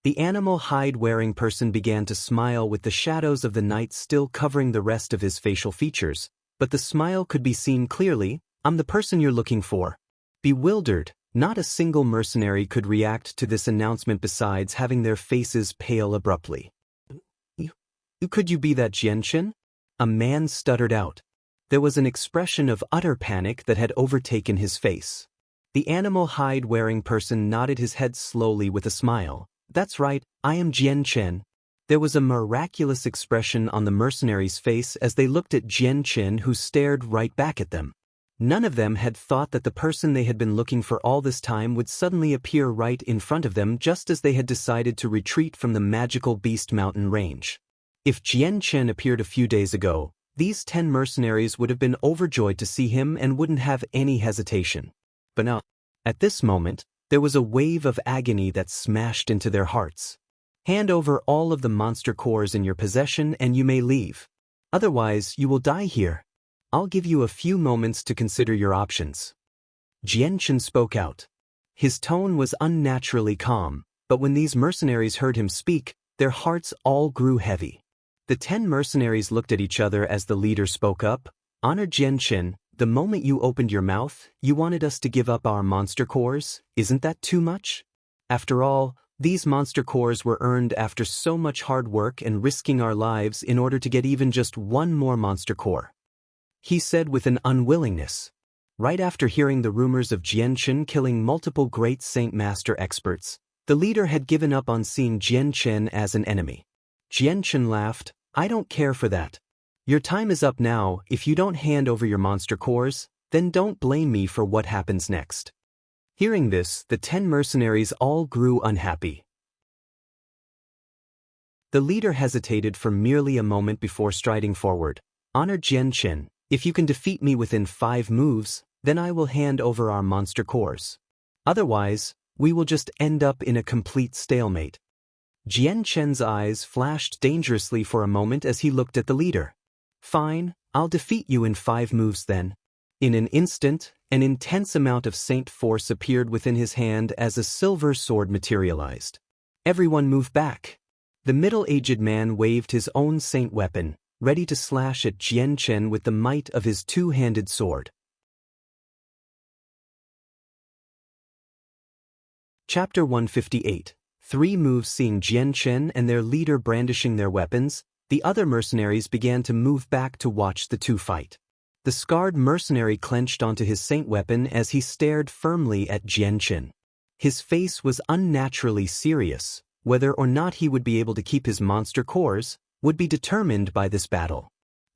The animal hide-wearing person began to smile with the shadows of the night still covering the rest of his facial features, but the smile could be seen clearly. "I'm the person you're looking for." Bewildered, not a single mercenary could react to this announcement besides having their faces pale abruptly. Could you be that Jianchen?" A man stuttered out. There was an expression of utter panic that had overtaken his face. The animal hide-wearing person nodded his head slowly with a smile. "That's right, I am Jianchen." There was a miraculous expression on the mercenaries' face as they looked at Jianchen, who stared right back at them. None of them had thought that the person they had been looking for all this time would suddenly appear right in front of them just as they had decided to retreat from the magical Beast Mountain range. If Jianchen appeared a few days ago, these 10 mercenaries would have been overjoyed to see him and wouldn't have any hesitation. But now, at this moment, there was a wave of agony that smashed into their hearts. "Hand over all of the monster cores in your possession and you may leave. Otherwise, you will die here. I'll give you a few moments to consider your options." Jianchen spoke out. His tone was unnaturally calm, but when these mercenaries heard him speak, their hearts all grew heavy. The 10 mercenaries looked at each other as the leader spoke up. "Honored Jianchen, the moment you opened your mouth, you wanted us to give up our monster cores. Isn't that too much? After all, these monster cores were earned after so much hard work and risking our lives in order to get even just one more monster core," he said with an unwillingness. Right after hearing the rumors of Jianchen killing multiple great Saint Master experts, the leader had given up on seeing Jianchen as an enemy. Jianchen laughed. "I don't care for that. Your time is up now. If you don't hand over your monster cores, then don't blame me for what happens next." Hearing this, the 10 mercenaries all grew unhappy. The leader hesitated for merely a moment before striding forward. "Honored Jianchen, if you can defeat me within 5 moves, then I will hand over our monster cores. Otherwise, we will just end up in a complete stalemate." Jianchen's eyes flashed dangerously for a moment as he looked at the leader. "Fine, I'll defeat you in 5 moves then." In an instant, an intense amount of saint force appeared within his hand as a silver sword materialized. Everyone moved back. The middle-aged man waved his own saint weapon, ready to slash at Jianchen with the might of his 2-handed sword. Chapter 158. 3 moves. Seeing Jianchen and their leader brandishing their weapons, the other mercenaries began to move back to watch the two fight. The scarred mercenary clenched onto his saint weapon as he stared firmly at Jianchen. His face was unnaturally serious. Whether or not he would be able to keep his monster cores would be determined by this battle.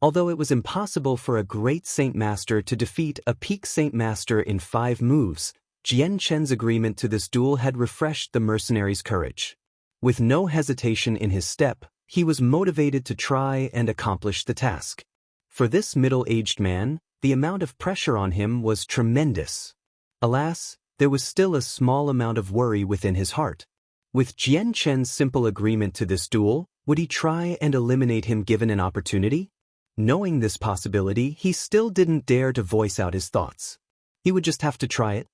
Although it was impossible for a great Saint Master to defeat a peak Saint Master in 5 moves, Jianchen's agreement to this duel had refreshed the mercenary's courage. With no hesitation in his step, he was motivated to try and accomplish the task. For this middle-aged man, the amount of pressure on him was tremendous. Alas, there was still a small amount of worry within his heart. With Jianchen's simple agreement to this duel, would he try and eliminate him given an opportunity? Knowing this possibility, he still didn't dare to voice out his thoughts. He would just have to try it.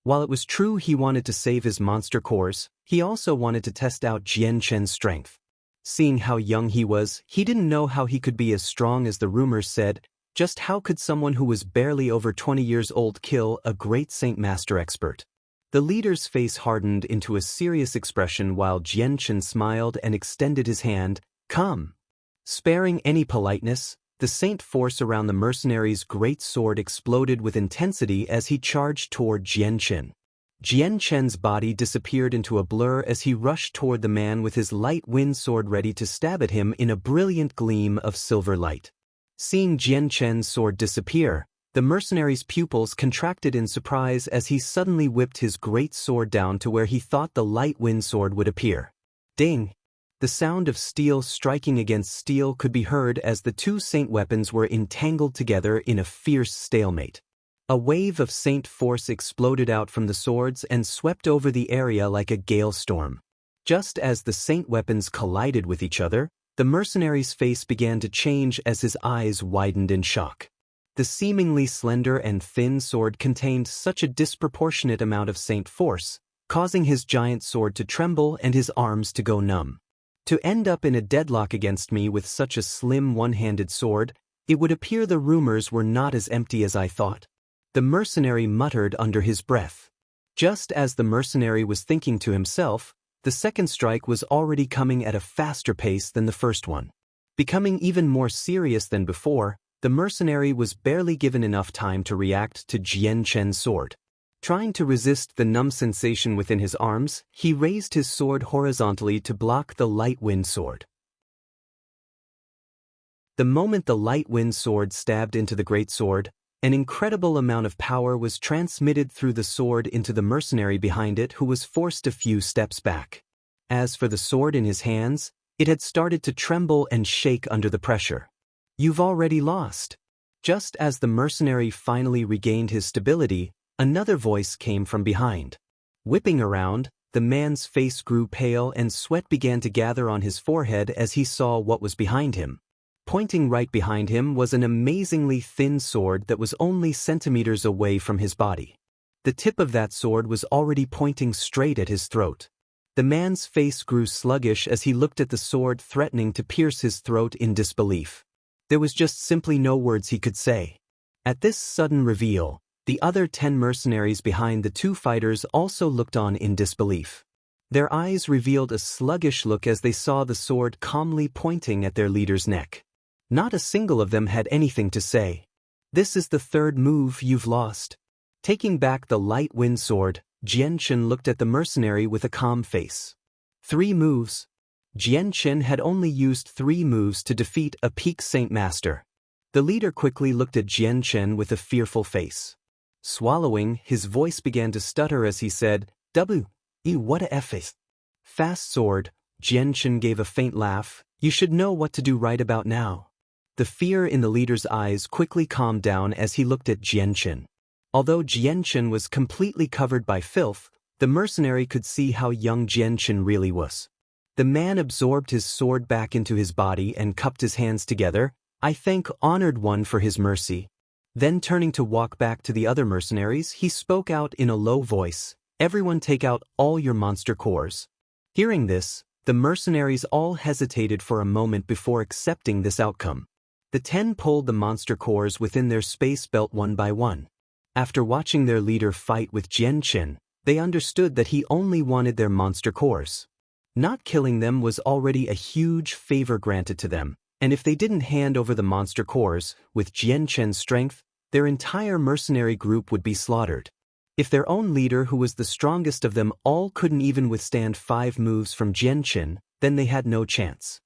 While it was true he wanted to save his monster cores, he also wanted to test out Jianchen's strength. Seeing how young he was, he didn't know how he could be as strong as the rumors said. Just how could someone who was barely over 20 years old kill a great Saint Master expert? The leader's face hardened into a serious expression while Jianchen smiled and extended his hand. Come. Sparing any politeness, the saint force around the mercenary's great sword exploded with intensity as he charged toward Jianchen. Jianchen's body disappeared into a blur as he rushed toward the man with his light wind sword ready to stab at him in a brilliant gleam of silver light. Seeing Jianchen's sword disappear, the mercenary's pupils contracted in surprise as he suddenly whipped his great sword down to where he thought the light wind sword would appear. Ding! The sound of steel striking against steel could be heard as the two saint weapons were entangled together in a fierce stalemate. A wave of saint force exploded out from the swords and swept over the area like a gale storm. Just as the saint weapons collided with each other, the mercenary's face began to change as his eyes widened in shock. The seemingly slender and thin sword contained such a disproportionate amount of saint force, causing his giant sword to tremble and his arms to go numb. To end up in a deadlock against me with such a slim one-handed sword, it would appear the rumors were not as empty as I thought. The mercenary muttered under his breath. Just as the mercenary was thinking to himself, the second strike was already coming at a faster pace than the first one. Becoming even more serious than before, the mercenary was barely given enough time to react to Jianchen's sword. Trying to resist the numb sensation within his arms, he raised his sword horizontally to block the light wind sword. The moment the light wind sword stabbed into the great sword, an incredible amount of power was transmitted through the sword into the mercenary behind it, who was forced a few steps back. As for the sword in his hands, it had started to tremble and shake under the pressure. You've already lost. Just as the mercenary finally regained his stability, another voice came from behind. Whipping around, the man's face grew pale and sweat began to gather on his forehead as he saw what was behind him. Pointing right behind him was an amazingly thin sword that was only centimeters away from his body. The tip of that sword was already pointing straight at his throat. The man's face grew sluggish as he looked at the sword, threatening to pierce his throat in disbelief. There was just simply no words he could say. At this sudden reveal, the other 10 mercenaries behind the two fighters also looked on in disbelief. Their eyes revealed a sluggish look as they saw the sword calmly pointing at their leader's neck. Not a single of them had anything to say. This is the third move you've lost. Taking back the light wind sword, Jianchen looked at the mercenary with a calm face. 3 moves. Jianchen had only used 3 moves to defeat a peak saint master. The leader quickly looked at Jianchen with a fearful face. Swallowing, his voice began to stutter as he said, what a F is. Fast sword, Jianchen gave a faint laugh. You should know what to do right about now. The fear in the leader's eyes quickly calmed down as he looked at Jianchen. Although Jianchen was completely covered by filth, the mercenary could see how young Jianchen really was. The man absorbed his sword back into his body and cupped his hands together. I thank Honored One for his mercy. Then turning to walk back to the other mercenaries, he spoke out in a low voice, everyone take out all your monster cores. Hearing this, the mercenaries all hesitated for a moment before accepting this outcome. The 10 pulled the monster cores within their space belt one by one. After watching their leader fight with Jianchen, they understood that he only wanted their monster cores. Not killing them was already a huge favor granted to them, and if they didn't hand over the monster cores, with Jianchen's strength, their entire mercenary group would be slaughtered. If their own leader, who was the strongest of them all, couldn't even withstand 5 moves from Jianchen, then they had no chance.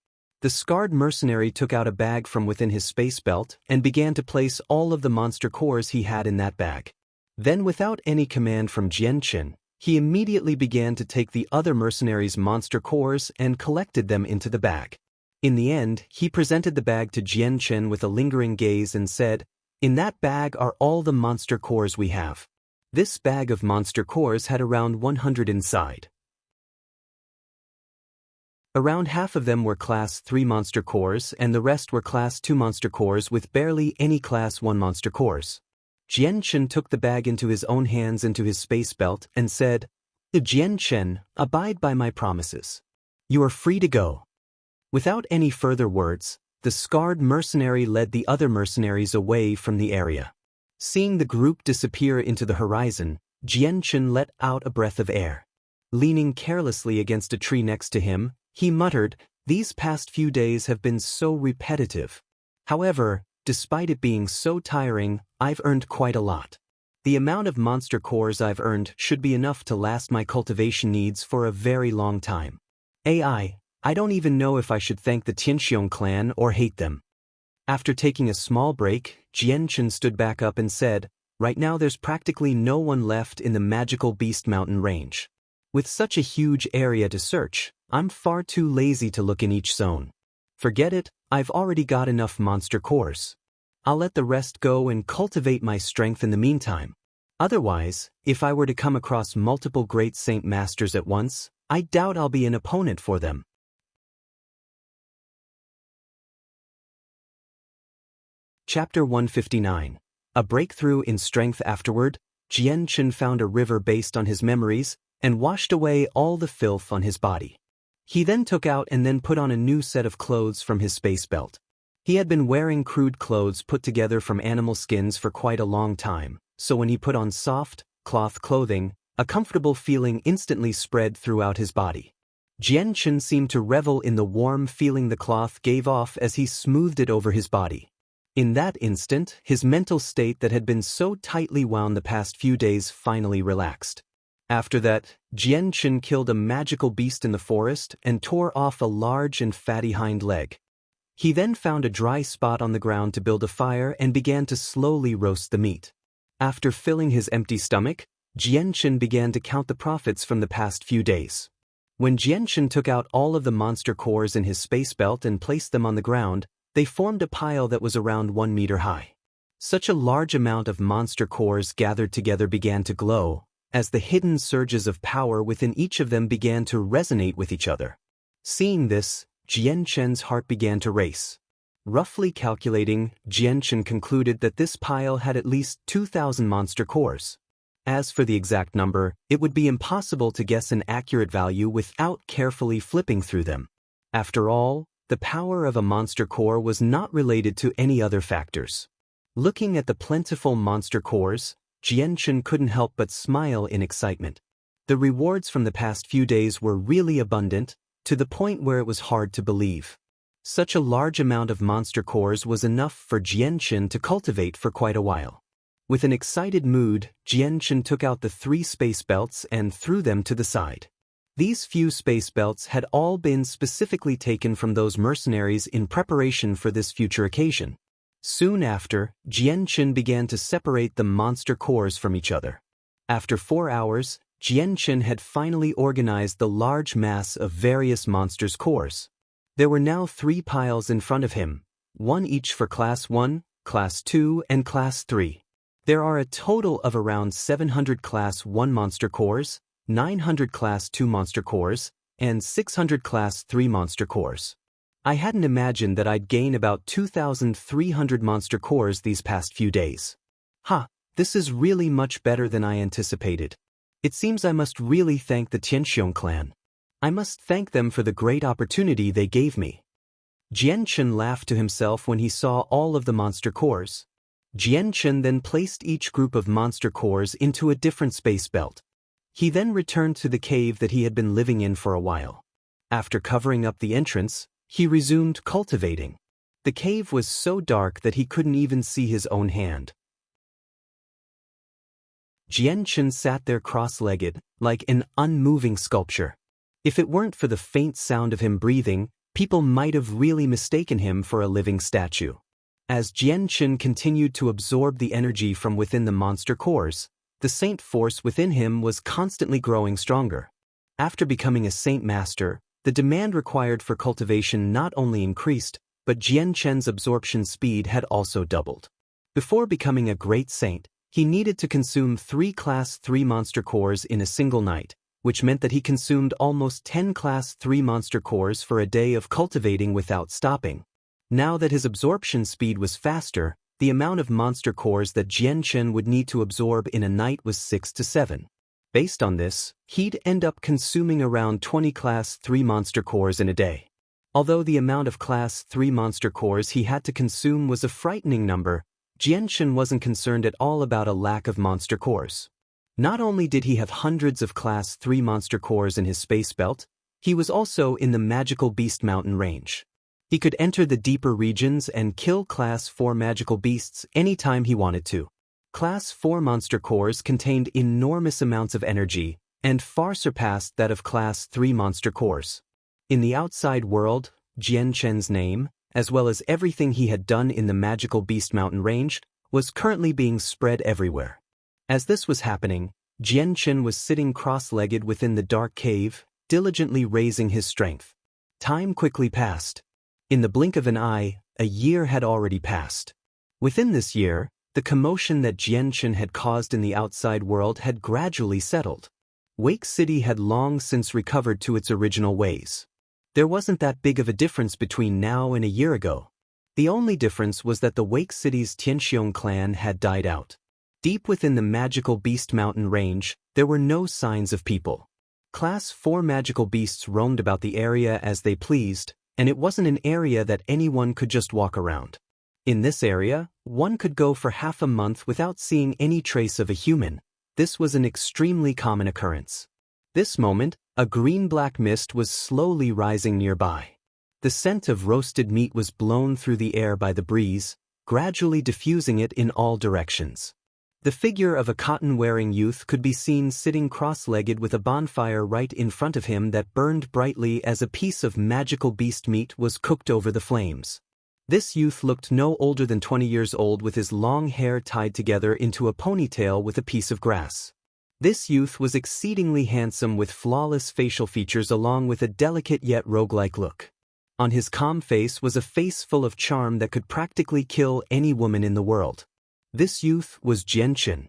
The scarred mercenary took out a bag from within his space belt and began to place all of the monster cores he had in that bag. Then, without any command from Jianchen, he immediately began to take the other mercenaries' monster cores and collected them into the bag. In the end, he presented the bag to Jianchen with a lingering gaze and said, "In that bag are all the monster cores we have." This bag of monster cores had around 100 inside. Around half of them were Class 3 monster cores and the rest were Class 2 monster cores with barely any Class 1 monster cores. Jianchen took the bag into his own hands into his space belt and said, "Jianchen, abide by my promises. You are free to go." Without any further words, the scarred mercenary led the other mercenaries away from the area. Seeing the group disappear into the horizon, Jianchen let out a breath of air. Leaning carelessly against a tree next to him, he muttered, "These past few days have been so repetitive. However, despite it being so tiring, I've earned quite a lot. The amount of monster cores I've earned should be enough to last my cultivation needs for a very long time. I don't even know if I should thank the Tianxiong clan or hate them." After taking a small break, Jianchen stood back up and said, "Right now there's practically no one left in the magical Beast Mountain range. With such a huge area to search, I'm far too lazy to look in each zone. Forget it, I've already got enough monster cores. I'll let the rest go and cultivate my strength in the meantime. Otherwise, if I were to come across multiple great Saint Masters at once, I doubt I'll be an opponent for them." Chapter 159. A breakthrough in strength. Afterward, Jianchen found a river based on his memories and washed away all the filth on his body. He then took out and then put on a new set of clothes from his space belt. He had been wearing crude clothes put together from animal skins for quite a long time, so when he put on soft, cloth clothing, a comfortable feeling instantly spread throughout his body. Jianchen seemed to revel in the warm feeling the cloth gave off as he smoothed it over his body. In that instant, his mental state that had been so tightly wound the past few days finally relaxed. After that, Jianchen killed a magical beast in the forest and tore off a large and fatty hind leg. He then found a dry spot on the ground to build a fire and began to slowly roast the meat. After filling his empty stomach, Jianchen began to count the profits from the past few days. When Jianchen took out all of the monster cores in his space belt and placed them on the ground, they formed a pile that was around 1 meter high. Such a large amount of monster cores gathered together began to glow, as the hidden surges of power within each of them began to resonate with each other. Seeing this, Jianchen's heart began to race. Roughly calculating, Jianchen concluded that this pile had at least 2,000 monster cores. As for the exact number, it would be impossible to guess an accurate value without carefully flipping through them. After all, the power of a monster core was not related to any other factors. Looking at the plentiful monster cores, Jianchen couldn't help but smile in excitement. The rewards from the past few days were really abundant, to the point where it was hard to believe. Such a large amount of monster cores was enough for Jianchen to cultivate for quite a while. With an excited mood, Jianchen took out the 3 space belts and threw them to the side. These few space belts had all been specifically taken from those mercenaries in preparation for this future occasion. Soon after, Jianchen began to separate the monster cores from each other. After 4 hours, Jianchen had finally organized the large mass of various monsters' cores. There were now 3 piles in front of him, 1 each for Class 1, Class 2, and Class 3. There are a total of around 700 Class 1 monster cores, 900 Class 2 monster cores, and 600 Class 3 monster cores. I hadn't imagined that I'd gain about 2,300 monster cores these past few days. This is really much better than I anticipated. It seems I must really thank the Tianxiong clan. I must thank them for the great opportunity they gave me. Jianchen laughed to himself when he saw all of the monster cores. Jianchen then placed each group of monster cores into a different space belt. He then returned to the cave that he had been living in for a while. After covering up the entrance, he resumed cultivating. The cave was so dark that he couldn't even see his own hand. Jianchen sat there cross-legged, like an unmoving sculpture. If it weren't for the faint sound of him breathing, people might have really mistaken him for a living statue. As Jianchen continued to absorb the energy from within the monster cores, the saint force within him was constantly growing stronger. After becoming a saint master, the demand required for cultivation not only increased, but Jianchen's absorption speed had also doubled. Before becoming a great saint, he needed to consume 3 Class 3 monster cores in a single night, which meant that he consumed almost 10 Class 3 monster cores for a day of cultivating without stopping. Now that his absorption speed was faster, the amount of monster cores that Jianchen would need to absorb in a night was 6 to 7. Based on this, he'd end up consuming around 20 Class 3 monster cores in a day. Although the amount of Class 3 monster cores he had to consume was a frightening number, Jianchen wasn't concerned at all about a lack of monster cores. Not only did he have hundreds of Class 3 monster cores in his space belt, he was also in the magical Beast Mountain range. He could enter the deeper regions and kill Class 4 magical beasts anytime he wanted to. Class 4 monster cores contained enormous amounts of energy and far surpassed that of Class 3 monster cores. In the outside world, Jian Chen's name, as well as everything he had done in the magical Beast Mountain range, was currently being spread everywhere. As this was happening, Jian Chen was sitting cross-legged within the dark cave, diligently raising his strength. Time quickly passed. In the blink of an eye, a year had already passed. Within this year, the commotion that Jian Chen had caused in the outside world had gradually settled. Wake City had long since recovered to its original ways. There wasn't that big of a difference between now and a year ago. The only difference was that the Wake City's Tianxiong clan had died out. Deep within the magical Beast Mountain range, there were no signs of people. Class 4 magical beasts roamed about the area as they pleased, and it wasn't an area that anyone could just walk around. In this area, one could go for half a month without seeing any trace of a human. This was an extremely common occurrence. This moment, a green-black mist was slowly rising nearby. The scent of roasted meat was blown through the air by the breeze, gradually diffusing it in all directions. The figure of a cotton-wearing youth could be seen sitting cross-legged with a bonfire right in front of him that burned brightly as a piece of magical beast meat was cooked over the flames. This youth looked no older than 20 years old with his long hair tied together into a ponytail with a piece of grass. This youth was exceedingly handsome with flawless facial features along with a delicate yet roguelike look. On his calm face was a face full of charm that could practically kill any woman in the world. This youth was Jian Chen.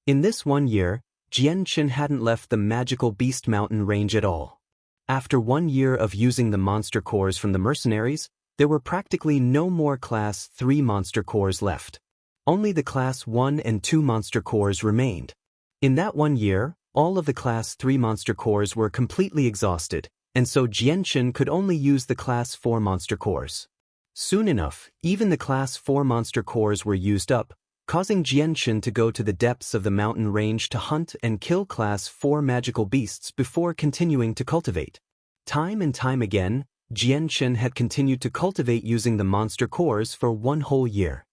In this 1 year, Jian Chen hadn't left the magical Beast Mountain range at all. After 1 year of using the monster cores from the mercenaries, there were practically no more Class 3 monster cores left. Only the Class 1 and 2 monster cores remained. In that 1 year, all of the Class 3 monster cores were completely exhausted, and so Jian Chen could only use the Class 4 monster cores. Soon enough, even the Class 4 monster cores were used up, causing Jian Chen to go to the depths of the mountain range to hunt and kill Class 4 magical beasts before continuing to cultivate. Time and time again, Jian Chen had continued to cultivate using the monster cores for 1 whole year.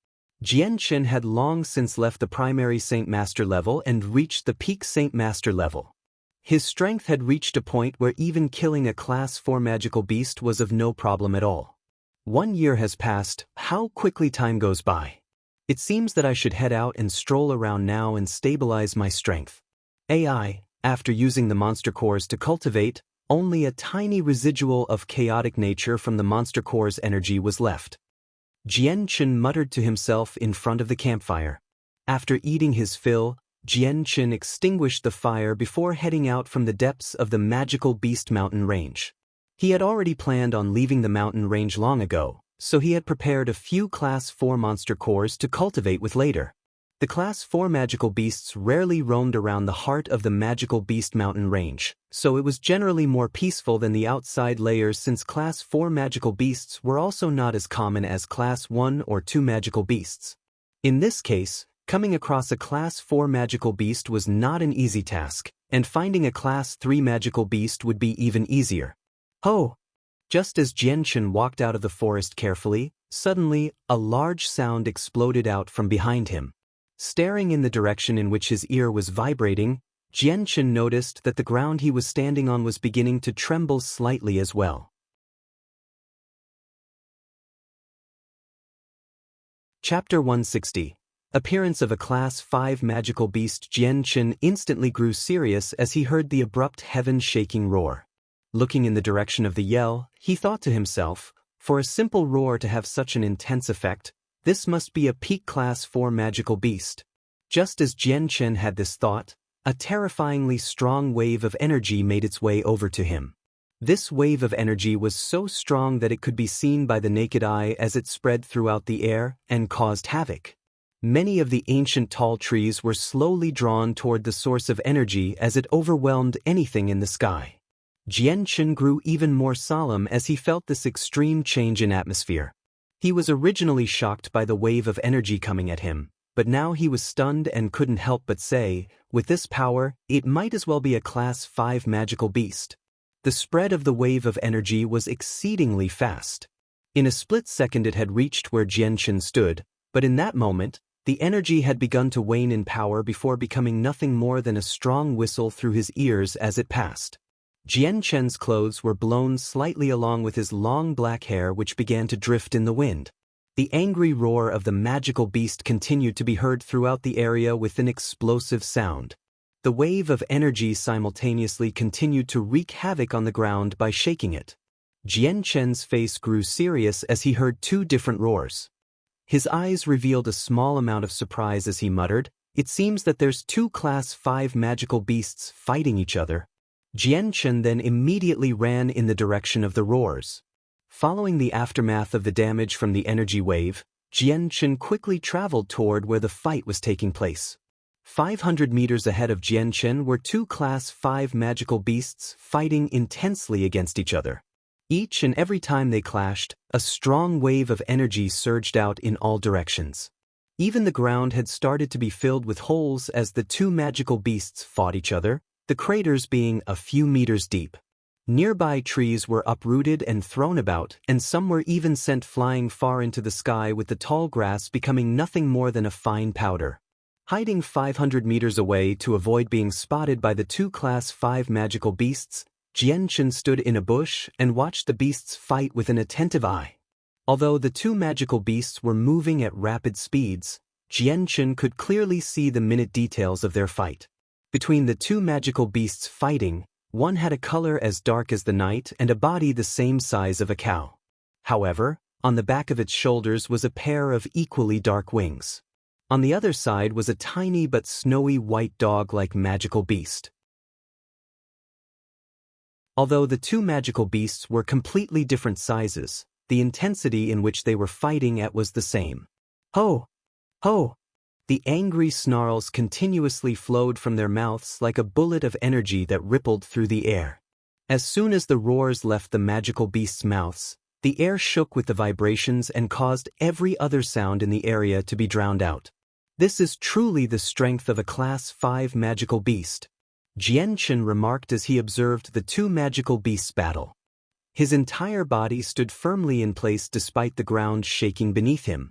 Jian Chen had long since left the primary Saint Master level and reached the peak Saint Master level. His strength had reached a point where even killing a Class 4 magical beast was of no problem at all. 1 year has passed. How quickly time goes by. It seems that I should head out and stroll around now and stabilize my strength. After using the monster cores to cultivate, only a tiny residual of chaotic nature from the monster core's energy was left. Jian Chen muttered to himself in front of the campfire. After eating his fill, Jian Chen extinguished the fire before heading out from the depths of the magical Beast Mountain range. He had already planned on leaving the mountain range long ago, so he had prepared a few Class 4 monster cores to cultivate with later. The Class 4 magical beasts rarely roamed around the heart of the magical Beast Mountain range, so it was generally more peaceful than the outside layers since Class 4 magical beasts were also not as common as Class 1 or 2 magical beasts. In this case, coming across a Class 4 magical beast was not an easy task, and finding a Class 3 magical beast would be even easier. Oh! Just as Jian Chen walked out of the forest carefully, suddenly, a large sound exploded out from behind him. Staring in the direction in which his ear was vibrating, Jian Chen noticed that the ground he was standing on was beginning to tremble slightly as well. Chapter 160. Appearance of a Class 5 magical beast. Jian Chen instantly grew serious as he heard the abrupt heaven-shaking roar. Looking in the direction of the yell, he thought to himself, for a simple roar to have such an intense effect, this must be a peak Class 4 magical beast. Just as Jian Chen had this thought, a terrifyingly strong wave of energy made its way over to him. This wave of energy was so strong that it could be seen by the naked eye as it spread throughout the air and caused havoc. Many of the ancient tall trees were slowly drawn toward the source of energy as it overwhelmed anything in the sky. Jian Chen grew even more solemn as he felt this extreme change in atmosphere. He was originally shocked by the wave of energy coming at him, but now he was stunned and couldn't help but say, with this power, it might as well be a Class 5 magical beast. The spread of the wave of energy was exceedingly fast. In a split second it had reached where Jianchen stood, but in that moment, the energy had begun to wane in power before becoming nothing more than a strong whistle through his ears as it passed. Jianchen's clothes were blown slightly along with his long black hair, which began to drift in the wind. The angry roar of the magical beast continued to be heard throughout the area with an explosive sound. The wave of energy simultaneously continued to wreak havoc on the ground by shaking it. Jianchen's face grew serious as he heard two different roars. His eyes revealed a small amount of surprise as he muttered, "It seems that there's two Class 5 magical beasts fighting each other." Jianchen then immediately ran in the direction of the roars. Following the aftermath of the damage from the energy wave, Jianchen quickly traveled toward where the fight was taking place. 500 meters ahead of Jianchen were two Class 5 magical beasts fighting intensely against each other. Each and every time they clashed, a strong wave of energy surged out in all directions. Even the ground had started to be filled with holes as the two magical beasts fought each other, the craters being a few meters deep. Nearby trees were uprooted and thrown about, and some were even sent flying far into the sky, with the tall grass becoming nothing more than a fine powder. Hiding 500 meters away to avoid being spotted by the two Class 5 magical beasts, Jianchen stood in a bush and watched the beasts fight with an attentive eye. Although the two magical beasts were moving at rapid speeds, Jianchen could clearly see the minute details of their fight. Between the two magical beasts fighting, one had a color as dark as the night and a body the same size of a cow. However, on the back of its shoulders was a pair of equally dark wings. On the other side was a tiny but snowy white dog-like magical beast. Although the two magical beasts were completely different sizes, the intensity in which they were fighting at was the same. Ho! Ho! The angry snarls continuously flowed from their mouths like a bullet of energy that rippled through the air. As soon as the roars left the magical beasts' mouths, the air shook with the vibrations and caused every other sound in the area to be drowned out. This is truly the strength of a Class 5 magical beast, Jianchen remarked as he observed the two magical beasts battle. His entire body stood firmly in place despite the ground shaking beneath him.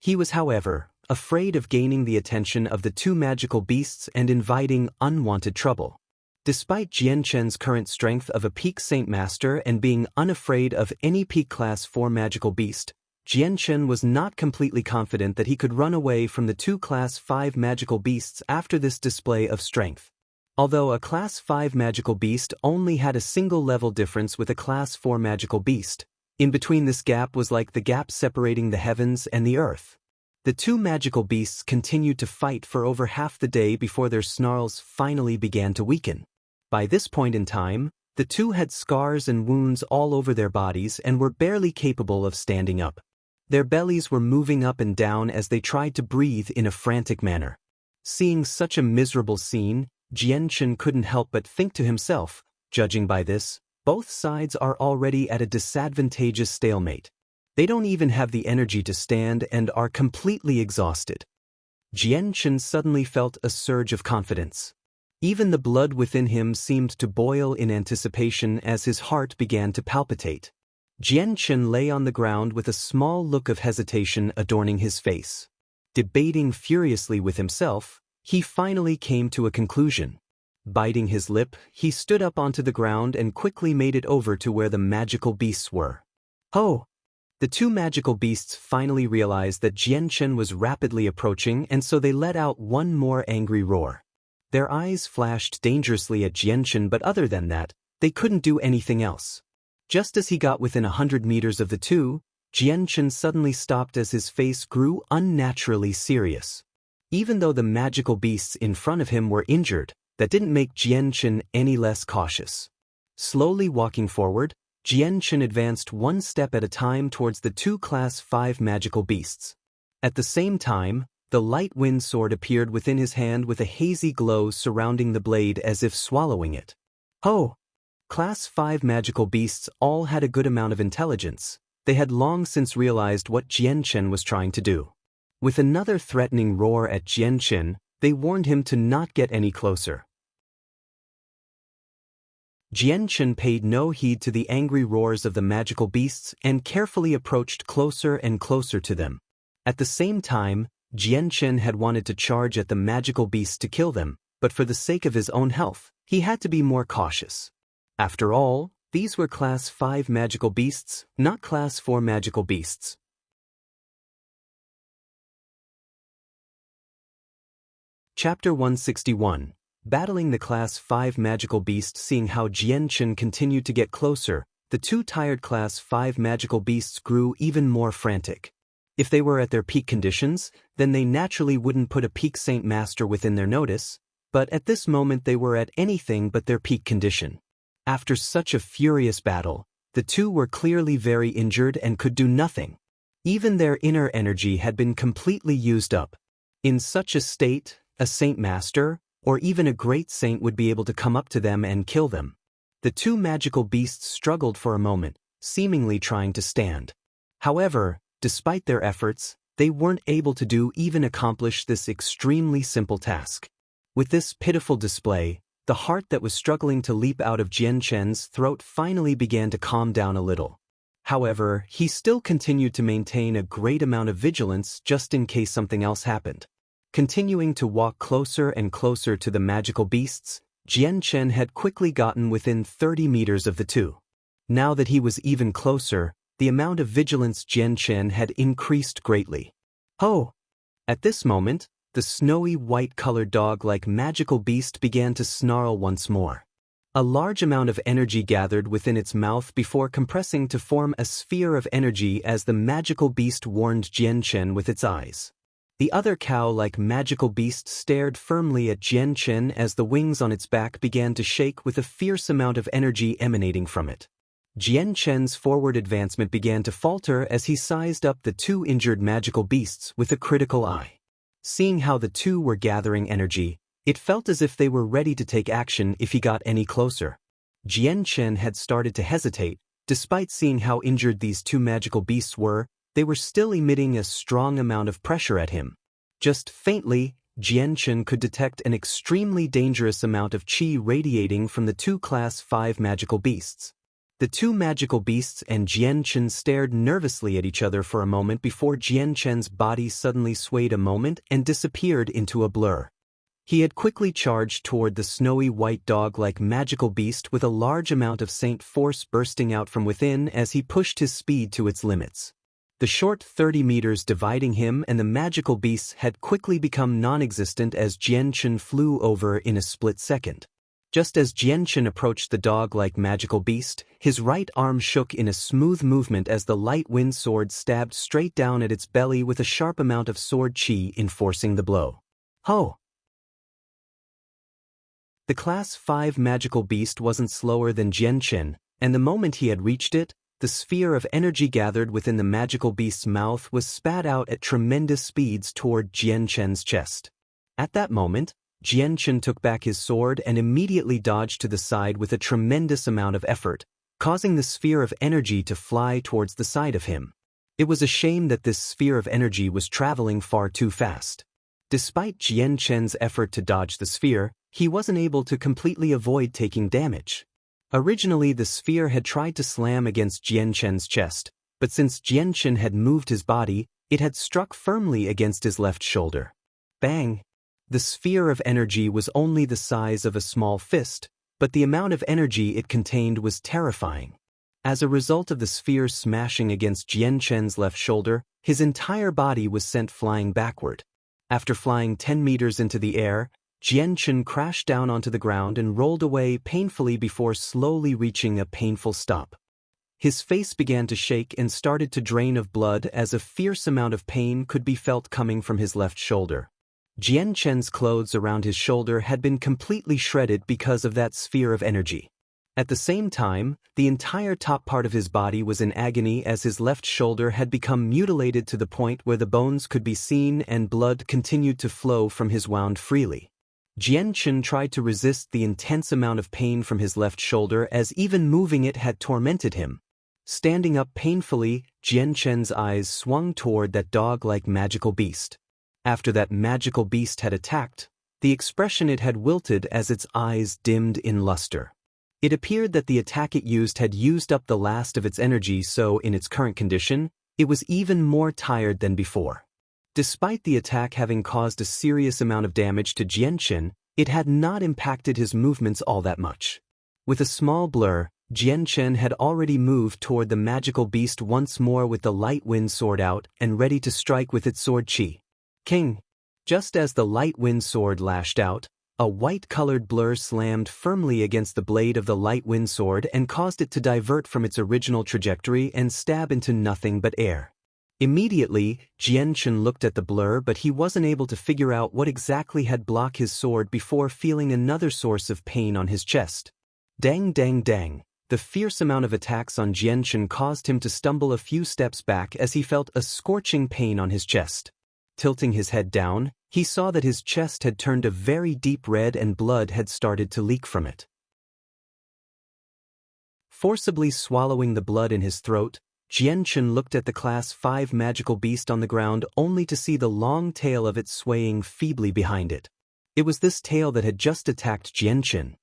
He was, however, afraid of gaining the attention of the two magical beasts and inviting unwanted trouble. Despite Jianchen's current strength of a peak Saint Master and being unafraid of any peak Class 4 magical beast, Jianchen was not completely confident that he could run away from the two Class 5 magical beasts after this display of strength. Although a Class 5 magical beast only had a single level difference with a Class 4 magical beast, in between this gap was like the gap separating the heavens and the earth. The two magical beasts continued to fight for over half the day before their snarls finally began to weaken. By this point in time, the two had scars and wounds all over their bodies and were barely capable of standing up. Their bellies were moving up and down as they tried to breathe in a frantic manner. Seeing such a miserable scene, Jianchen couldn't help but think to himself, judging by this, both sides are already at a disadvantageous stalemate. They don't even have the energy to stand and are completely exhausted. Jianchen suddenly felt a surge of confidence. Even the blood within him seemed to boil in anticipation as his heart began to palpitate. Jianchen lay on the ground with a small look of hesitation adorning his face. Debating furiously with himself, he finally came to a conclusion. Biting his lip, he stood up onto the ground and quickly made it over to where the magical beasts were. Ho! The two magical beasts finally realized that Jianchen was rapidly approaching, and so they let out one more angry roar. Their eyes flashed dangerously at Jianchen, but other than that, they couldn't do anything else. Just as he got within 100 meters of the two, Jianchen suddenly stopped as his face grew unnaturally serious. Even though the magical beasts in front of him were injured, that didn't make Jianchen any less cautious. Slowly walking forward, Jianchen advanced one step at a time towards the two Class 5 magical beasts. At the same time, the light wind sword appeared within his hand with a hazy glow surrounding the blade as if swallowing it. Ho! Class 5 magical beasts all had a good amount of intelligence. They had long since realized what Jianchen was trying to do. With another threatening roar at Jianchen, they warned him to not get any closer. Jianchen paid no heed to the angry roars of the magical beasts and carefully approached closer and closer to them. At the same time, Jianchen had wanted to charge at the magical beasts to kill them, but for the sake of his own health, he had to be more cautious. After all, these were Class 5 magical beasts, not Class 4 magical beasts. Chapter 161. Battling the Class 5 magical beast. Seeing how Jianchen continued to get closer, the two tired Class 5 magical beasts grew even more frantic. If they were at their peak conditions, then they naturally wouldn't put a peak Saint Master within their notice, but at this moment they were at anything but their peak condition. After such a furious battle, the two were clearly very injured and could do nothing. Even their inner energy had been completely used up. In such a state, a Saint Master, or even a great saint would be able to come up to them and kill them. The two magical beasts struggled for a moment, seemingly trying to stand. However, despite their efforts, they weren't able to even accomplish this extremely simple task. With this pitiful display, the heart that was struggling to leap out of Jianchen's throat finally began to calm down a little. However, he still continued to maintain a great amount of vigilance just in case something else happened. Continuing to walk closer and closer to the magical beasts, Jianchen had quickly gotten within 30 meters of the two. Now that he was even closer, the amount of vigilance Jianchen had increased greatly. Oh! At this moment, the snowy white-colored dog-like magical beast began to snarl once more. A large amount of energy gathered within its mouth before compressing to form a sphere of energy as the magical beast warned Jianchen with its eyes. The other cow-like magical beast stared firmly at Jianchen as the wings on its back began to shake with a fierce amount of energy emanating from it. Jianchen's forward advancement began to falter as he sized up the two injured magical beasts with a critical eye. Seeing how the two were gathering energy, it felt as if they were ready to take action if he got any closer. Jianchen had started to hesitate. Despite seeing how injured these two magical beasts were, they were still emitting a strong amount of pressure at him. Just faintly, Jianchen could detect an extremely dangerous amount of qi radiating from the two Class 5 magical beasts. The two magical beasts and Jianchen stared nervously at each other for a moment before Jianchen's body suddenly swayed a moment and disappeared into a blur. He had quickly charged toward the snowy white dog-like magical beast with a large amount of Saint force bursting out from within as he pushed his speed to its limits. The short 30 meters dividing him and the magical beasts had quickly become non-existent as Jianchen flew over in a split second. Just as Jianchen approached the dog-like magical beast, his right arm shook in a smooth movement as the light wind sword stabbed straight down at its belly with a sharp amount of sword qi enforcing the blow. Ho! The Class 5 magical beast wasn't slower than Jianchen, and the moment he had reached it, the sphere of energy gathered within the magical beast's mouth was spat out at tremendous speeds toward Jianchen's chest. At that moment, Jianchen took back his sword and immediately dodged to the side with a tremendous amount of effort, causing the sphere of energy to fly towards the side of him. It was a shame that this sphere of energy was traveling far too fast. Despite Jianchen's effort to dodge the sphere, he wasn't able to completely avoid taking damage. Originally, the sphere had tried to slam against Jianchen's chest, but since Jianchen had moved his body, it had struck firmly against his left shoulder. Bang! The sphere of energy was only the size of a small fist, but the amount of energy it contained was terrifying. As a result of the sphere smashing against Jianchen's left shoulder, his entire body was sent flying backward. After flying 10 meters into the air, Jianchen crashed down onto the ground and rolled away painfully before slowly reaching a painful stop. His face began to shake and started to drain of blood as a fierce amount of pain could be felt coming from his left shoulder. Jianchen's clothes around his shoulder had been completely shredded because of that sphere of energy. At the same time, the entire top part of his body was in agony as his left shoulder had become mutilated to the point where the bones could be seen and blood continued to flow from his wound freely. Jianchen tried to resist the intense amount of pain from his left shoulder as even moving it had tormented him. Standing up painfully, Jian Chen's eyes swung toward that dog-like magical beast. After that magical beast had attacked, the expression it had wilted as its eyes dimmed in luster. It appeared that the attack it used had used up the last of its energy, so in its current condition, it was even more tired than before. Despite the attack having caused a serious amount of damage to Jian Chen, it had not impacted his movements all that much. With a small blur, Jian Chen had already moved toward the magical beast once more with the light wind sword out and ready to strike with its sword chi. King! Just as the light wind sword lashed out, a white-colored blur slammed firmly against the blade of the light wind sword and caused it to divert from its original trajectory and stab into nothing but air. Immediately, Jian Chen looked at the blur, but he wasn't able to figure out what exactly had blocked his sword before feeling another source of pain on his chest. Dang dang dang. The fierce amount of attacks on Jian Chen caused him to stumble a few steps back as he felt a scorching pain on his chest. Tilting his head down, he saw that his chest had turned a very deep red and blood had started to leak from it. Forcibly swallowing the blood in his throat, Jian Chen looked at the Class 5 magical beast on the ground only to see the long tail of it swaying feebly behind it. It was this tail that had just attacked Jian Chen.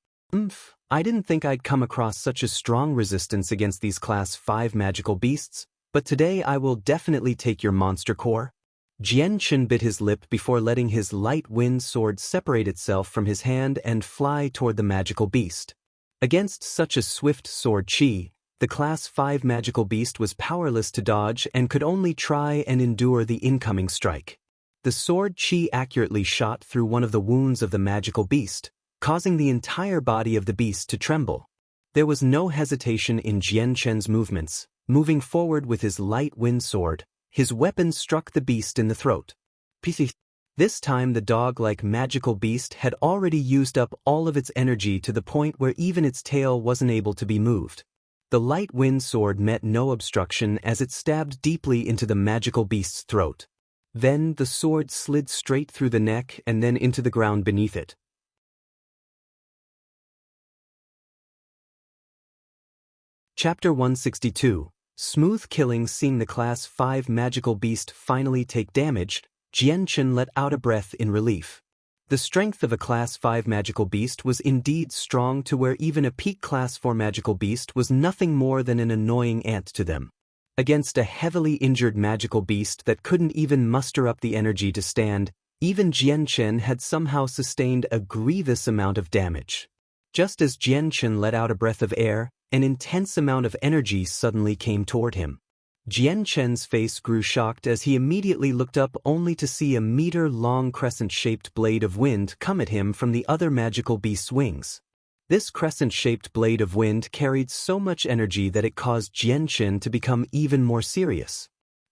I didn't think I'd come across such a strong resistance against these Class 5 magical beasts, but today I will definitely take your monster core. Jian Chen bit his lip before letting his light wind sword separate itself from his hand and fly toward the magical beast. Against such a swift sword chi, the Class 5 magical beast was powerless to dodge and could only try and endure the incoming strike. The sword chi accurately shot through one of the wounds of the magical beast, causing the entire body of the beast to tremble. There was no hesitation in Jian Chen's movements. Moving forward with his light wind sword, his weapon struck the beast in the throat. This time the dog-like magical beast had already used up all of its energy to the point where even its tail wasn't able to be moved. The light wind sword met no obstruction as it stabbed deeply into the magical beast's throat. Then the sword slid straight through the neck and then into the ground beneath it. Chapter 162. Smooth killing. Seeing the Class 5 magical beast finally take damage, Jian Chen let out a breath in relief. The strength of a Class 5 magical beast was indeed strong to where even a peak Class 4 magical beast was nothing more than an annoying ant to them. Against a heavily injured magical beast that couldn't even muster up the energy to stand, even Jian Chen had somehow sustained a grievous amount of damage. Just as Jian Chen let out a breath of air, an intense amount of energy suddenly came toward him. Jian Chen's face grew shocked as he immediately looked up only to see a meter-long crescent-shaped blade of wind come at him from the other magical beast's wings. This crescent-shaped blade of wind carried so much energy that it caused Jian Chen to become even more serious.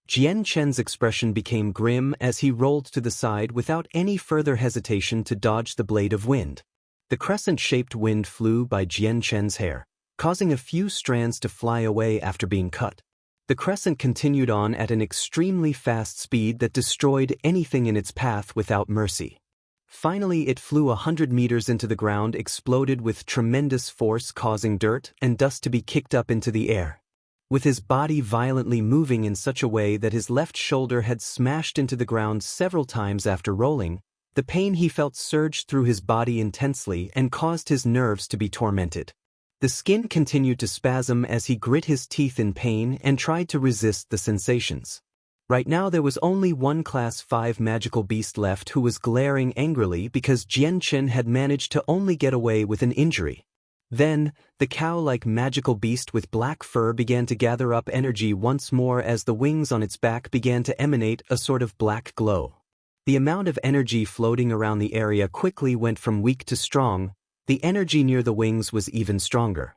Jian Chen's expression became grim as he rolled to the side without any further hesitation to dodge the blade of wind. The crescent-shaped wind flew by Jian Chen's hair, causing a few strands to fly away after being cut. The crescent continued on at an extremely fast speed that destroyed anything in its path without mercy. Finally, it flew 100 meters into the ground, exploded with tremendous force, causing dirt and dust to be kicked up into the air. With his body violently moving in such a way that his left shoulder had smashed into the ground several times after rolling, the pain he felt surged through his body intensely and caused his nerves to be tormented. The skin continued to spasm as he grit his teeth in pain and tried to resist the sensations. Right now there was only one Class 5 magical beast left who was glaring angrily because Jian Chen had managed to only get away with an injury. Then, the cow-like magical beast with black fur began to gather up energy once more as the wings on its back began to emanate a sort of black glow. The amount of energy floating around the area quickly went from weak to strong. The energy near the wings was even stronger.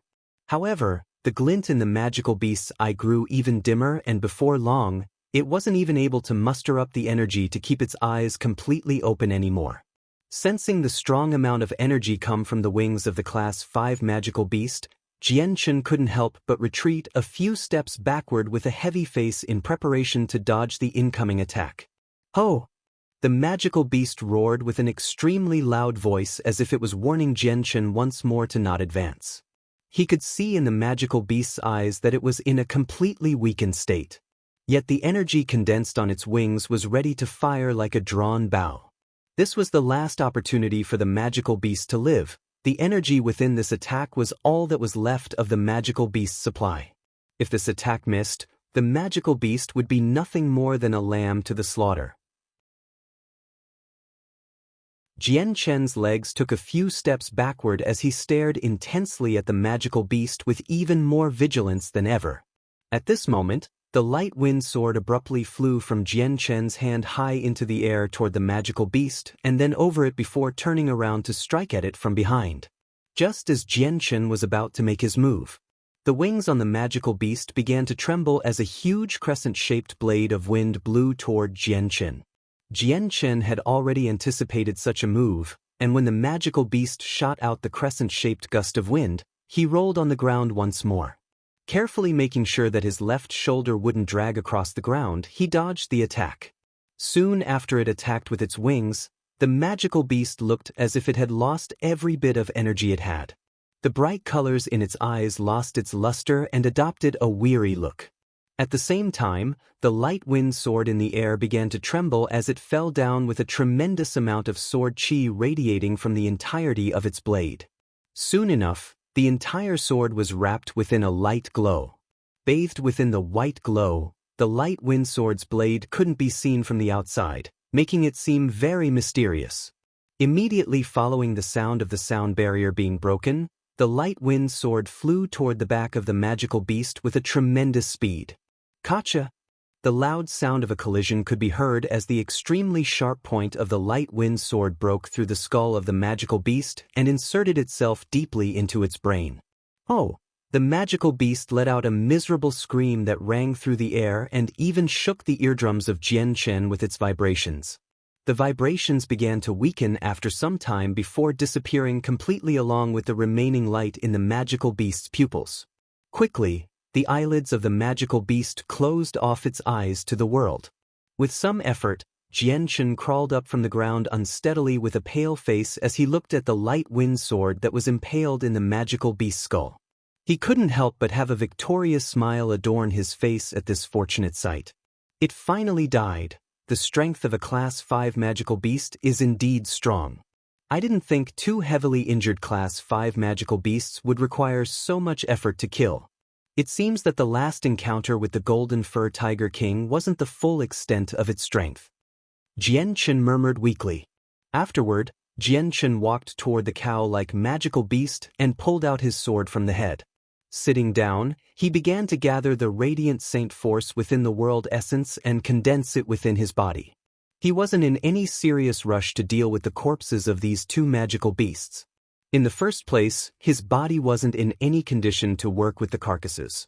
However, the glint in the magical beast's eye grew even dimmer, and before long, it wasn't even able to muster up the energy to keep its eyes completely open anymore. Sensing the strong amount of energy come from the wings of the Class 5 magical beast, Jian Chen couldn't help but retreat a few steps backward with a heavy face in preparation to dodge the incoming attack. Ho! The magical beast roared with an extremely loud voice as if it was warning Jian Chen once more to not advance. He could see in the magical beast's eyes that it was in a completely weakened state. Yet the energy condensed on its wings was ready to fire like a drawn bow. This was the last opportunity for the magical beast to live. The energy within this attack was all that was left of the magical beast's supply. If this attack missed, the magical beast would be nothing more than a lamb to the slaughter. Jian Chen's legs took a few steps backward as he stared intensely at the magical beast with even more vigilance than ever. At this moment, the light wind sword abruptly flew from Jian Chen's hand high into the air toward the magical beast and then over it before turning around to strike at it from behind. Just as Jian Chen was about to make his move, the wings on the magical beast began to tremble as a huge crescent-shaped blade of wind blew toward Jian Chen. Jian Chen had already anticipated such a move, and when the magical beast shot out the crescent-shaped gust of wind, he rolled on the ground once more. Carefully making sure that his left shoulder wouldn't drag across the ground, he dodged the attack. Soon after it attacked with its wings, the magical beast looked as if it had lost every bit of energy it had. The bright colors in its eyes lost its luster and adopted a weary look. At the same time, the light wind sword in the air began to tremble as it fell down with a tremendous amount of sword chi radiating from the entirety of its blade. Soon enough, the entire sword was wrapped within a light glow. Bathed within the white glow, the light wind sword's blade couldn't be seen from the outside, making it seem very mysterious. Immediately following the sound of the sound barrier being broken, the light wind sword flew toward the back of the magical beast with a tremendous speed. Gotcha! The loud sound of a collision could be heard as the extremely sharp point of the light wind sword broke through the skull of the magical beast and inserted itself deeply into its brain. Oh! The magical beast let out a miserable scream that rang through the air and even shook the eardrums of Jian Chen with its vibrations. The vibrations began to weaken after some time before disappearing completely along with the remaining light in the magical beast's pupils. Quickly, the eyelids of the magical beast closed off its eyes to the world. With some effort, Jian Chen crawled up from the ground unsteadily with a pale face as he looked at the light wind sword that was impaled in the magical beast's skull. He couldn't help but have a victorious smile adorn his face at this fortunate sight. It finally died. The strength of a Class 5 magical beast is indeed strong. I didn't think 2 heavily injured Class 5 magical beasts would require so much effort to kill. It seems that the last encounter with the Golden Fur Tiger King wasn't the full extent of its strength. Jian Chen murmured weakly. Afterward, Jian Chen walked toward the cow-like magical beast and pulled out his sword from the head. Sitting down, he began to gather the radiant saint force within the world essence and condense it within his body. He wasn't in any serious rush to deal with the corpses of these 2 magical beasts. In the first place, his body wasn't in any condition to work with the carcasses.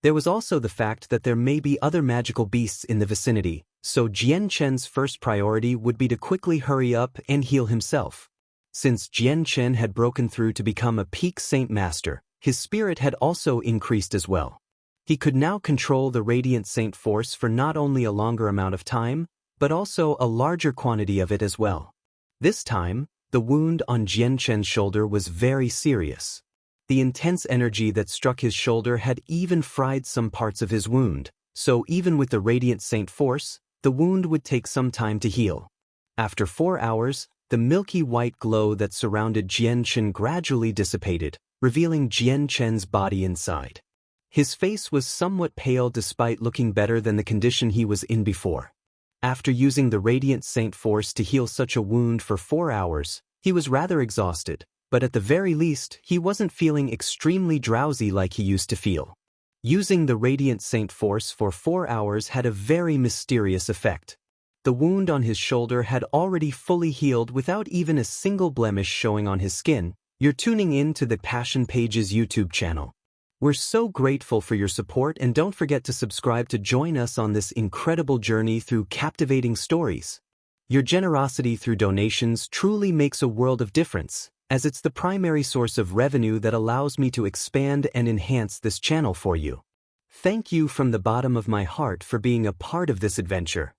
There was also the fact that there may be other magical beasts in the vicinity, so Jian Chen's first priority would be to quickly hurry up and heal himself. Since Jian Chen had broken through to become a peak saint master, his spirit had also increased as well. He could now control the radiant saint force for not only a longer amount of time, but also a larger quantity of it as well. This time, the wound on Jian Chen's shoulder was very serious. The intense energy that struck his shoulder had even fried some parts of his wound, so even with the radiant saint force, the wound would take some time to heal. After 4 hours, the milky white glow that surrounded Jian Chen gradually dissipated, revealing Jian Chen's body inside. His face was somewhat pale despite looking better than the condition he was in before. After using the radiant saint force to heal such a wound for 4 hours, he was rather exhausted, but at the very least, he wasn't feeling extremely drowsy like he used to feel. Using the radiant saint force for 4 hours had a very mysterious effect. The wound on his shoulder had already fully healed without even a single blemish showing on his skin. You're tuning in to the Passion Pages YouTube channel. We're so grateful for your support, and don't forget to subscribe to join us on this incredible journey through captivating stories. Your generosity through donations truly makes a world of difference, as it's the primary source of revenue that allows me to expand and enhance this channel for you. Thank you from the bottom of my heart for being a part of this adventure.